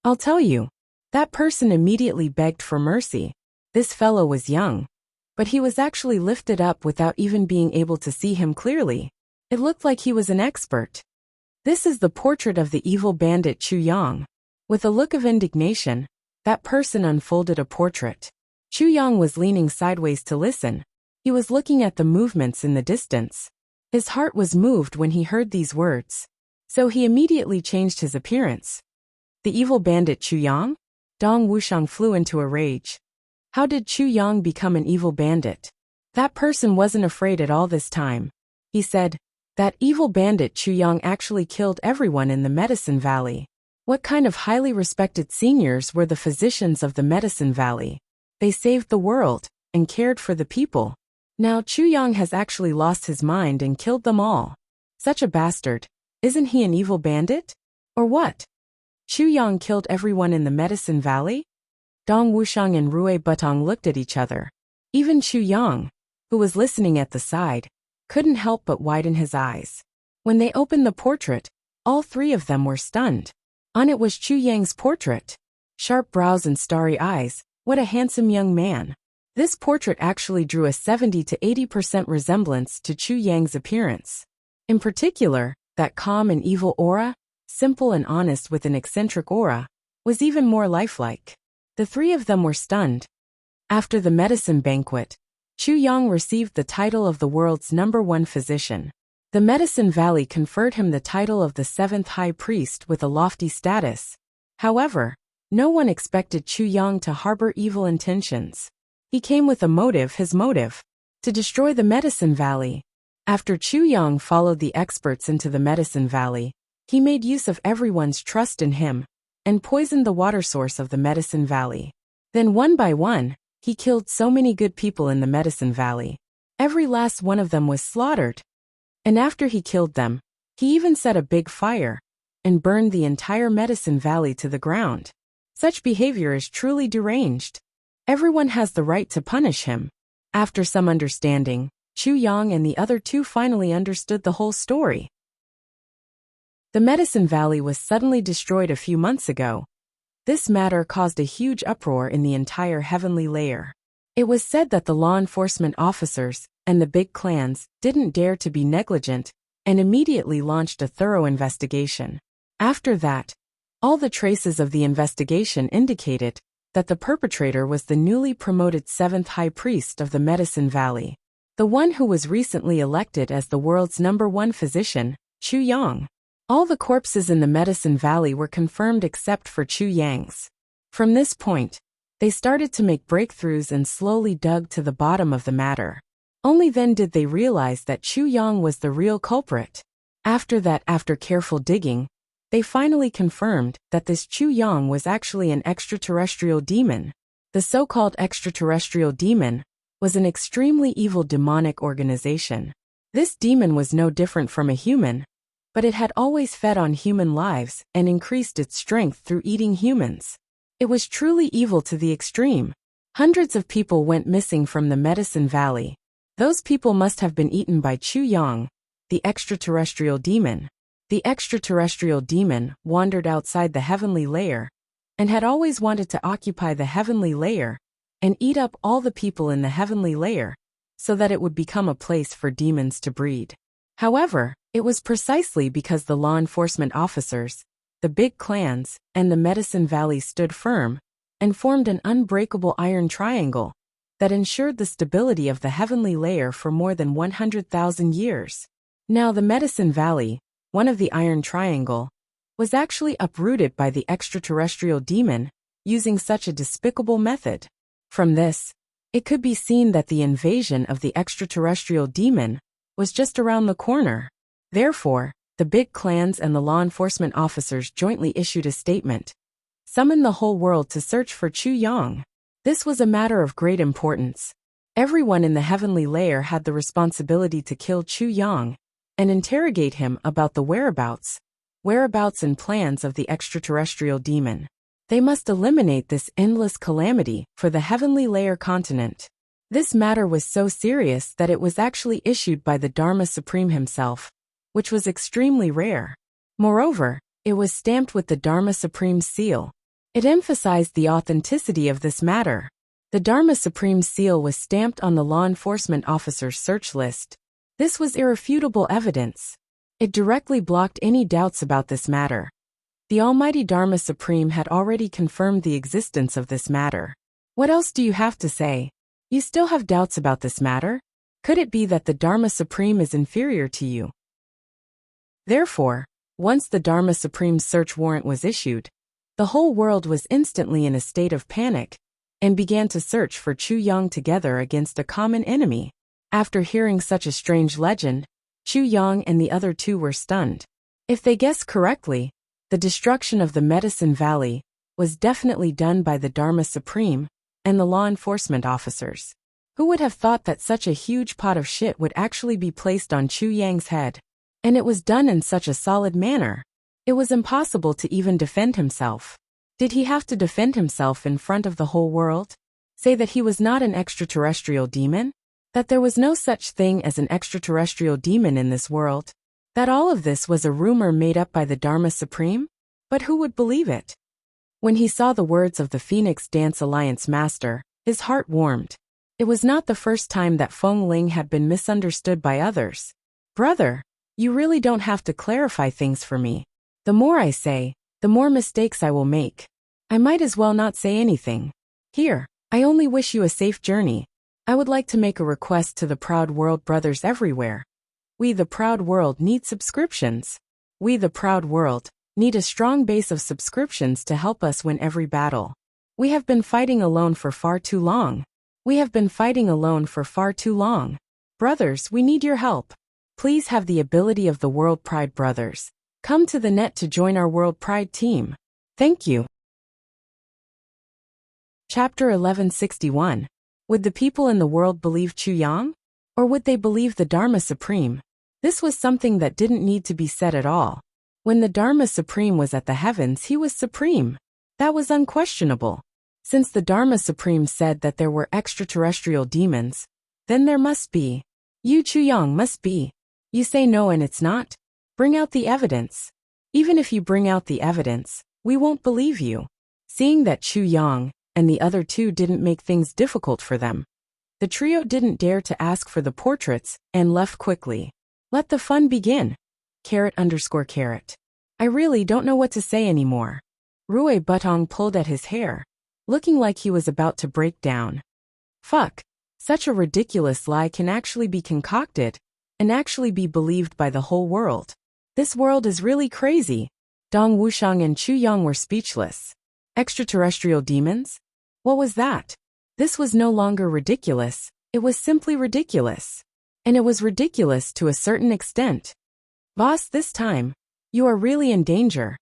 I'll tell you." That person immediately begged for mercy. This fellow was young, but he was actually lifted up without even being able to see him clearly. It looked like he was an expert. "This is the portrait of the evil bandit Chu Yang." With a look of indignation, that person unfolded a portrait. Chu Yang was leaning sideways to listen. He was looking at the movements in the distance. His heart was moved when he heard these words, so he immediately changed his appearance. "The evil bandit Chu Yang?" Dong Wuxiang flew into a rage. How did Chu Yang become an evil bandit? That person wasn't afraid at all this time. He said, "That evil bandit Chu Yang actually killed everyone in the Medicine Valley." What kind of highly respected seniors were the physicians of the Medicine Valley? They saved the world and cared for the people. Now Chu Yang has actually lost his mind and killed them all. Such a bastard. Isn't he an evil bandit? Or what? Chu Yang killed everyone in the Medicine Valley? Dong Wuxiang and Rui Butong looked at each other. Even Chu Yang, who was listening at the side, couldn't help but widen his eyes. When they opened the portrait, all three of them were stunned. On it was Chu Yang's portrait. Sharp brows and starry eyes, what a handsome young man. This portrait actually drew a 70 to 80% resemblance to Chu Yang's appearance. In particular, that calm and evil aura, simple and honest with an eccentric aura, was even more lifelike. The three of them were stunned. After the medicine banquet, Chu Yang received the title of the world's #1 physician. The Medicine Valley conferred him the title of the 7th High Priest with a lofty status. However, no one expected Chu Yang to harbor evil intentions. He came with a motive, his motive, to destroy the Medicine Valley. After Chu Yang followed the experts into the Medicine Valley, he made use of everyone's trust in him and poisoned the water source of the Medicine Valley. Then one by one, he killed so many good people in the Medicine Valley. Every last one of them was slaughtered. And after he killed them, he even set a big fire and burned the entire Medicine Valley to the ground. Such behavior is truly deranged. Everyone has the right to punish him. After some understanding, Chu Yang and the other two finally understood the whole story. The Medicine Valley was suddenly destroyed a few months ago. This matter caused a huge uproar in the entire heavenly layer. It was said that the law enforcement officers and the big clans didn't dare to be negligent and immediately launched a thorough investigation. After that, all the traces of the investigation indicated that the perpetrator was the newly promoted 7th High Priest of the Medicine Valley, the one who was recently elected as the world's #1 physician, Chu Yang. All the corpses in the Medicine Valley were confirmed except for Chu Yang's. From this point, they started to make breakthroughs and slowly dug to the bottom of the matter. Only then did they realize that Chu Yang was the real culprit. After that, after careful digging, they finally confirmed that this Chu Yang was actually an extraterrestrial demon. The so-called extraterrestrial demon was an extremely evil demonic organization. This demon was no different from a human, but it had always fed on human lives and increased its strength through eating humans. It was truly evil to the extreme. Hundreds of people went missing from the Medicine Valley. Those people must have been eaten by Chu Yang, the extraterrestrial demon. The extraterrestrial demon wandered outside the heavenly layer and had always wanted to occupy the heavenly layer and eat up all the people in the heavenly layer so that it would become a place for demons to breed. However, it was precisely because the law enforcement officers, the big clans, and the Medicine Valley stood firm and formed an unbreakable iron triangle that ensured the stability of the heavenly layer for more than 100,000 years. Now the Medicine Valley, one of the Iron Triangle, was actually uprooted by the extraterrestrial demon using such a despicable method. From this, it could be seen that the invasion of the extraterrestrial demon was just around the corner. Therefore, the big clans and the law enforcement officers jointly issued a statement, summoned the whole world to search for Chu Yang. This was a matter of great importance. Everyone in the heavenly layer had the responsibility to kill Chu Yang and interrogate him about the whereabouts and plans of the extraterrestrial demon. They must eliminate this endless calamity for the heavenly layer continent. This matter was so serious that it was actually issued by the Dharma Supreme himself, which was extremely rare. Moreover, it was stamped with the Dharma Supreme's seal. It emphasized the authenticity of this matter. The Dharma Supreme's seal was stamped on the law enforcement officer's search list. This was irrefutable evidence. It directly blocked any doubts about this matter. The Almighty Dharma Supreme had already confirmed the existence of this matter. What else do you have to say? You still have doubts about this matter? Could it be that the Dharma Supreme is inferior to you? Therefore, once the Dharma Supreme's search warrant was issued, the whole world was instantly in a state of panic and began to search for Chu Yang together against a common enemy. After hearing such a strange legend, Chu Yang and the other two were stunned. If they guessed correctly, the destruction of the Medicine Valley was definitely done by the Dharma Supreme and the law enforcement officers. Who would have thought that such a huge pot of shit would actually be placed on Chu Yang's head? And it was done in such a solid manner. It was impossible to even defend himself. Did he have to defend himself in front of the whole world? Say that he was not an extraterrestrial demon? That there was no such thing as an extraterrestrial demon in this world? That all of this was a rumor made up by the Dharma Supreme? But who would believe it? When he saw the words of the Phoenix Dance Alliance master, his heart warmed. It was not the first time that Feng Ling had been misunderstood by others. Brother, you really don't have to clarify things for me. The more I say, the more mistakes I will make. I might as well not say anything. Here, I only wish you a safe journey. I would like to make a request to the Proud World brothers everywhere. We the Proud World need subscriptions. We the Proud World need a strong base of subscriptions to help us win every battle. We have been fighting alone for far too long. We have been fighting alone for far too long. Brothers, we need your help. Please have the ability of the World Pride brothers. Come to the net to join our World Pride team. Thank you. Chapter 1161. Would the people in the world believe Chu Yang? Or would they believe the Dharma Supreme? This was something that didn't need to be said at all. When the Dharma Supreme was at the heavens, he was supreme. That was unquestionable. Since the Dharma Supreme said that there were extraterrestrial demons, then there must be. You Chu Yang must be. You say no and it's not? Bring out the evidence. Even if you bring out the evidence, we won't believe you. Seeing that Chu Yang and the other two didn't make things difficult for them, the trio didn't dare to ask for the portraits and left quickly. Let the fun begin. _. I really don't know what to say anymore. Rui Butong pulled at his hair, looking like he was about to break down. Fuck. Such a ridiculous lie can actually be concocted and actually be believed by the whole world. This world is really crazy. Dong Wuxiang and Chu Yang were speechless. Extraterrestrial demons? What was that? This was no longer ridiculous, it was simply ridiculous. And it was ridiculous to a certain extent. Boss, this time, you are really in danger.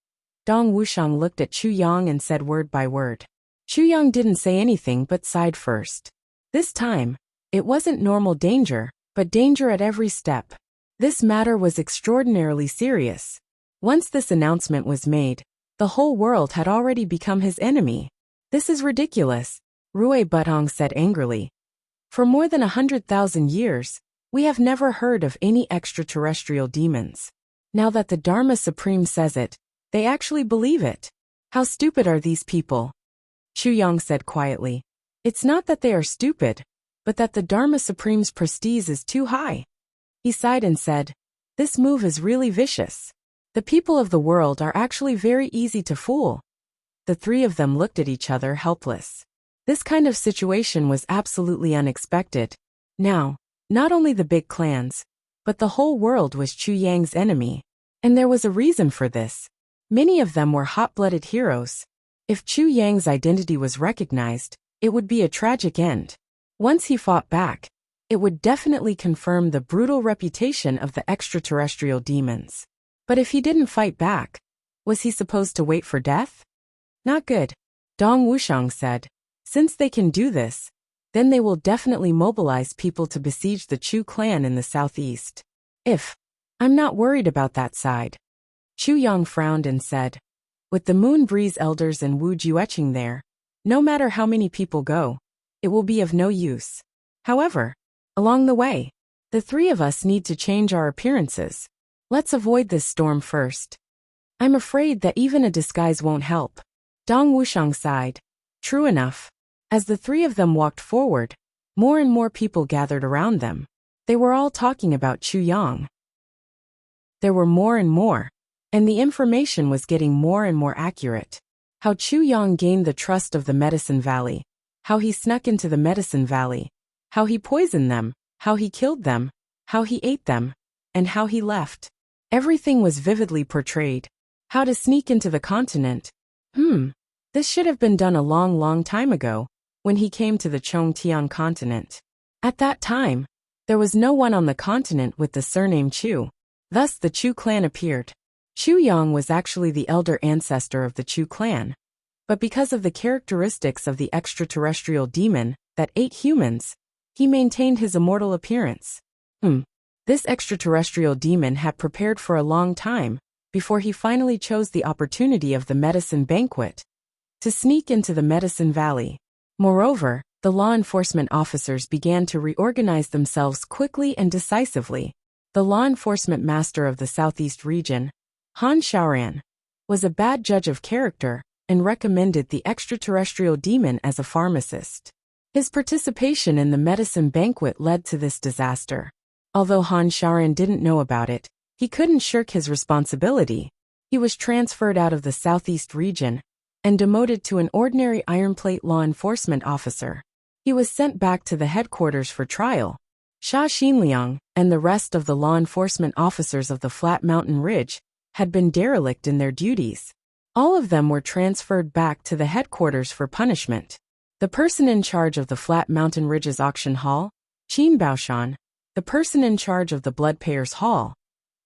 Dong Wuxiang looked at Chu Yang and said word by word. Chu Yang didn't say anything but sighed first. This time, it wasn't normal danger, but danger at every step. This matter was extraordinarily serious. Once this announcement was made, the whole world had already become his enemy. This is ridiculous, Rui Butong said angrily. For more than 100,000 years, we have never heard of any extraterrestrial demons. Now that the Dharma Supreme says it, they actually believe it. How stupid are these people? Chu Yang said quietly. It's not that they are stupid, but that the Dharma Supreme's prestige is too high. He sighed and said, this move is really vicious. The people of the world are actually very easy to fool. The three of them looked at each other helpless. This kind of situation was absolutely unexpected. Now, not only the big clans, but the whole world was Chu Yang's enemy. And there was a reason for this. Many of them were hot-blooded heroes. If Chu Yang's identity was recognized, it would be a tragic end. Once he fought back, it would definitely confirm the brutal reputation of the extraterrestrial demons. But if he didn't fight back, was he supposed to wait for death? Not good, Dong Wuxiang said. Since they can do this, then they will definitely mobilize people to besiege the Chu clan in the southeast. I'm not worried about that side. Chu Yang frowned and said, with the Moon Breeze elders and Wu Jueqing there, no matter how many people go, it will be of no use. However, along the way, the three of us need to change our appearances. Let's avoid this storm first. I'm afraid that even a disguise won't help. Dong Wuxiang sighed. True enough. As the three of them walked forward, more and more people gathered around them. They were all talking about Chu Yang. There were more and more, and the information was getting more and more accurate. How Chu Yang gained the trust of the Medicine Valley, how he snuck into the Medicine Valley, how he poisoned them, how he killed them, how he ate them, and how he left. Everything was vividly portrayed. How to sneak into the continent. This should have been done a long, long time ago, when he came to the Chongtian continent. At that time, there was no one on the continent with the surname Chu. Thus the Chu clan appeared. Chu Yang was actually the elder ancestor of the Chu clan. But because of the characteristics of the extraterrestrial demon that ate humans, he maintained his immortal appearance. This extraterrestrial demon had prepared for a long time, before he finally chose the opportunity of the medicine banquet to sneak into the Medicine Valley. Moreover, the law enforcement officers began to reorganize themselves quickly and decisively. The law enforcement master of the Southeast region, Han Xiaoran, was a bad judge of character and recommended the extraterrestrial demon as a pharmacist. His participation in the medicine banquet led to this disaster. Although Han Xiaoran didn't know about it, he couldn't shirk his responsibility. He was transferred out of the Southeast region and demoted to an ordinary ironplate law enforcement officer. He was sent back to the headquarters for trial. Sha Xinliang and the rest of the law enforcement officers of the Flat Mountain Ridge had been derelict in their duties. All of them were transferred back to the headquarters for punishment. The person in charge of the Flat Mountain Ridge's auction hall, Qin Baoshan, the person in charge of the Bloodpayers Hall,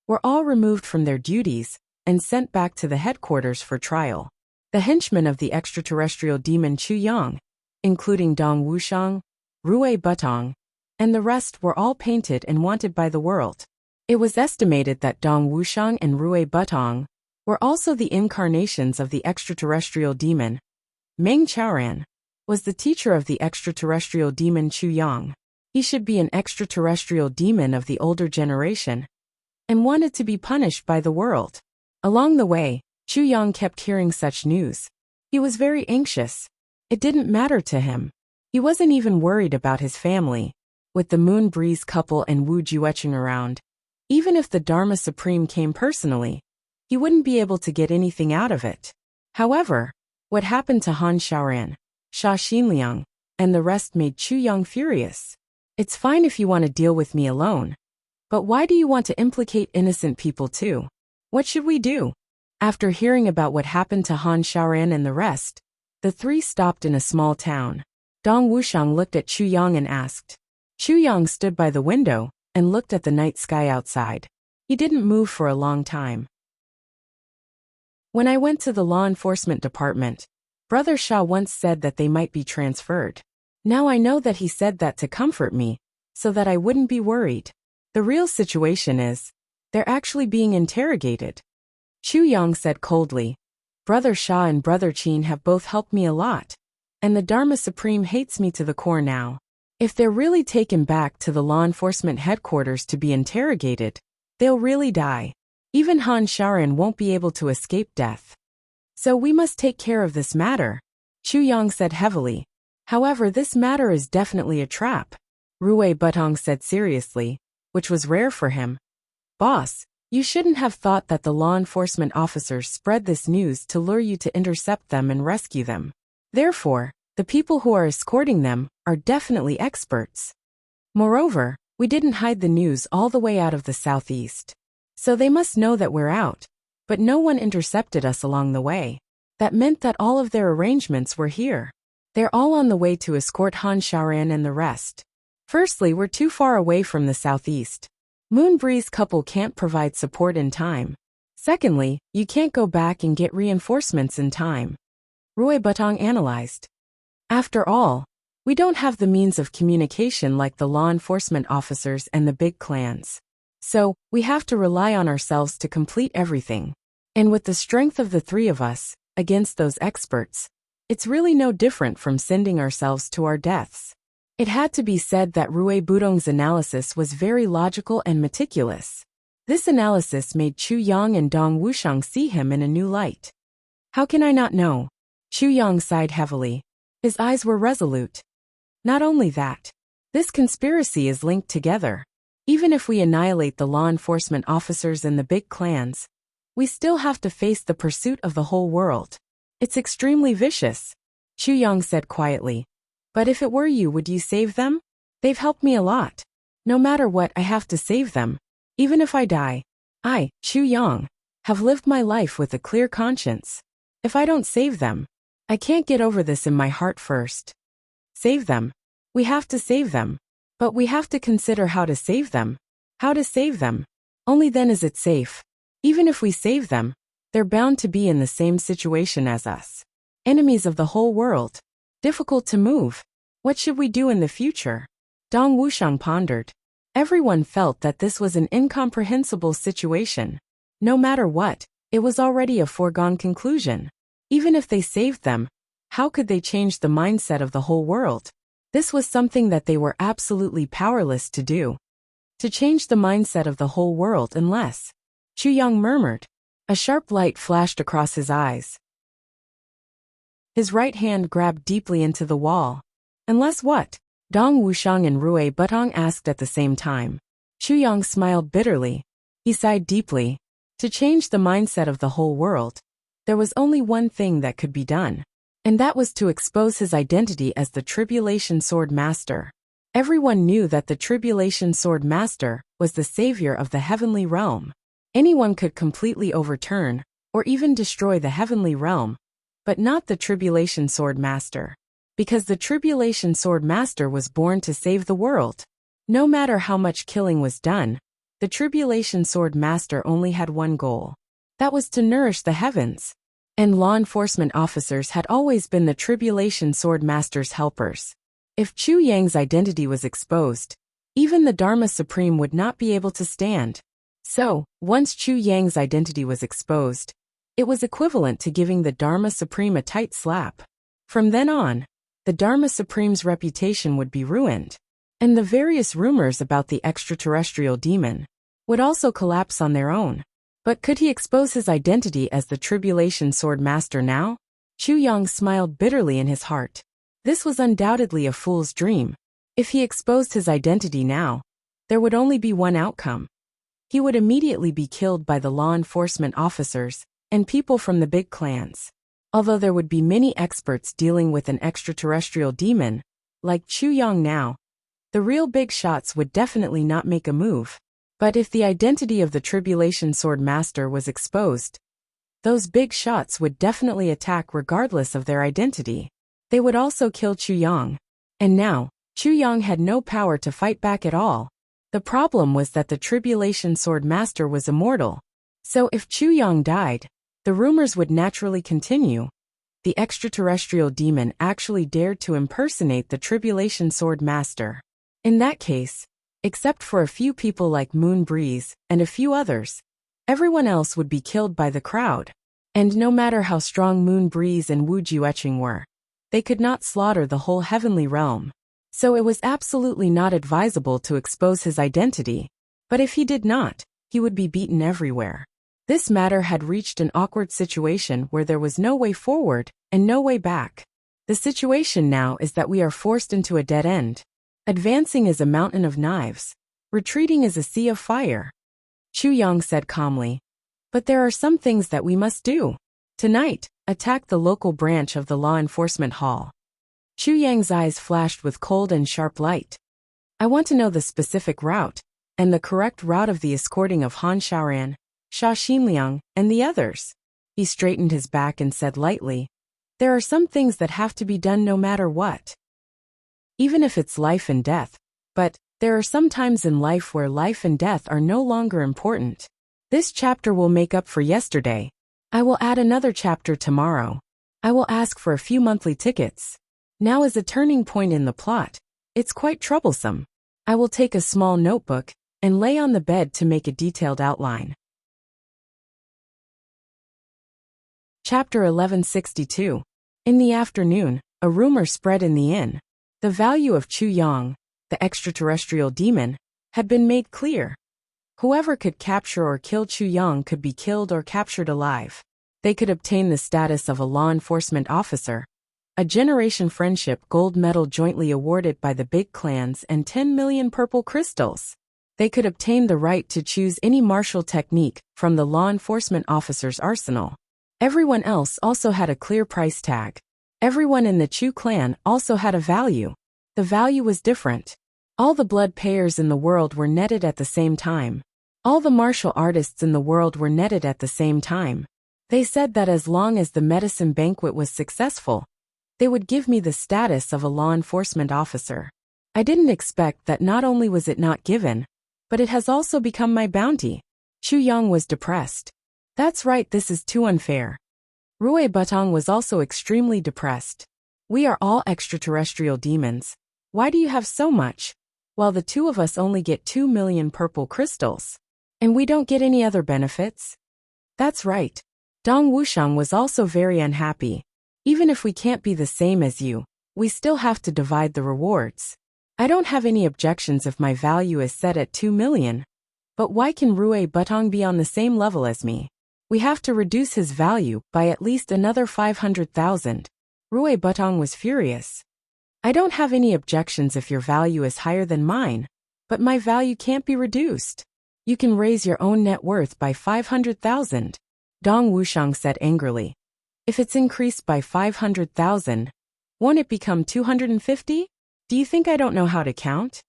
were all removed from their duties and sent back to the headquarters for trial. The henchmen of the extraterrestrial demon Chu Yang, including Dong Wuxiang, Rui Butong, and the rest were all painted and wanted by the world. It was estimated that Dong Wuxiang and Rui Butong were also the incarnations of the extraterrestrial demon. Meng Chaoran was the teacher of the extraterrestrial demon Chu Yang. He should be an extraterrestrial demon of the older generation and wanted to be punished by the world. Along the way, Chu Yang kept hearing such news. He was very anxious. It didn't matter to him. He wasn't even worried about his family. With the Moon Breeze couple and Wu Jueqing around, even if the Dharma Supreme came personally, he wouldn't be able to get anything out of it. However, what happened to Han Shaoran, Sha Xinliang, and the rest made Chu Yang furious. It's fine if you want to deal with me alone, but why do you want to implicate innocent people too? What should we do? After hearing about what happened to Han Shaoran and the rest, the three stopped in a small town. Dong Wuxiang looked at Chu Yang and asked. Chu Yang stood by the window and looked at the night sky outside. He didn't move for a long time. When I went to the law enforcement department, Brother Sha once said that they might be transferred. Now I know that he said that to comfort me, so that I wouldn't be worried. The real situation is, they're actually being interrogated. Chu Yang said coldly. Brother Sha and Brother Qin have both helped me a lot, and the Dharma Supreme hates me to the core now. If they're really taken back to the law enforcement headquarters to be interrogated, they'll really die. Even Han Shaoran won't be able to escape death. So we must take care of this matter, Chu Yang said heavily. However, this matter is definitely a trap, Rui Butong said seriously, which was rare for him. Boss, you shouldn't have thought that the law enforcement officers spread this news to lure you to intercept them and rescue them. Therefore, the people who are escorting them are definitely experts. Moreover, we didn't hide the news all the way out of the southeast. So they must know that we're out, but no one intercepted us along the way. That meant that all of their arrangements were here. They're all on the way to escort Han Shaoran and the rest. Firstly, we're too far away from the southeast. Moon Breeze couple can't provide support in time. Secondly, you can't go back and get reinforcements in time. Rui Butong analyzed. After all, we don't have the means of communication like the law enforcement officers and the big clans. So, we have to rely on ourselves to complete everything. And with the strength of the three of us, against those experts, it's really no different from sending ourselves to our deaths. It had to be said that Rui Budong's analysis was very logical and meticulous. This analysis made Chu Yang and Dong Wuxiang see him in a new light. How can I not know? Chu Yang sighed heavily. His eyes were resolute. Not only that, this conspiracy is linked together. Even if we annihilate the law enforcement officers and the big clans, we still have to face the pursuit of the whole world. It's extremely vicious, Chu Yang said quietly. But if it were you, would you save them? They've helped me a lot. No matter what, I have to save them. Even if I die, I, Chu Yang, have lived my life with a clear conscience. If I don't save them, I can't get over this in my heart first. Save them. We have to save them. But we have to consider how to save them. How to save them. Only then is it safe. Even if we save them, they're bound to be in the same situation as us. Enemies of the whole world. Difficult to move. What should we do in the future? Dong Wuxiang pondered. Everyone felt that this was an incomprehensible situation. No matter what, it was already a foregone conclusion. Even if they saved them, how could they change the mindset of the whole world? This was something that they were absolutely powerless to do. To change the mindset of the whole world unless, Chu Yang murmured. A sharp light flashed across his eyes. His right hand grabbed deeply into the wall. Unless what? Dong Wuxiang and Rui Butong asked at the same time. Chu Yang smiled bitterly. He sighed deeply. To change the mindset of the whole world, there was only one thing that could be done. and that was to expose his identity as the Tribulation Sword Master. Everyone knew that the Tribulation Sword Master was the savior of the heavenly realm. Anyone could completely overturn, or even destroy the heavenly realm, but not the Tribulation Sword Master. Because the Tribulation Sword Master was born to save the world. No matter how much killing was done, the Tribulation Sword Master only had one goal. That was to nourish the heavens. And law enforcement officers had always been the Tribulation Sword Master's helpers. If Chu Yang's identity was exposed, even the Dharma Supreme would not be able to stand. So, once Chu Yang's identity was exposed, it was equivalent to giving the Dharma Supreme a tight slap. From then on, the Dharma Supreme's reputation would be ruined, and the various rumors about the extraterrestrial demon would also collapse on their own. But could he expose his identity as the Tribulation Sword Master now? Chu Yang smiled bitterly in his heart. This was undoubtedly a fool's dream. If he exposed his identity now, there would only be one outcome. He would immediately be killed by the law enforcement officers and people from the big clans. Although there would be many experts dealing with an extraterrestrial demon, like Chu Yang now, the real big shots would definitely not make a move. But if the identity of the Tribulation Sword Master was exposed, those big shots would definitely attack regardless of their identity. They would also kill Chu Yang. And now, Chu Yang had no power to fight back at all. The problem was that the Tribulation Sword Master was immortal. So if Chu Yang died, the rumors would naturally continue. The extraterrestrial demon actually dared to impersonate the Tribulation Sword Master. In that case, except for a few people like Moon Breeze and a few others, everyone else would be killed by the crowd. And no matter how strong Moon Breeze and Wu Jueqing were, they could not slaughter the whole heavenly realm. So it was absolutely not advisable to expose his identity. But if he did not, he would be beaten everywhere. This matter had reached an awkward situation where there was no way forward and no way back. The situation now is that we are forced into a dead end. Advancing is a mountain of knives. Retreating is a sea of fire. Chu Yang said calmly. But there are some things that we must do. Tonight, attack the local branch of the law enforcement hall. Chu Yang's eyes flashed with cold and sharp light. I want to know the specific route, and the correct route of the escorting of Han Xiaoran, Xia Xinliang, and the others. He straightened his back and said lightly, there are some things that have to be done no matter what. Even if it's life and death. But there are some times in life where life and death are no longer important. This chapter will make up for yesterday. I will add another chapter tomorrow. I will ask for a few monthly tickets. Now is a turning point in the plot. It's quite troublesome. I will take a small notebook and lay on the bed to make a detailed outline. Chapter 1162. In the afternoon, a rumor spread in the inn. The value of Chu Yang, the extraterrestrial demon, had been made clear. Whoever could capture or kill Chu Yang could be killed or captured alive. They could obtain the status of a law enforcement officer, a Generation Friendship gold medal jointly awarded by the big clans, and 10 million purple crystals. They could obtain the right to choose any martial technique from the law enforcement officer's arsenal. Everyone else also had a clear price tag. Everyone in the Chu clan also had a value. The value was different. All the blood payers in the world were netted at the same time. All the martial artists in the world were netted at the same time. They said that as long as the medicine banquet was successful, they would give me the status of a law enforcement officer. I didn't expect that not only was it not given, but it has also become my bounty. Chu Yang was depressed. That's right, this is too unfair. Rui Butong was also extremely depressed. We are all extraterrestrial demons. Why do you have so much? While the two of us only get 2 million purple crystals. And we don't get any other benefits? That's right. Dong Wuxiang was also very unhappy. Even if we can't be the same as you, we still have to divide the rewards. I don't have any objections if my value is set at 2 million. But why can Rui Butong be on the same level as me? We have to reduce his value by at least another 500,000. Rui Butong was furious. I don't have any objections if your value is higher than mine, but my value can't be reduced. You can raise your own net worth by 500,000. Dong Wuxiang said angrily. If it's increased by 500,000, won't it become 250? Do you think I don't know how to count?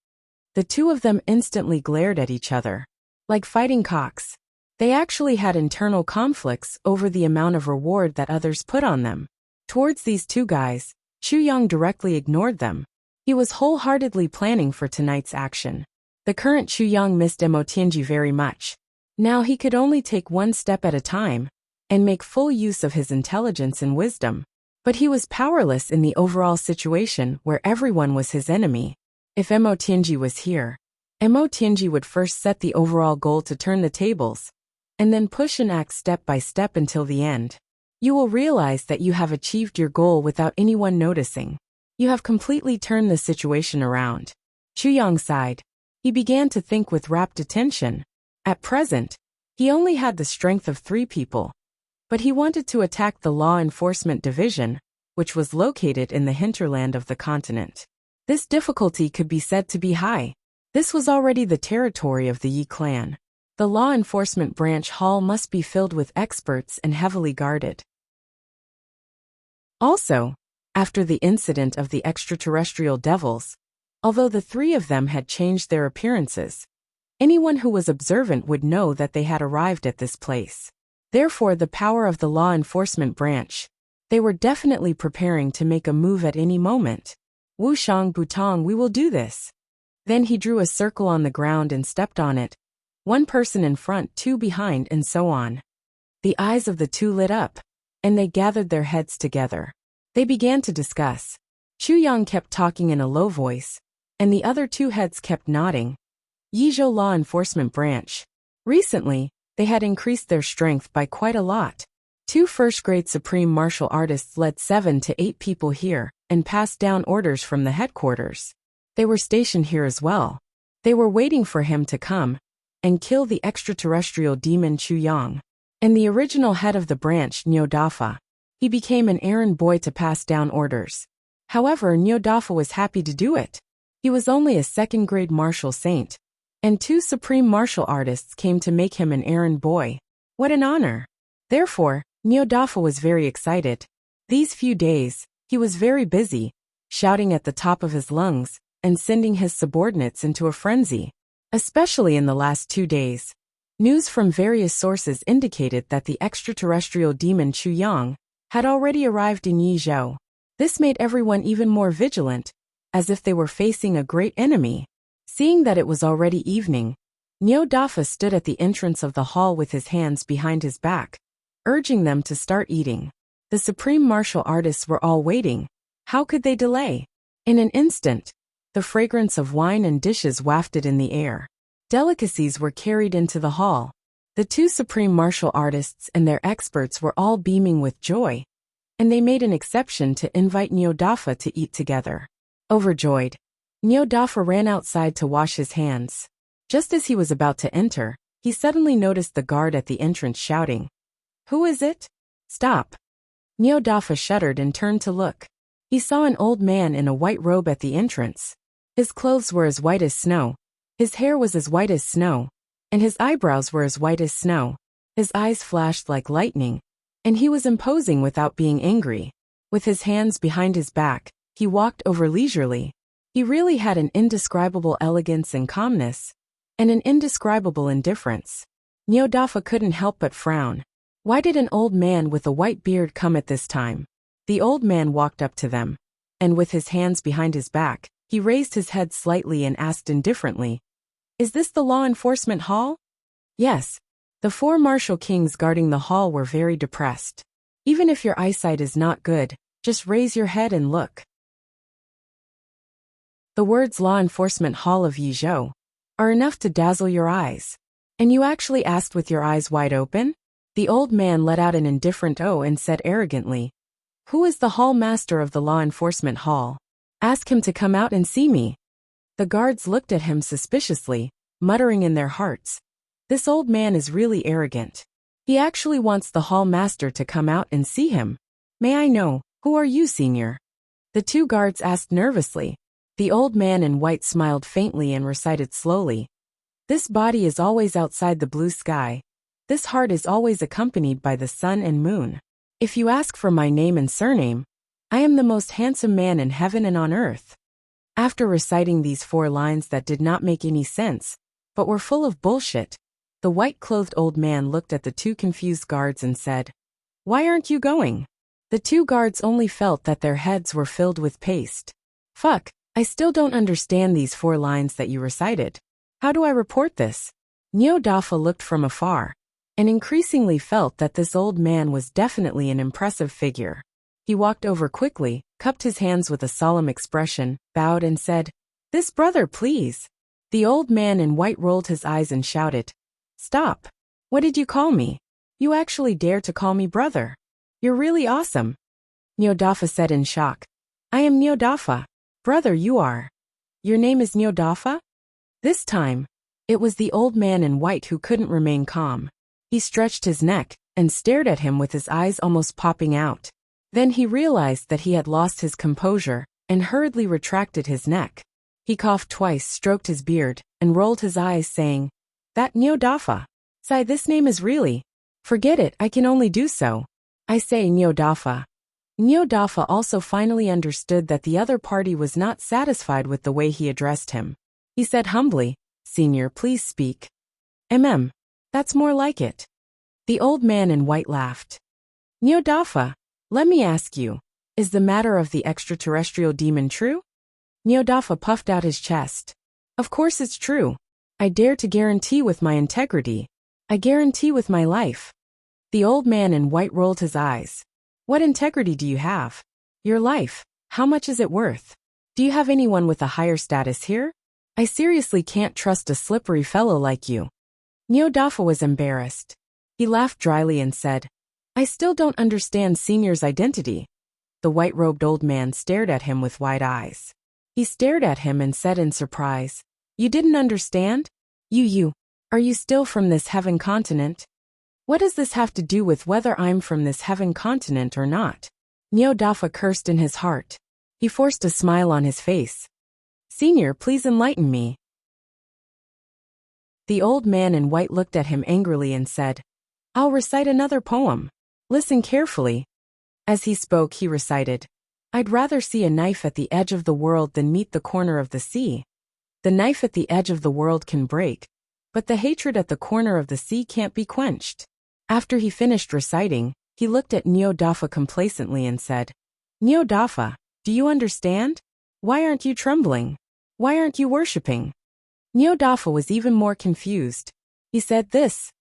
The two of them instantly glared at each other. Like fighting cocks. They actually had internal conflicts over the amount of reward that others put on them. Towards these two guys, Chu Yang directly ignored them. He was wholeheartedly planning for tonight's action. The current Chu Yang missed Emotianji very much. Now he could only take one step at a time and make full use of his intelligence and wisdom. But he was powerless in the overall situation where everyone was his enemy. If Emotianji was here, Emotianji would first set the overall goal to turn the tables, and then push and act step by step until the end. You will realize that you have achieved your goal without anyone noticing. You have completely turned the situation around. Chu Yang sighed. He began to think with rapt attention. At present, he only had the strength of 3 people. But he wanted to attack the law enforcement division, which was located in the hinterland of the continent. This difficulty could be said to be high. This was already the territory of the Yi clan. The law enforcement branch hall must be filled with experts and heavily guarded. Also, after the incident of the extraterrestrial devils, although the 3 of them had changed their appearances, anyone who was observant would know that they had arrived at this place. Therefore, the power of the law enforcement branch, they were definitely preparing to make a move at any moment. Wu Shang Butong, we will do this. Then he drew a circle on the ground and stepped on it. 1 person in front, 2 behind, and so on. The eyes of the 2 lit up, and they gathered their heads together. They began to discuss. Chu Yang kept talking in a low voice, and the other 2 heads kept nodding. Yizhou Law Enforcement Branch. Recently, they had increased their strength by quite a lot. 2 first-grade supreme martial artists led 7 to 8 people here and passed down orders from the headquarters. They were stationed here as well. They were waiting for him to come and kill the extraterrestrial demon Chu Yang. And the original head of the branch, Nyodafa. He became an errand boy to pass down orders. However, Nyodafa was happy to do it. He was only a 2nd-grade martial saint, and 2 supreme martial artists came to make him an errand boy. What an honor! Therefore, Nyodafa was very excited. These few days, he was very busy, shouting at the top of his lungs and sending his subordinates into a frenzy. Especially in the last 2 days. News from various sources indicated that the extraterrestrial demon Chu Yang had already arrived in Yizhou. This made everyone even more vigilant, as if they were facing a great enemy. Seeing that it was already evening, Nyodafa stood at the entrance of the hall with his hands behind his back, urging them to start eating. The supreme martial artists were all waiting. How could they delay? In an instant, the fragrance of wine and dishes wafted in the air. Delicacies were carried into the hall. The 2 supreme martial artists and their experts were all beaming with joy, and they made an exception to invite Nyodafa to eat together. Overjoyed, Nyodafa ran outside to wash his hands. Just as he was about to enter, he suddenly noticed the guard at the entrance shouting, "Who is it? Stop!" Nyodafa shuddered and turned to look. He saw an old man in a white robe at the entrance. His clothes were as white as snow. His hair was as white as snow, and his eyebrows were as white as snow. His eyes flashed like lightning, and he was imposing without being angry. With his hands behind his back, he walked over leisurely. He really had an indescribable elegance and calmness, and an indescribable indifference. Nyodafa couldn't help but frown. Why did an old man with a white beard come at this time? The old man walked up to them, and with his hands behind his back, he raised his head slightly and asked indifferently, "Is this the law enforcement hall?" Yes. The 4 martial kings guarding the hall were very depressed. Even if your eyesight is not good, just raise your head and look. The words Law Enforcement Hall of Yizhou are enough to dazzle your eyes. And you actually asked with your eyes wide open? The old man let out an indifferent "oh" and said arrogantly, "Who is the hall master of the Law Enforcement Hall? Ask him to come out and see me." The guards looked at him suspiciously, muttering in their hearts, "This old man is really arrogant. He actually wants the hall master to come out and see him. May I know, who are you, senior?" The 2 guards asked nervously. The old man in white smiled faintly and recited slowly, "This body is always outside the blue sky. This heart is always accompanied by the sun and moon. If you ask for my name and surname, I am the most handsome man in heaven and on earth. After reciting these 4 lines that did not make any sense, but were full of bullshit, the white-clothed old man looked at the 2 confused guards and said, "Why aren't you going?" The 2 guards only felt that their heads were filled with paste. "Fuck, I still don't understand these 4 lines that you recited. How do I report this?" Nyodafa looked from afar, and increasingly felt that this old man was definitely an impressive figure. He walked over quickly, cupped his hands with a solemn expression, bowed and said, "This brother, please." The old man in white rolled his eyes and shouted, "Stop! What did you call me? You actually dare to call me brother? You're really awesome." Nyodafa said in shock, "I am Nyodafa. Brother, you are. Your name is Nyodafa?" This time, it was the old man in white who couldn't remain calm. He stretched his neck and stared at him with his eyes almost popping out. Then he realized that he had lost his composure and hurriedly retracted his neck. He coughed twice, stroked his beard, and rolled his eyes, saying, "That Nyodafa. Sai, this name is really. Forget it, I can only do so. I say Nyodafa." Nyodafa also finally understood that the other party was not satisfied with the way he addressed him. He said humbly, "Senior, please speak." That's more like it." The old man in white laughed. "Nyodafa, let me ask you, is the matter of the extraterrestrial demon true?" Nyodafa puffed out his chest. "Of course it's true. I dare to guarantee with my integrity. I guarantee with my life." The old man in white rolled his eyes. "What integrity do you have? Your life, how much is it worth? Do you have anyone with a higher status here? I seriously can't trust a slippery fellow like you." Nyodafa was embarrassed. He laughed dryly and said, "I still don't understand Senior's identity." The white-robed old man stared at him with wide eyes. He stared at him and said in surprise, "You didn't understand? Are you still from this heaven continent?" "What does this have to do with whether I'm from this heaven continent or not?" Nyodafa cursed in his heart. He forced a smile on his face. "Senior, please enlighten me." The old man in white looked at him angrily and said, "I'll recite another poem. Listen carefully." As he spoke, he recited, "I'd rather see a knife at the edge of the world than meet the corner of the sea. The knife at the edge of the world can break, but the hatred at the corner of the sea can't be quenched." After he finished reciting, he looked at Nyodafa complacently and said, "Nyodafa, do you understand? Why aren't you trembling? Why aren't you worshipping?" Nyodafa was even more confused. He said this.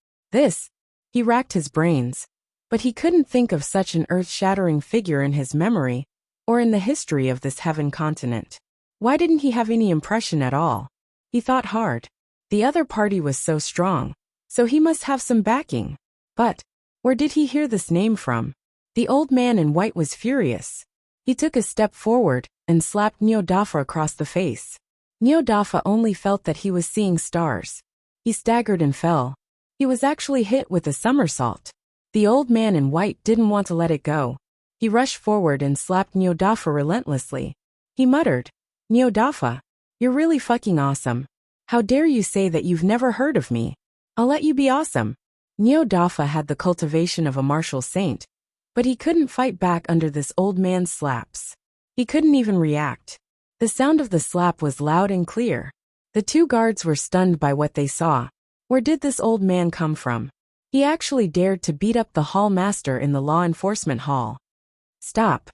He racked his brains, but he couldn't think of such an earth-shattering figure in his memory or in the history of this heaven continent. Why didn't he have any impression at all? He thought hard. The other party was so strong, so he must have some backing. But where did he hear this name from? The old man in white was furious. He took a step forward and slapped Nyodafa across the face. Nyodafa only felt that he was seeing stars. He staggered and fell. He was actually hit with a somersault. The old man in white didn't want to let it go. He rushed forward and slapped Nyodafa relentlessly. He muttered, "Nyodafa, you're really fucking awesome. How dare you say that you've never heard of me? I'll let you be awesome." Nyodafa had the cultivation of a martial saint, but he couldn't fight back under this old man's slaps. He couldn't even react. The sound of the slap was loud and clear. The 2 guards were stunned by what they saw. Where did this old man come from? He actually dared to beat up the hall master in the law enforcement hall. "Stop!"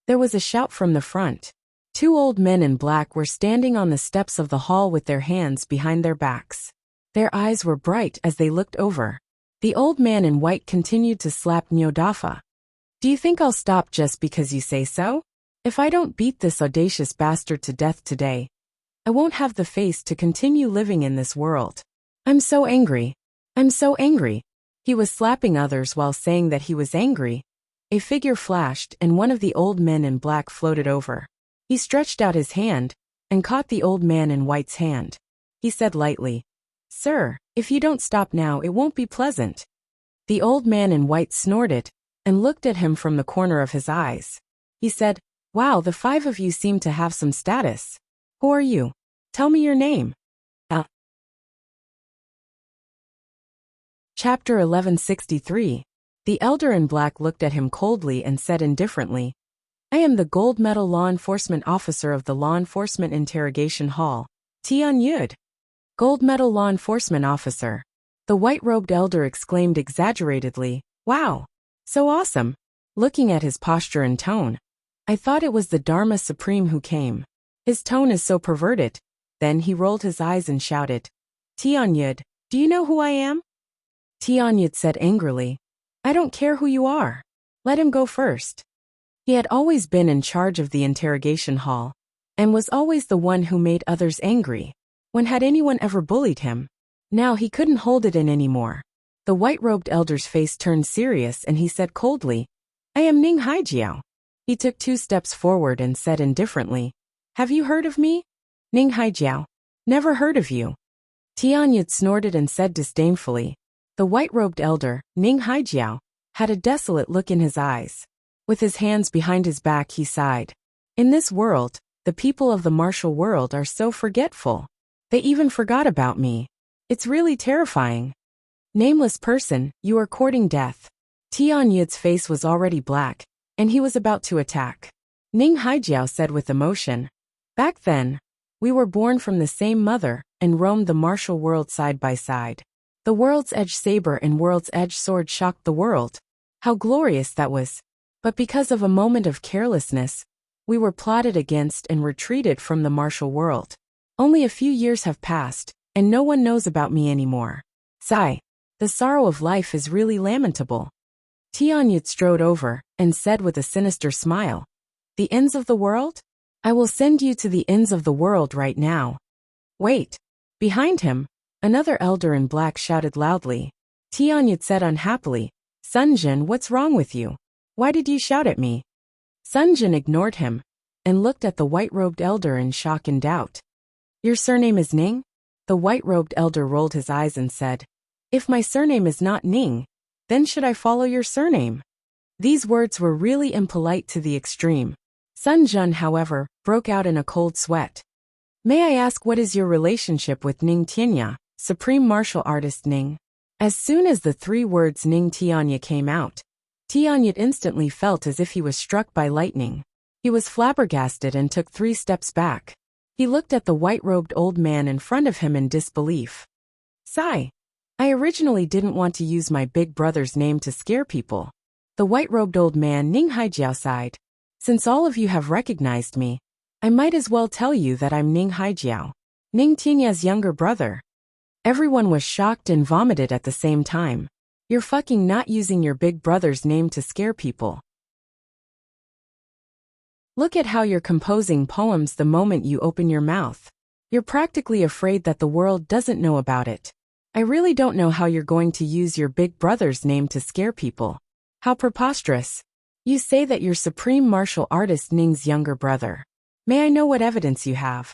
There was a shout from the front. 2 old men in black were standing on the steps of the hall with their hands behind their backs. Their eyes were bright as they looked over. The old man in white continued to slap Nyodafa. "Do you think I'll stop just because you say so? If I don't beat this audacious bastard to death today, I won't have the face to continue living in this world. I'm so angry. I'm so angry." He was slapping others while saying that he was angry. A figure flashed and one of the old men in black floated over. He stretched out his hand and caught the old man in white's hand. He said lightly, "Sir, if you don't stop now, it won't be pleasant." The old man in white snorted and looked at him from the corner of his eyes. He said, "Wow, the 5 of you seem to have some status. Who are you? Tell me your name." Chapter 1163. The elder in black looked at him coldly and said indifferently, I am the gold medal law enforcement officer of the law enforcement interrogation hall, Tian Yud. Gold medal law enforcement officer. The white-robed elder exclaimed exaggeratedly, wow, so awesome. Looking at his posture and tone, I thought it was the Dharma Supreme who came. His tone is so perverted. Then he rolled his eyes and shouted, Tian Yud, do you know who I am? Tian Yud said angrily, I don't care who you are. Let him go first. He had always been in charge of the interrogation hall, and was always the one who made others angry. When had anyone ever bullied him? Now he couldn't hold it in anymore. The white-robed elder's face turned serious and he said coldly, I am Ning Haijiao. He took 2 steps forward and said indifferently, have you heard of me? Ning Haijiao. Never heard of you. Tian Yud snorted and said disdainfully. The white-robed elder, Ning Haijiao, had a desolate look in his eyes. With his hands behind his back he sighed. In this world, the people of the martial world are so forgetful. They even forgot about me. It's really terrifying. Nameless person, you are courting death. Tian Yud's face was already black, and he was about to attack. Ning Haijiao said with emotion, back then, we were born from the same mother and roamed the martial world side by side. The world's edge saber and world's edge sword shocked the world. How glorious that was. But because of a moment of carelessness, we were plotted against and retreated from the martial world. Only a few years have passed, and no one knows about me anymore. Sigh. The sorrow of life is really lamentable. Tian Yud strode over and said with a sinister smile, the ends of the world? I will send you to the ends of the world right now. Wait. Behind him, another elder in black shouted loudly. Tian Yud said unhappily, Sun Jin, what's wrong with you? Why did you shout at me? Sun Jin ignored him and looked at the white-robed elder in shock and doubt. Your surname is Ning? The white-robed elder rolled his eyes and said, if my surname is not Ning, then should I follow your surname? These words were really impolite to the extreme. Sun Jun, however, broke out in a cold sweat. May I ask what is your relationship with Ning Tianya, supreme martial artist Ning? As soon as the 3 words Ning Tianya came out, Tian Yud instantly felt as if he was struck by lightning. He was flabbergasted and took 3 steps back. He looked at the white-robed old man in front of him in disbelief. Sigh. I originally didn't want to use my big brother's name to scare people. The white-robed old man Ning Haijiao sighed. Since all of you have recognized me, I might as well tell you that I'm Ning Haijiao, Ning Tianya's younger brother. Everyone was shocked and vomited at the same time. You're fucking not using your big brother's name to scare people. Look at how you're composing poems the moment you open your mouth. You're practically afraid that the world doesn't know about it. I really don't know how you're going to use your big brother's name to scare people. How preposterous. You say that you're supreme martial artist Ning's younger brother. May I know what evidence you have?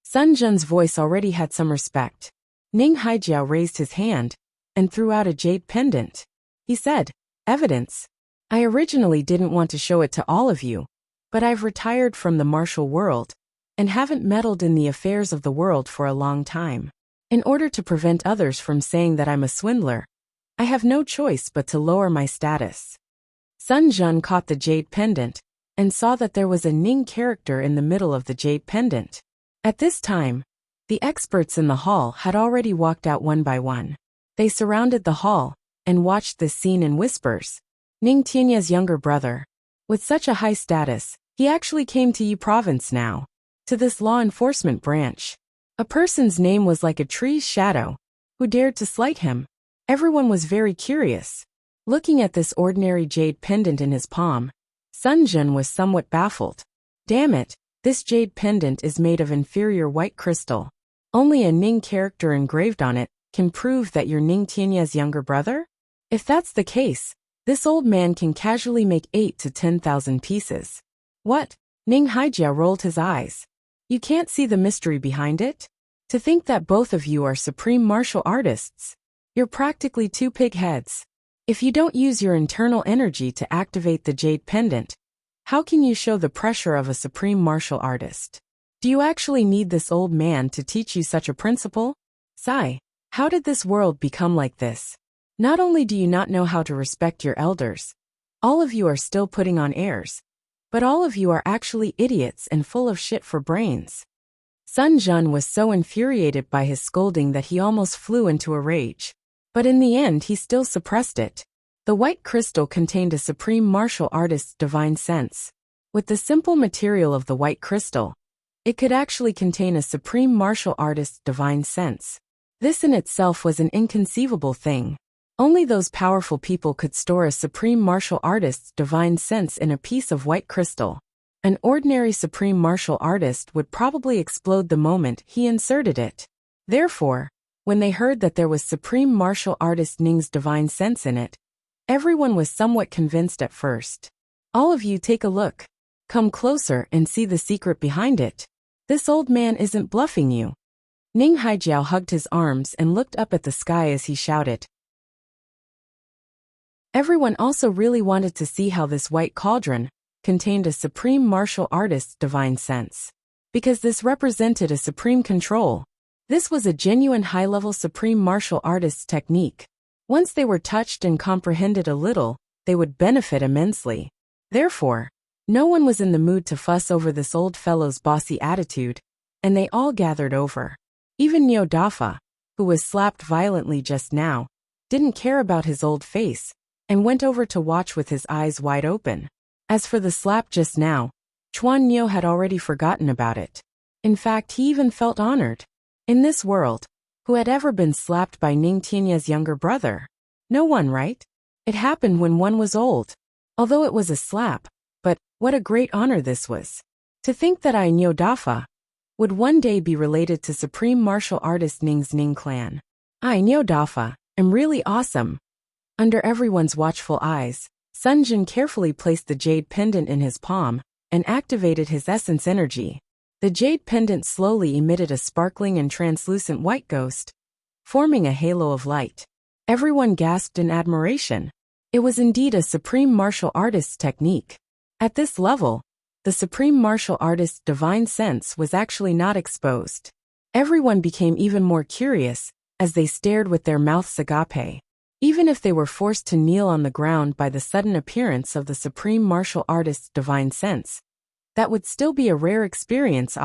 Sun Jun's voice already had some respect. Ning Haijiao raised his hand and threw out a jade pendant. He said, evidence. I originally didn't want to show it to all of you, but I've retired from the martial world and haven't meddled in the affairs of the world for a long time. In order to prevent others from saying that I'm a swindler, I have no choice but to lower my status. Sun Jun caught the jade pendant and saw that there was a Ning character in the middle of the jade pendant. At this time, the experts in the hall had already walked out one by one. They surrounded the hall and watched this scene in whispers. Ning Tianya's younger brother. With such a high status, he actually came to Yi province now. To this law enforcement branch. A person's name was like a tree's shadow. Who dared to slight him? Everyone was very curious. Looking at this ordinary jade pendant in his palm, Sun Jun was somewhat baffled. Damn it, this jade pendant is made of inferior white crystal. Only a Ning character engraved on it can prove that you're Ning Tianya's younger brother? If that's the case, this old man can casually make 8 to 10,000 pieces. What? Ning Haijiao rolled his eyes. You can't see the mystery behind it? To think that both of you are supreme martial artists. You're practically 2 pig heads. If you don't use your internal energy to activate the jade pendant, how can you show the pressure of a supreme martial artist? Do you actually need this old man to teach you such a principle? Sigh. How did this world become like this? Not only do you not know how to respect your elders, all of you are still putting on airs, but all of you are actually idiots and full of shit for brains. Sun Jun was so infuriated by his scolding that he almost flew into a rage. But in the end he still suppressed it. The white crystal contained a supreme martial artist's divine sense. With the simple material of the white crystal, it could actually contain a supreme martial artist's divine sense. This in itself was an inconceivable thing. Only those powerful people could store a supreme martial artist's divine sense in a piece of white crystal. An ordinary supreme martial artist would probably explode the moment he inserted it. Therefore, when they heard that there was supreme martial artist Ning's divine sense in it, everyone was somewhat convinced at first. All of you take a look. Come closer and see the secret behind it. This old man isn't bluffing you. Ning Haijiao hugged his arms and looked up at the sky as he shouted. Everyone also really wanted to see how this white cauldron contained a supreme martial artist's divine sense. Because this represented a supreme control. This was a genuine high-level supreme martial artist's technique. Once they were touched and comprehended a little, they would benefit immensely. Therefore, no one was in the mood to fuss over this old fellow's bossy attitude, and they all gathered over. Even Neo Dafa, who was slapped violently just now, didn't care about his old face, and went over to watch with his eyes wide open. As for the slap just now, Chuan Neo had already forgotten about it. In fact, he even felt honored. In this world, who had ever been slapped by Ning Tianya's younger brother? No one, right? It happened when one was old. Although it was a slap, but what a great honor this was. To think that I, Neo Dafa, would one day be related to supreme martial artist Ning's Ning clan. I, Neo Dafa, am really awesome. Under everyone's watchful eyes, Sun Jin carefully placed the jade pendant in his palm and activated his essence energy. The jade pendant slowly emitted a sparkling and translucent white ghost, forming a halo of light. Everyone gasped in admiration. It was indeed a supreme martial artist's technique. At this level, the supreme martial artist's divine sense was actually not exposed. Everyone became even more curious as they stared with their mouths agape. Even if they were forced to kneel on the ground by the sudden appearance of the supreme martial artist's divine sense, that would still be a rare experience.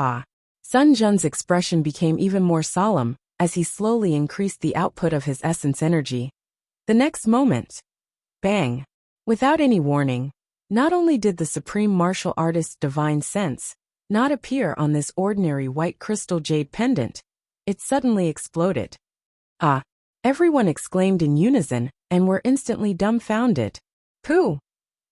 Sun Jun's expression became even more solemn as he slowly increased the output of his essence energy. The next moment, bang! Without any warning, not only did the supreme martial artist's divine sense not appear on this ordinary white crystal jade pendant, it suddenly exploded. Everyone exclaimed in unison and were instantly dumbfounded. Pooh!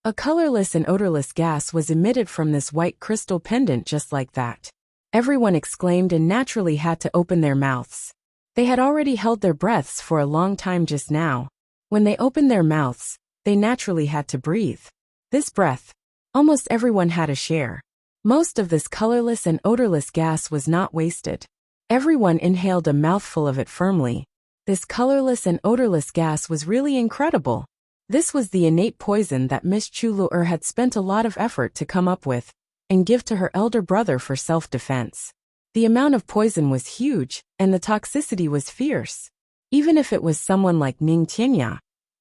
A colorless and odorless gas was emitted from this white crystal pendant just like that. Everyone exclaimed and naturally had to open their mouths. They had already held their breaths for a long time just now. When they opened their mouths, they naturally had to breathe. This breath, almost everyone had a share. Most of this colorless and odorless gas was not wasted. Everyone inhaled a mouthful of it firmly. This colorless and odorless gas was really incredible. This was the innate poison that Miss Chu Lu'er had spent a lot of effort to come up with and give to her elder brother for self-defense. The amount of poison was huge, and the toxicity was fierce. Even if it was someone like Ning Tianya,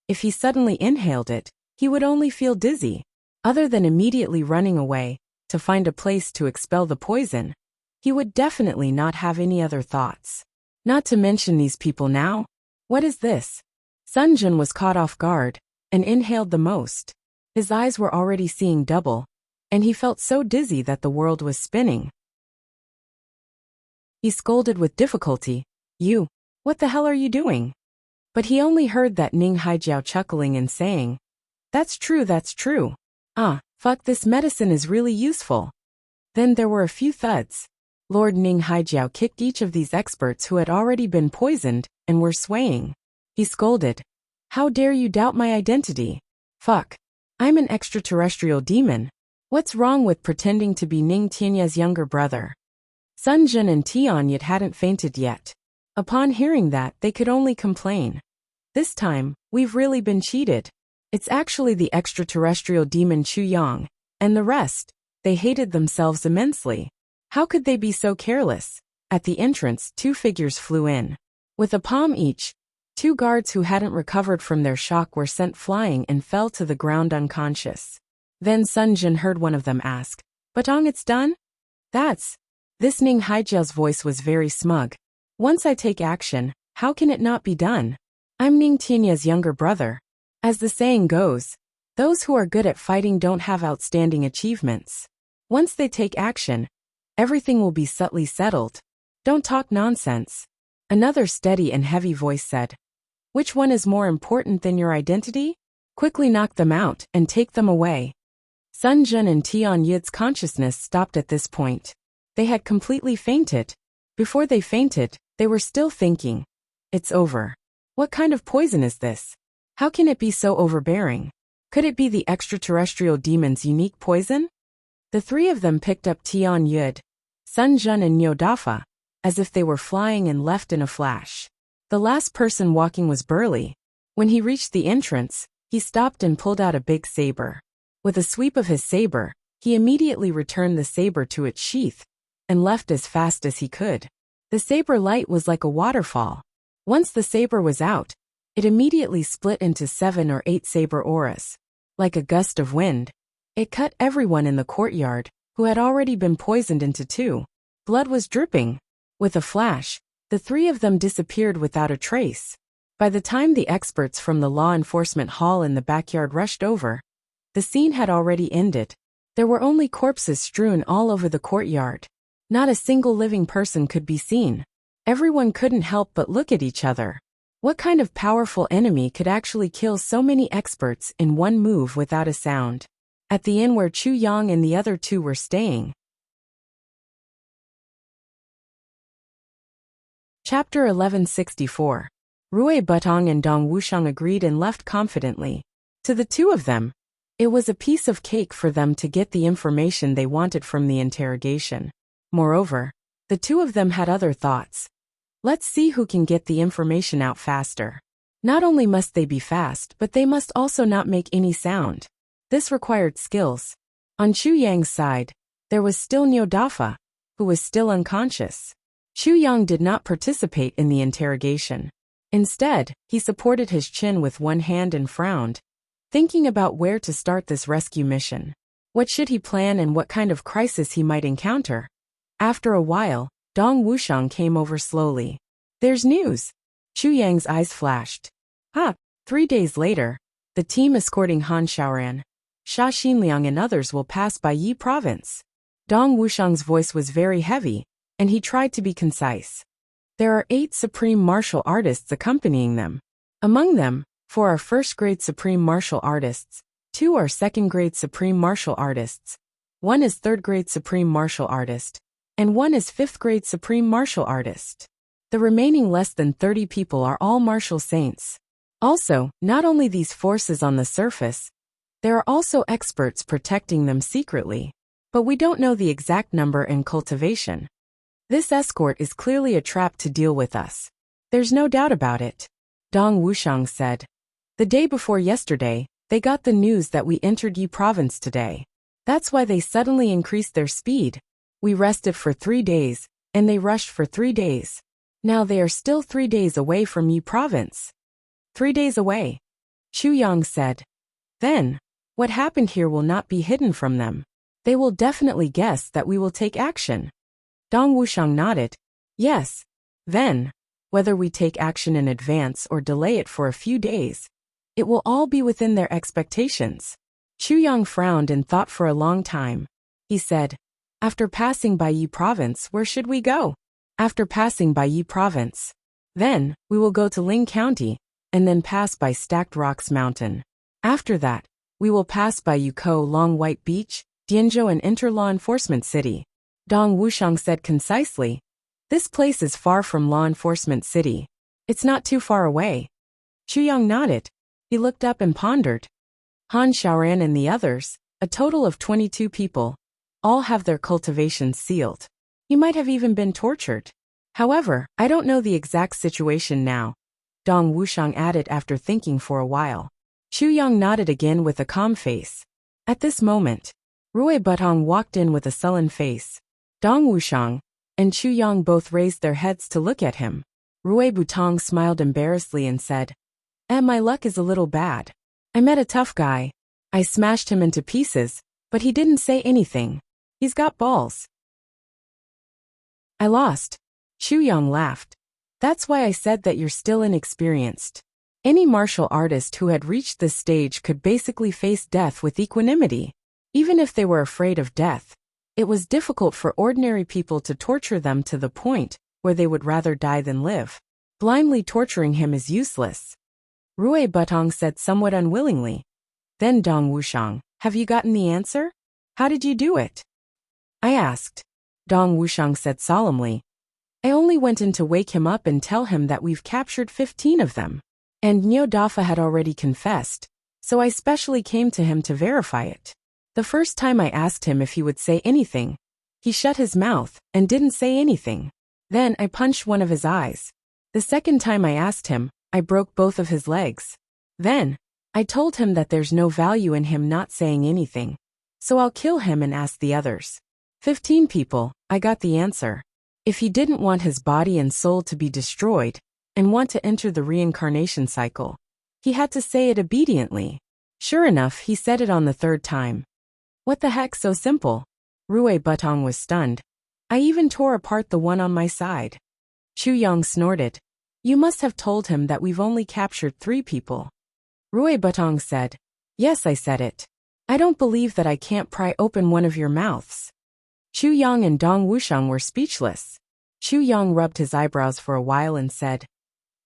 if he suddenly inhaled it, he would only feel dizzy. Other than immediately running away to find a place to expel the poison, he would definitely not have any other thoughts. Not to mention these people now. What is this? Sun Jun was caught off guard and inhaled the most. His eyes were already seeing double, and he felt so dizzy that the world was spinning. He scolded with difficulty, "You, what the hell are you doing?" But he only heard that Ning Haijiao chuckling and saying, that's true. Fuck, this medicine is really useful." Then there were a few thuds. Lord Ning Haijiao kicked each of these experts who had already been poisoned and were swaying. He scolded, "How dare you doubt my identity? Fuck. I'm an extraterrestrial demon. What's wrong with pretending to be Ning Tianya's younger brother?" Sun Jun and Tian Yat hadn't fainted yet. Upon hearing that, they could only complain. This time, we've really been cheated. It's actually the extraterrestrial demon Chu Yang, and the rest. They hated themselves immensely. How could they be so careless? At the entrance, two figures flew in. With a palm each, Two guards who hadn't recovered from their shock were sent flying and fell to the ground unconscious. Then Sun Jin heard one of them ask, "Batong, it's done?" This Ning Haijiao's voice was very smug. "Once I take action, how can it not be done? I'm Ning Tianya's younger brother. As the saying goes, those who are good at fighting don't have outstanding achievements. Once they take action, everything will be subtly settled. Don't talk nonsense." Another steady and heavy voice said, "Which one is more important than your identity? Quickly knock them out and take them away." Sun Jun and Tian Yid's consciousness stopped at this point. They had completely fainted. Before they fainted, they were still thinking, "It's over. What kind of poison is this? How can it be so overbearing? Could it be the extraterrestrial demon's unique poison?" The three of them picked up Tian Yid, Sun Jun and Nyo Dafa, as if they were flying and left in a flash. The last person walking was Burly. When he reached the entrance, he stopped and pulled out a big saber. With a sweep of his saber, he immediately returned the saber to its sheath and left as fast as he could. The saber light was like a waterfall. Once the saber was out, it immediately split into 7 or 8 saber auras. Like a gust of wind, it cut everyone in the courtyard, who had already been poisoned, into 2. Blood was dripping. With a flash, the 3 of them disappeared without a trace. By the time the experts from the law enforcement hall in the backyard rushed over, the scene had already ended. There were only corpses strewn all over the courtyard. Not a single living person could be seen. Everyone couldn't help but look at each other. What kind of powerful enemy could actually kill so many experts in one move without a sound? At the inn where Chu Yang and the other 2 were staying. Chapter 1164. Rui Butong and Dong Wushang agreed and left confidently. To the 2 of them, it was a piece of cake for them to get the information they wanted from the interrogation. Moreover, the 2 of them had other thoughts. Let's see who can get the information out faster. Not only must they be fast, but they must also not make any sound. This required skills. On Chu Yang's side, there was still Nyo Dafa, who was still unconscious. Chu Yang did not participate in the interrogation. Instead, he supported his chin with one hand and frowned, thinking about where to start this rescue mission. What should he plan and what kind of crisis he might encounter? After a while, Dong Wushang came over slowly. "There's news." Chu Yang's eyes flashed. 3 days later, the team escorting Han Xiaoran, Sha Xinliang and others will pass by Yi province. Dong Wushang's voice was very heavy, and he tried to be concise. There are 8 supreme martial artists accompanying them. Among them, 4 are first-grade supreme martial artists, 2 are second-grade supreme martial artists, 1 is third-grade supreme martial artist, and 1 is fifth-grade supreme martial artist. The remaining less than 30 people are all martial saints. Also, not only these forces on the surface, there are also experts protecting them secretly. But we don't know the exact number and cultivation. This escort is clearly a trap to deal with us. There's no doubt about it. Dong Wushang said. The day before yesterday, they got the news that we entered Yi province today. That's why they suddenly increased their speed. We rested for 3 days, and they rushed for 3 days. Now they are still 3 days away from Yi province. 3 days away, Chu Yang said. Then, what happened here will not be hidden from them. They will definitely guess that we will take action. Dong Wushang nodded. Yes. Then, whether we take action in advance or delay it for a few days, it will all be within their expectations. Chu Yang frowned and thought for a long time. He said, after passing by Yi province, where should we go? After passing by Yi province, then, we will go to Ling County, and then pass by Stacked Rocks Mountain. After that, we will pass by Yuko Long White Beach, Dianzhou and enter Law Enforcement City. Dong Wushang said concisely. This place is far from Law Enforcement City. It's not too far away. Chu Yang nodded. He looked up and pondered. Han Xiaoran and the others, a total of 22 people, all have their cultivations sealed. He might have even been tortured. However, I don't know the exact situation now, Dong Wushang added after thinking for a while. Chu Yang nodded again with a calm face. At this moment, Rui Butong walked in with a sullen face. Dong Wushang and Chu Yang both raised their heads to look at him. Rui Butong smiled embarrassedly and said, My luck is a little bad. I met a tough guy. I smashed him into pieces, but he didn't say anything. He's got balls. I lost. Chu Yang laughed. That's why I said that you're still inexperienced. Any martial artist who had reached this stage could basically face death with equanimity. Even if they were afraid of death, it was difficult for ordinary people to torture them to the point where they would rather die than live. Blindly torturing him is useless. Rui Butong said somewhat unwillingly. Then Dong Wuxiang, have you gotten the answer? How did you do it? I asked. Dong Wuxiang said solemnly. I only went in to wake him up and tell him that we've captured 15 of them. And Nyo Dafa had already confessed, so I specially came to him to verify it. The first time I asked him if he would say anything, he shut his mouth and didn't say anything. Then I punched one of his eyes. The second time I asked him, I broke both of his legs. Then, I told him that there's no value in him not saying anything, so I'll kill him and ask the others. 15 people, I got the answer. If he didn't want his body and soul to be destroyed, and want to enter the reincarnation cycle, he had to say it obediently. Sure enough, he said it on the third time. What the heck, so simple? Rui Butong was stunned. I even tore apart the one on my side. Chu Yang snorted. You must have told him that we've only captured 3 people. Rui Butong said, Yes, I said it. I don't believe that I can't pry open one of your mouths. Chu Yang and Dong Wuxiang were speechless. Chu Yang rubbed his eyebrows for a while and said,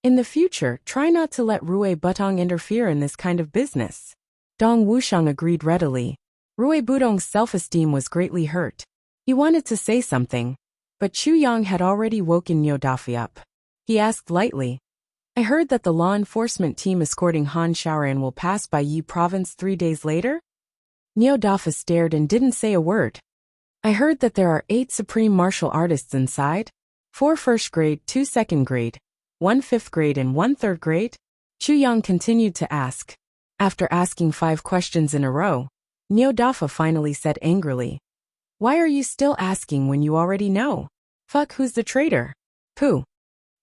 In the future, try not to let Rui Butong interfere in this kind of business. Dong Wuxiang agreed readily. Rui Butong's self-esteem was greatly hurt. He wanted to say something, but Chu Yang had already woken Nyo Dafa up. He asked lightly, I heard that the law enforcement team escorting Han Shaoran will pass by Yi province 3 days later? Nyo Dafa stared and didn't say a word. I heard that there are 8 supreme martial artists inside, 4 first grade, 2 second grade, 1 fifth grade and 1 third grade? Chu Yang continued to ask. After asking 5 questions in a row, Nyo Dafa finally said angrily, Why are you still asking when you already know? Fuck, who's the traitor? Pooh.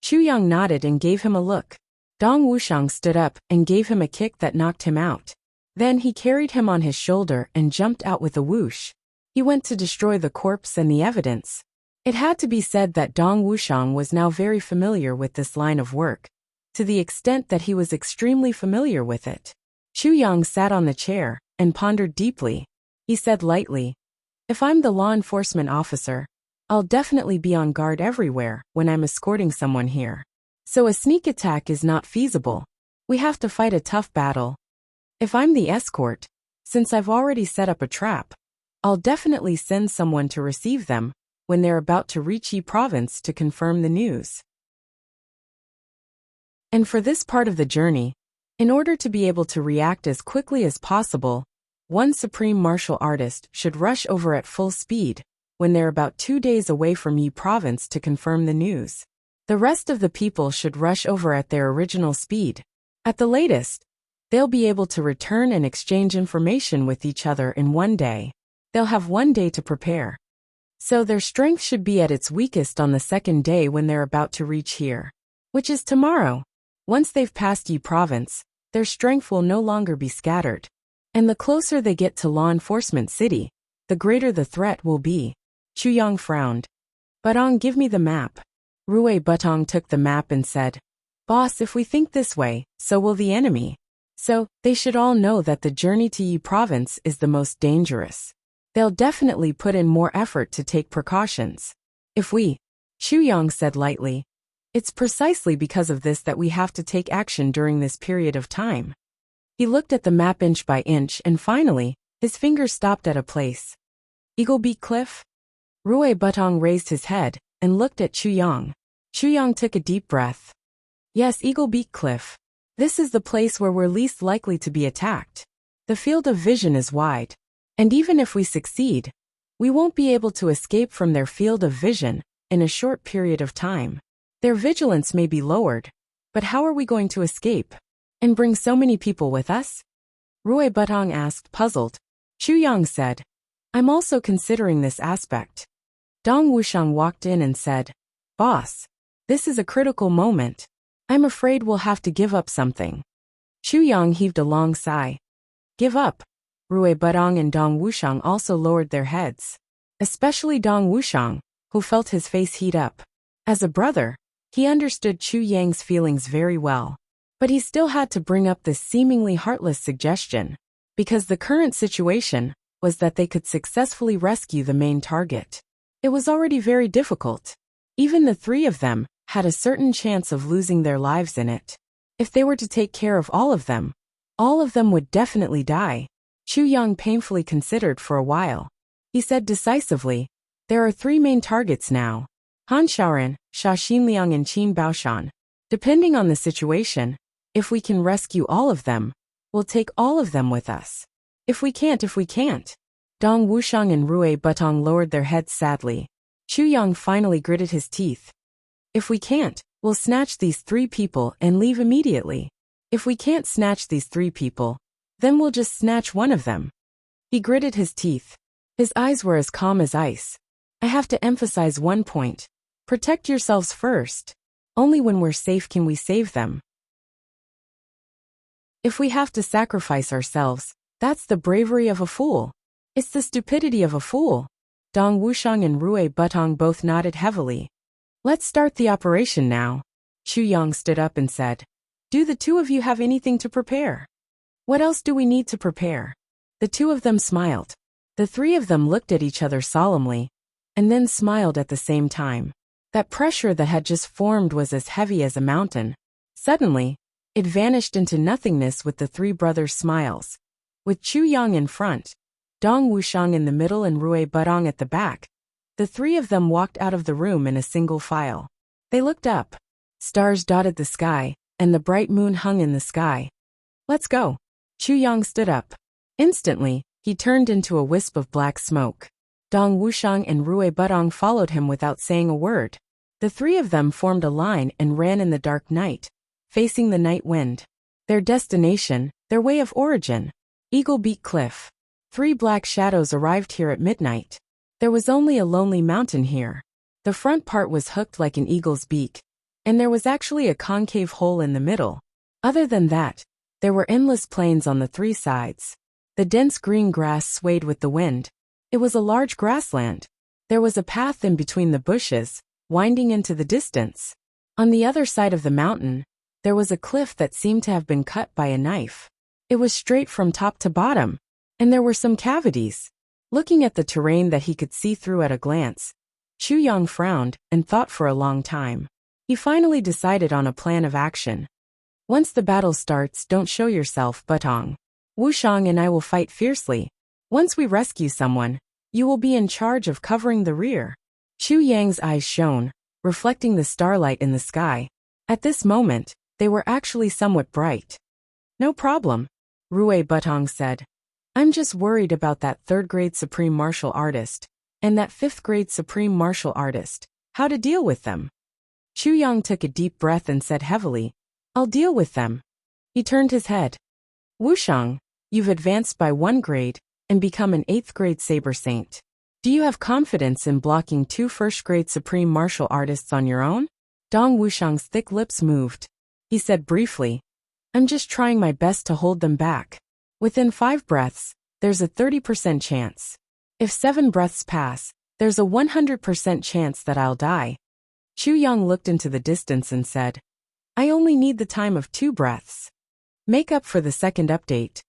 Chu Yang nodded and gave him a look. Dong Wuxiang stood up and gave him a kick that knocked him out. Then he carried him on his shoulder and jumped out with a whoosh. He went to destroy the corpse and the evidence. It had to be said that Dong Wuxiang was now very familiar with this line of work, to the extent that he was extremely familiar with it. Chu Yang sat on the chair and pondered deeply. He said lightly, If I'm the law enforcement officer, I'll definitely be on guard everywhere when I'm escorting someone here. So a sneak attack is not feasible. We have to fight a tough battle. If I'm the escort, since I've already set up a trap, I'll definitely send someone to receive them when they're about to reach Yi province to confirm the news. And for this part of the journey, in order to be able to react as quickly as possible, one supreme martial artist should rush over at full speed when they're about 2 days away from Yi province to confirm the news. The rest of the people should rush over at their original speed. At the latest, they'll be able to return and exchange information with each other in 1 day. They'll have 1 day to prepare. So their strength should be at its weakest on the 2nd day when they're about to reach here, which is tomorrow. Once they've passed Yi province, their strength will no longer be scattered. And the closer they get to law enforcement city, the greater the threat will be. Chu Yang frowned. Butong, give me the map. Rui Butong took the map and said, Boss, if we think this way, so will the enemy. So, they should all know that the journey to Yi province is the most dangerous. They'll definitely put in more effort to take precautions. If we, Chu Yang said lightly, it's precisely because of this that we have to take action during this period of time. He looked at the map inch by inch and finally, his fingers stopped at a place. Eagle Beak Cliff? Rui Butong raised his head and looked at Chu Yang. Chu Yang took a deep breath. Yes, Eagle Beak Cliff. This is the place where we're least likely to be attacked. The field of vision is wide. And even if we succeed, we won't be able to escape from their field of vision in a short period of time. Their vigilance may be lowered, but how are we going to escape? And bring so many people with us? Rui Butong asked, puzzled. Chu Yang said, I'm also considering this aspect. Dong Wuxiang walked in and said, Boss, This is a critical moment. I'm afraid we'll have to give up something. Chu Yang heaved a long sigh. Give up? Rui Budong and Dong Wushang also lowered their heads. Especially Dong Wushang, who felt his face heat up. As a brother, he understood Chu Yang's feelings very well. But he still had to bring up this seemingly heartless suggestion, because the current situation was that they could successfully rescue the main target. It was already very difficult. Even the three of them had a certain chance of losing their lives in it. If they were to take care of all of them would definitely die. Chu Yang painfully considered for a while. He said decisively, there are three main targets now. Han Shaoran, Sha Xinliang and Qin Baoshan. Depending on the situation, if we can rescue all of them, we'll take all of them with us. If we can't. Dong Wushang and Rui Butong lowered their heads sadly. Chu Yang finally gritted his teeth. If we can't, we'll snatch these three people and leave immediately. If we can't snatch these three people, then we'll just snatch one of them. He gritted his teeth. His eyes were as calm as ice. I have to emphasize one point. Protect yourselves first. Only when we're safe can we save them. If we have to sacrifice ourselves, that's the bravery of a fool. It's the stupidity of a fool. Dong Wushang and Rui Butong both nodded heavily. Let's start the operation now. Chu Yang stood up and said, do the two of you have anything to prepare? What else do we need to prepare? The two of them smiled. The three of them looked at each other solemnly, and then smiled at the same time. That pressure that had just formed was as heavy as a mountain. Suddenly, it vanished into nothingness with the three brothers' smiles. With Chu Yang in front, Dong Wushang in the middle and Rui Budong at the back, the three of them walked out of the room in a single file. They looked up. Stars dotted the sky, and the bright moon hung in the sky. Let's go. Chu Yang stood up. Instantly, he turned into a wisp of black smoke. Dong Wushang and Rui Budong followed him without saying a word. The three of them formed a line and ran in the dark night, facing the night wind. Their destination, their way of origin, Eagle Beak Cliff. Three black shadows arrived here at midnight. There was only a lonely mountain here. The front part was hooked like an eagle's beak, and there was actually a concave hole in the middle. Other than that, there were endless plains on the three sides. The dense green grass swayed with the wind. It was a large grassland. There was a path in between the bushes, winding into the distance. On the other side of the mountain, there was a cliff that seemed to have been cut by a knife. It was straight from top to bottom, and there were some cavities. Looking at the terrain that he could see through at a glance, Chu Yang frowned and thought for a long time. He finally decided on a plan of action. Once the battle starts, don't show yourself, Butong. Wushang and I will fight fiercely. Once we rescue someone, you will be in charge of covering the rear. Chu Yang's eyes shone, reflecting the starlight in the sky. At this moment, they were actually somewhat bright. No problem, Rui Butong said. I'm just worried about that third-grade supreme martial artist, and that fifth-grade supreme martial artist, how to deal with them. Chu Yang took a deep breath and said heavily, I'll deal with them. He turned his head. Wushang, you've advanced by 1 grade and become an 8th-grade saber saint. Do you have confidence in blocking 2 first-grade supreme martial artists on your own? Dong Wushang's thick lips moved. He said briefly, I'm just trying my best to hold them back. Within 5 breaths, there's a 30% chance. If 7 breaths pass, there's a 100% chance that I'll die. Chu Yang looked into the distance and said, I only need the time of 2 breaths. Make up for the second update.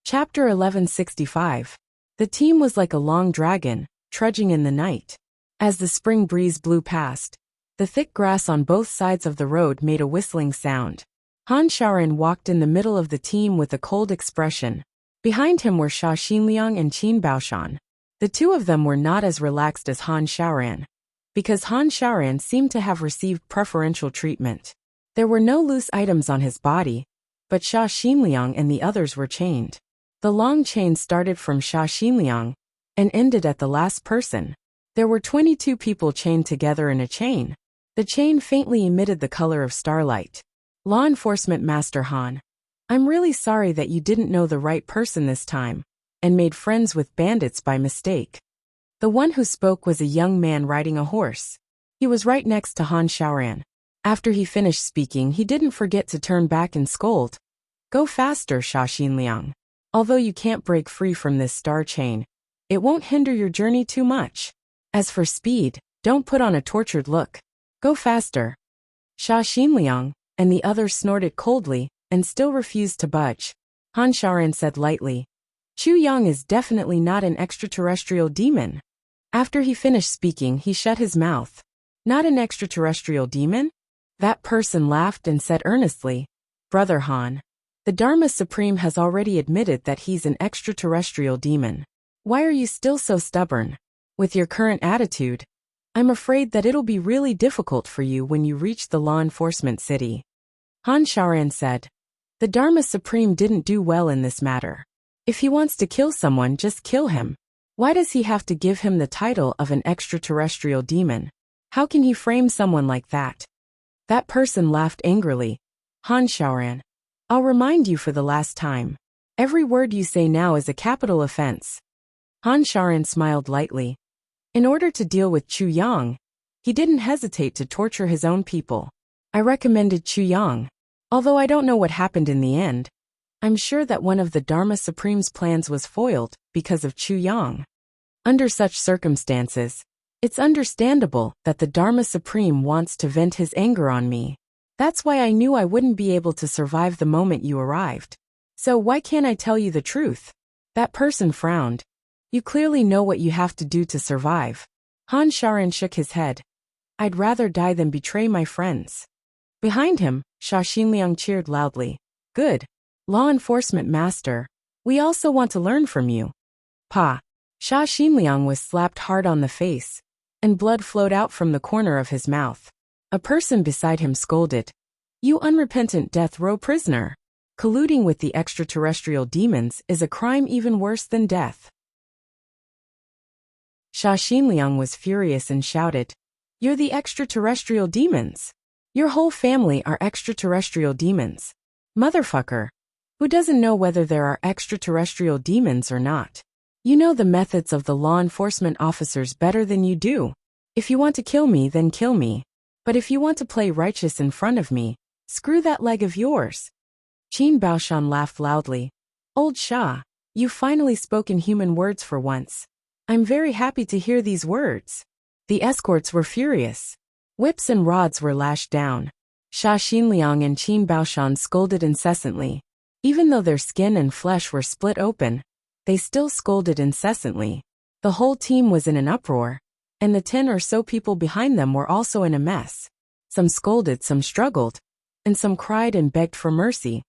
Chapter 1165. The team was like a long dragon, trudging in the night. As the spring breeze blew past, the thick grass on both sides of the road made a whistling sound. Han Shaoran walked in the middle of the team with a cold expression. Behind him were Sha Xinliang and Qin Baoshan. The two of them were not as relaxed as Han Shaoran, because Han Shaoran seemed to have received preferential treatment. There were no loose items on his body, but Sha Xinliang and the others were chained. The long chain started from Sha Xinliang and ended at the last person. There were 22 people chained together in a chain. The chain faintly emitted the color of starlight. Law Enforcement Master Han, I'm really sorry that you didn't know the right person this time and made friends with bandits by mistake. The one who spoke was a young man riding a horse. He was right next to Han Xiaoran. After he finished speaking, he didn't forget to turn back and scold. Go faster, Sha Xinliang. Although you can't break free from this star chain, it won't hinder your journey too much. As for speed, don't put on a tortured look. Go faster. Sha Xinliang and the others snorted coldly and still refused to budge. Han Xiaoran said lightly, Chu Yang is definitely not an extraterrestrial demon. After he finished speaking, he shut his mouth. Not an extraterrestrial demon? That person laughed and said earnestly, Brother Han, the Dharma Supreme has already admitted that he's an extraterrestrial demon. Why are you still so stubborn? With your current attitude, I'm afraid that it'll be really difficult for you when you reach the law enforcement city. Han Xiaoran said, the Dharma Supreme didn't do well in this matter. If he wants to kill someone, just kill him. Why does he have to give him the title of an extraterrestrial demon? How can he frame someone like that? That person laughed angrily. Han Xiaoran, I'll remind you for the last time. Every word you say now is a capital offense. Han Xiaoran smiled lightly. In order to deal with Chu Yang, he didn't hesitate to torture his own people. I recommended Chu Yang. Although I don't know what happened in the end, I'm sure that one of the Dharma Supreme's plans was foiled because of Chu Yang. Under such circumstances, it's understandable that the Dharma Supreme wants to vent his anger on me. That's why I knew I wouldn't be able to survive the moment you arrived. So why can't I tell you the truth? That person frowned. You clearly know what you have to do to survive. Han Xiaoran shook his head. I'd rather die than betray my friends. Behind him, Sha Xinliang cheered loudly. Good. Law enforcement master. We also want to learn from you. Pa. Sha Xinliang was slapped hard on the face, and blood flowed out from the corner of his mouth. A person beside him scolded. You unrepentant death row prisoner. Colluding with the extraterrestrial demons is a crime even worse than death. Sha Xinliang was furious and shouted, You're the extraterrestrial demons. Your whole family are extraterrestrial demons. Motherfucker. Who doesn't know whether there are extraterrestrial demons or not? You know the methods of the law enforcement officers better than you do. If you want to kill me, then kill me. But if you want to play righteous in front of me, screw that leg of yours. Qin Baoshan laughed loudly. Old Sha, you've finally spoken human words for once. I'm very happy to hear these words. The escorts were furious. Whips and rods were lashed down. Sha Xinliang and Qin Baoshan scolded incessantly. Even though their skin and flesh were split open, they still scolded incessantly. The whole team was in an uproar, and the 10 or so people behind them were also in a mess. Some scolded, some struggled, and some cried and begged for mercy.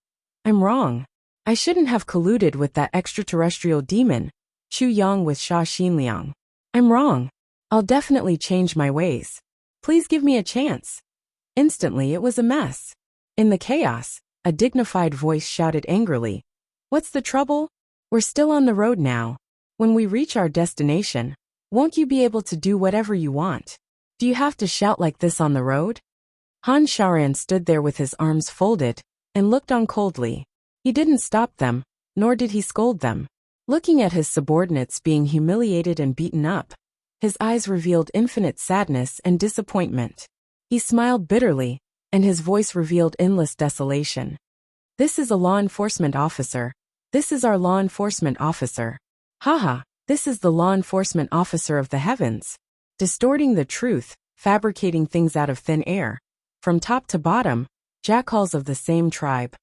I'm wrong. I shouldn't have colluded with that extraterrestrial demon, Chu Yang with Sha Xinliang. I'm wrong. I'll definitely change my ways. Please give me a chance. Instantly it was a mess. In the chaos, a dignified voice shouted angrily. What's the trouble? We're still on the road now. When we reach our destination, won't you be able to do whatever you want? Do you have to shout like this on the road? Han Xiaoran stood there with his arms folded and looked on coldly. He didn't stop them, nor did he scold them. Looking at his subordinates being humiliated and beaten up, his eyes revealed infinite sadness and disappointment. He smiled bitterly, and his voice revealed endless desolation. This is a law enforcement officer. This is our law enforcement officer. Haha, this is the law enforcement officer of the heavens. Distorting the truth, fabricating things out of thin air. From top to bottom, jackals of the same tribe.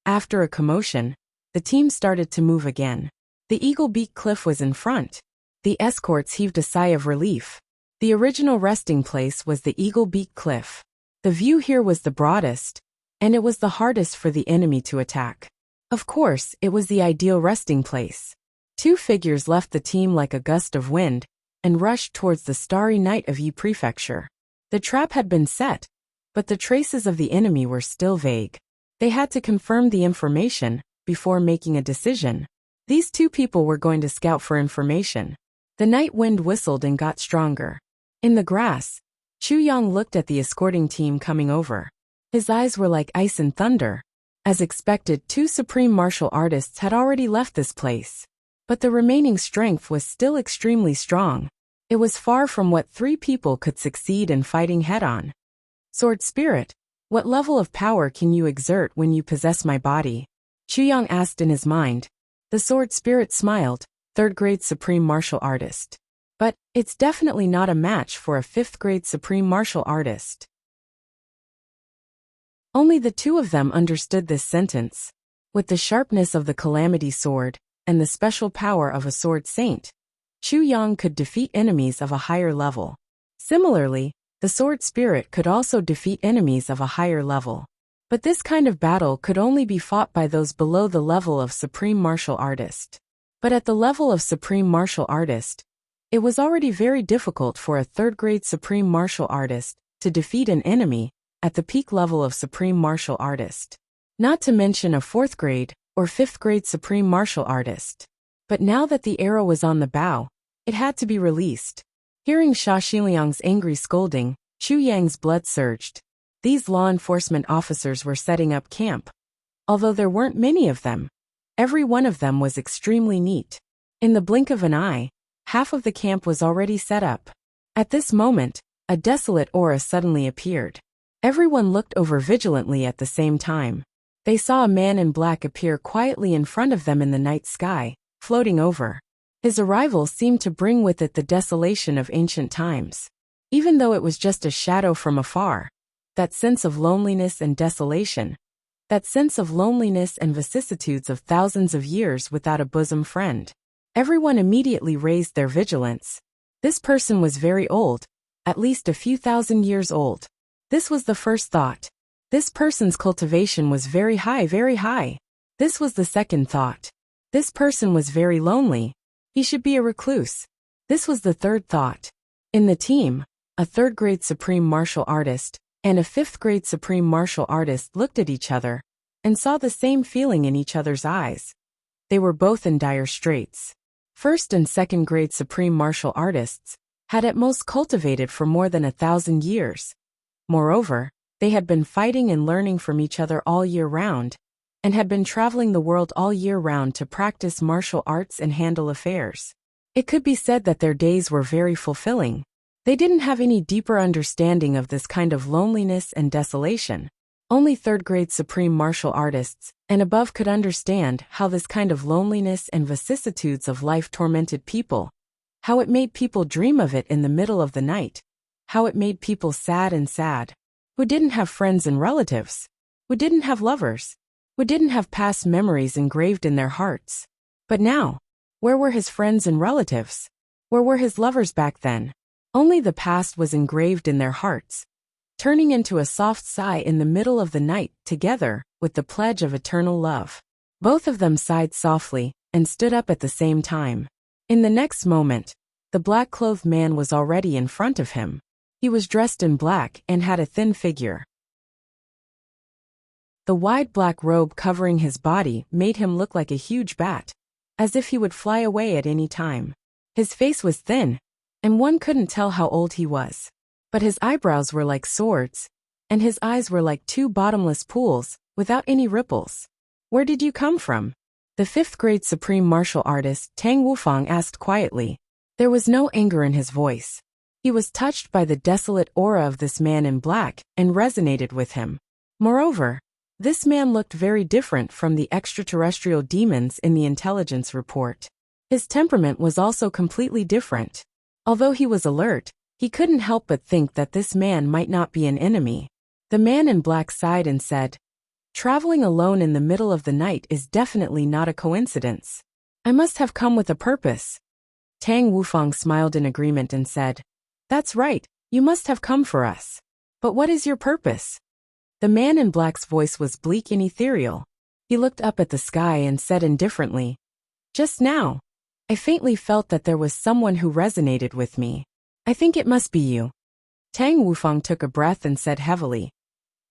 After a commotion, the team started to move again. The Eagle Beak Cliff was in front. The escorts heaved a sigh of relief. The original resting place was the Eagle Beak Cliff. The view here was the broadest, and it was the hardest for the enemy to attack. Of course, it was the ideal resting place. Two figures left the team like a gust of wind and rushed towards the starry night of Yi Prefecture. The trap had been set, but the traces of the enemy were still vague. They had to confirm the information before making a decision. These two people were going to scout for information. The night wind whistled and got stronger. In the grass, Chu Yang looked at the escorting team coming over. His eyes were like ice and thunder. As expected, 2 supreme martial artists had already left this place. But the remaining strength was still extremely strong. It was far from what 3 people could succeed in fighting head-on. Sword Spirit, what level of power can you exert when you possess my body? Chuyang asked in his mind. The Sword Spirit smiled, 3rd grade Supreme Martial Artist. But, it's definitely not a match for a 5th grade Supreme Martial Artist. Only the 2 of them understood this sentence. With the sharpness of the Calamity Sword, and the special power of a Sword Saint, Chuyang could defeat enemies of a higher level. Similarly, the Sword Spirit could also defeat enemies of a higher level. But this kind of battle could only be fought by those below the level of Supreme Martial Artist. But at the level of Supreme Martial Artist, it was already very difficult for a 3rd grade Supreme Martial Artist to defeat an enemy at the peak level of Supreme Martial Artist. Not to mention a 4th grade or 5th grade Supreme Martial Artist. But now that the arrow was on the bow, it had to be released. Hearing Xia Xiliang's angry scolding, Chu Yang's blood surged. These law enforcement officers were setting up camp. Although there weren't many of them, every one of them was extremely neat. In the blink of an eye, half of the camp was already set up. At this moment, a desolate aura suddenly appeared. Everyone looked over vigilantly at the same time. They saw a man in black appear quietly in front of them in the night sky, floating over. His arrival seemed to bring with it the desolation of ancient times. Even though it was just a shadow from afar, that sense of loneliness and desolation, that sense of loneliness and vicissitudes of thousands of years without a bosom friend. Everyone immediately raised their vigilance. This person was very old, at least a few thousand years old. This was the first thought. This person's cultivation was very high, very high. This was the second thought. This person was very lonely. He should be a recluse. This was the third thought. In the team, a 3rd grade Supreme Martial Artist and a 5th grade Supreme Martial Artist looked at each other and saw the same feeling in each other's eyes. They were both in dire straits. 1st and 2nd grade Supreme Martial Artists had at most cultivated for more than 1,000 years. Moreover, they had been fighting and learning from each other all year round, and had been traveling the world all year round to practice martial arts and handle affairs. It could be said that their days were very fulfilling. They didn't have any deeper understanding of this kind of loneliness and desolation. Only 3rd grade Supreme Martial Artists and above could understand how this kind of loneliness and vicissitudes of life tormented people, how it made people dream of it in the middle of the night, how it made people sad, who didn't have friends and relatives, who didn't have lovers, who didn't have past memories engraved in their hearts. But now, where were his friends and relatives? Where were his lovers back then? Only the past was engraved in their hearts, turning into a soft sigh in the middle of the night together with the pledge of eternal love. Both of them sighed softly and stood up at the same time. In the next moment, the black-clothed man was already in front of him. He was dressed in black and had a thin figure. The wide black robe covering his body made him look like a huge bat, as if he would fly away at any time. His face was thin, and one couldn't tell how old he was. But his eyebrows were like swords, and his eyes were like 2 bottomless pools, without any ripples. Where did you come from? The 5th grade Supreme Martial Artist Tang Wufang asked quietly. There was no anger in his voice. He was touched by the desolate aura of this man in black and resonated with him. Moreover, this man looked very different from the extraterrestrial demons in the intelligence report. His temperament was also completely different. Although he was alert, he couldn't help but think that this man might not be an enemy. The man in black sighed and said, "Traveling alone in the middle of the night is definitely not a coincidence. I must have come with a purpose." Tang Wufang smiled in agreement and said, "That's right, you must have come for us. But what is your purpose?" The man in black's voice was bleak and ethereal. He looked up at the sky and said indifferently, "Just now, I faintly felt that there was someone who resonated with me. I think it must be you." Tang Wufang took a breath and said heavily,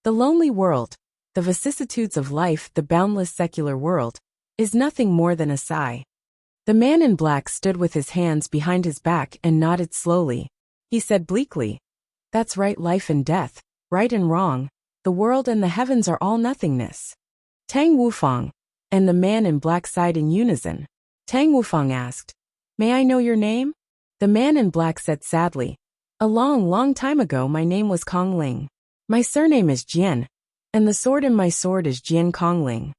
"The lonely world, the vicissitudes of life, the boundless secular world, is nothing more than a sigh." The man in black stood with his hands behind his back and nodded slowly. He said bleakly, "That's right, life and death, right and wrong, the world and the heavens are all nothingness." Tang Wufang and the man in black sighed in unison. Tang Wufang asked, "May I know your name?" The man in black said sadly, "A long, long time ago my name was Kong Ling. My surname is Jian, and the sword in my sword is Jian Kongling."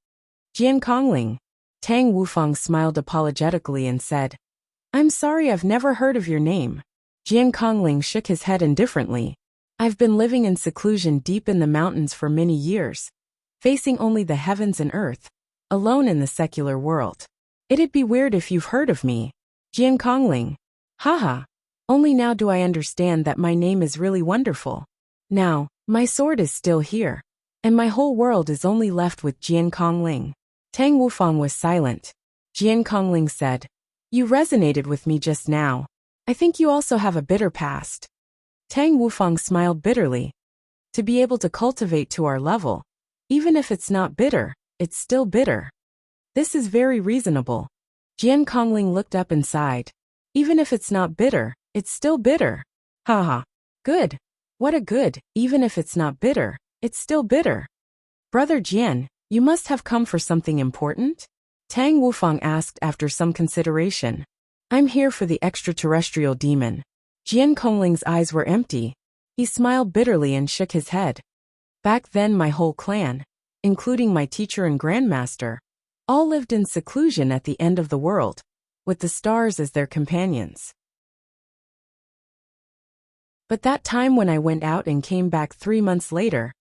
Jian Kongling. Tang Wufang smiled apologetically and said, "I'm sorry, I've never heard of your name." Jian Kongling shook his head indifferently. "I've been living in seclusion deep in the mountains for many years, facing only the heavens and earth, alone in the secular world. It'd be weird if you've heard of me." Jian Kongling. "Haha. Only now do I understand that my name is really wonderful. Now, my sword is still here, and my whole world is only left with Jian Kongling." Tang Wufang was silent. Jian Kongling said, "You resonated with me just now. I think you also have a bitter past." Tang Wufang smiled bitterly. "To be able to cultivate to our level, even if it's not bitter, it's still bitter. This is very reasonable." Jian Kongling looked up and sighed. "Even if it's not bitter, it's still bitter. Haha. Good. What a good, even if it's not bitter, it's still bitter." "Brother Jian, you must have come for something important?" Tang Wufang asked after some consideration. "I'm here for the extraterrestrial demon." Jian Kongling's eyes were empty. He smiled bitterly and shook his head. "Back then my whole clan, including my teacher and grandmaster, all lived in seclusion at the end of the world, with the stars as their companions. But that time when I went out and came back 3 months later,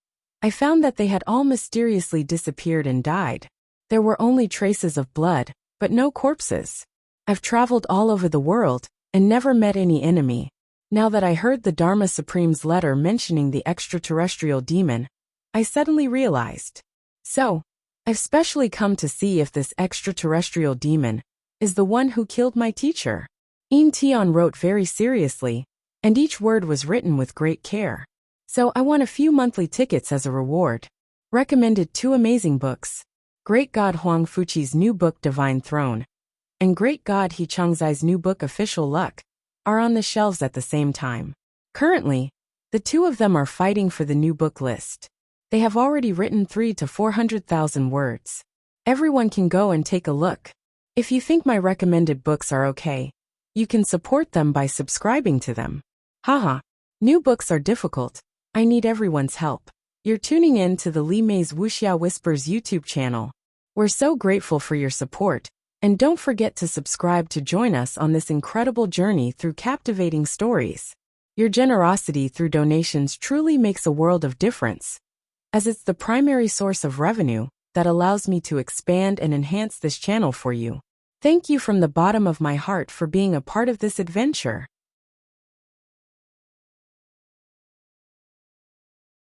I found that they had all mysteriously disappeared and died. There were only traces of blood, but no corpses. I've traveled all over the world and never met any enemy. Now that I heard the Dharma Supreme's letter mentioning the extraterrestrial demon, I suddenly realized. So, I've specially come to see if this extraterrestrial demon is the one who killed my teacher." Yin Tian wrote very seriously, and each word was written with great care. "So I won a few monthly tickets as a reward. Recommended 2 amazing books. Great God Huang Fuqi's new book Divine Throne, and Great God He Changzai's new book Official Luck, are on the shelves at the same time. Currently, the 2 of them are fighting for the new book list. They have already written 300,000 to 400,000 words. Everyone can go and take a look. If you think my recommended books are okay, you can support them by subscribing to them. Haha. New books are difficult. I need everyone's help. You're tuning in to the Li Mei's Wuxia Whispers YouTube channel. We're so grateful for your support, and don't forget to subscribe to join us on this incredible journey through captivating stories. Your generosity through donations truly makes a world of difference, as it's the primary source of revenue that allows me to expand and enhance this channel for you. Thank you from the bottom of my heart for being a part of this adventure.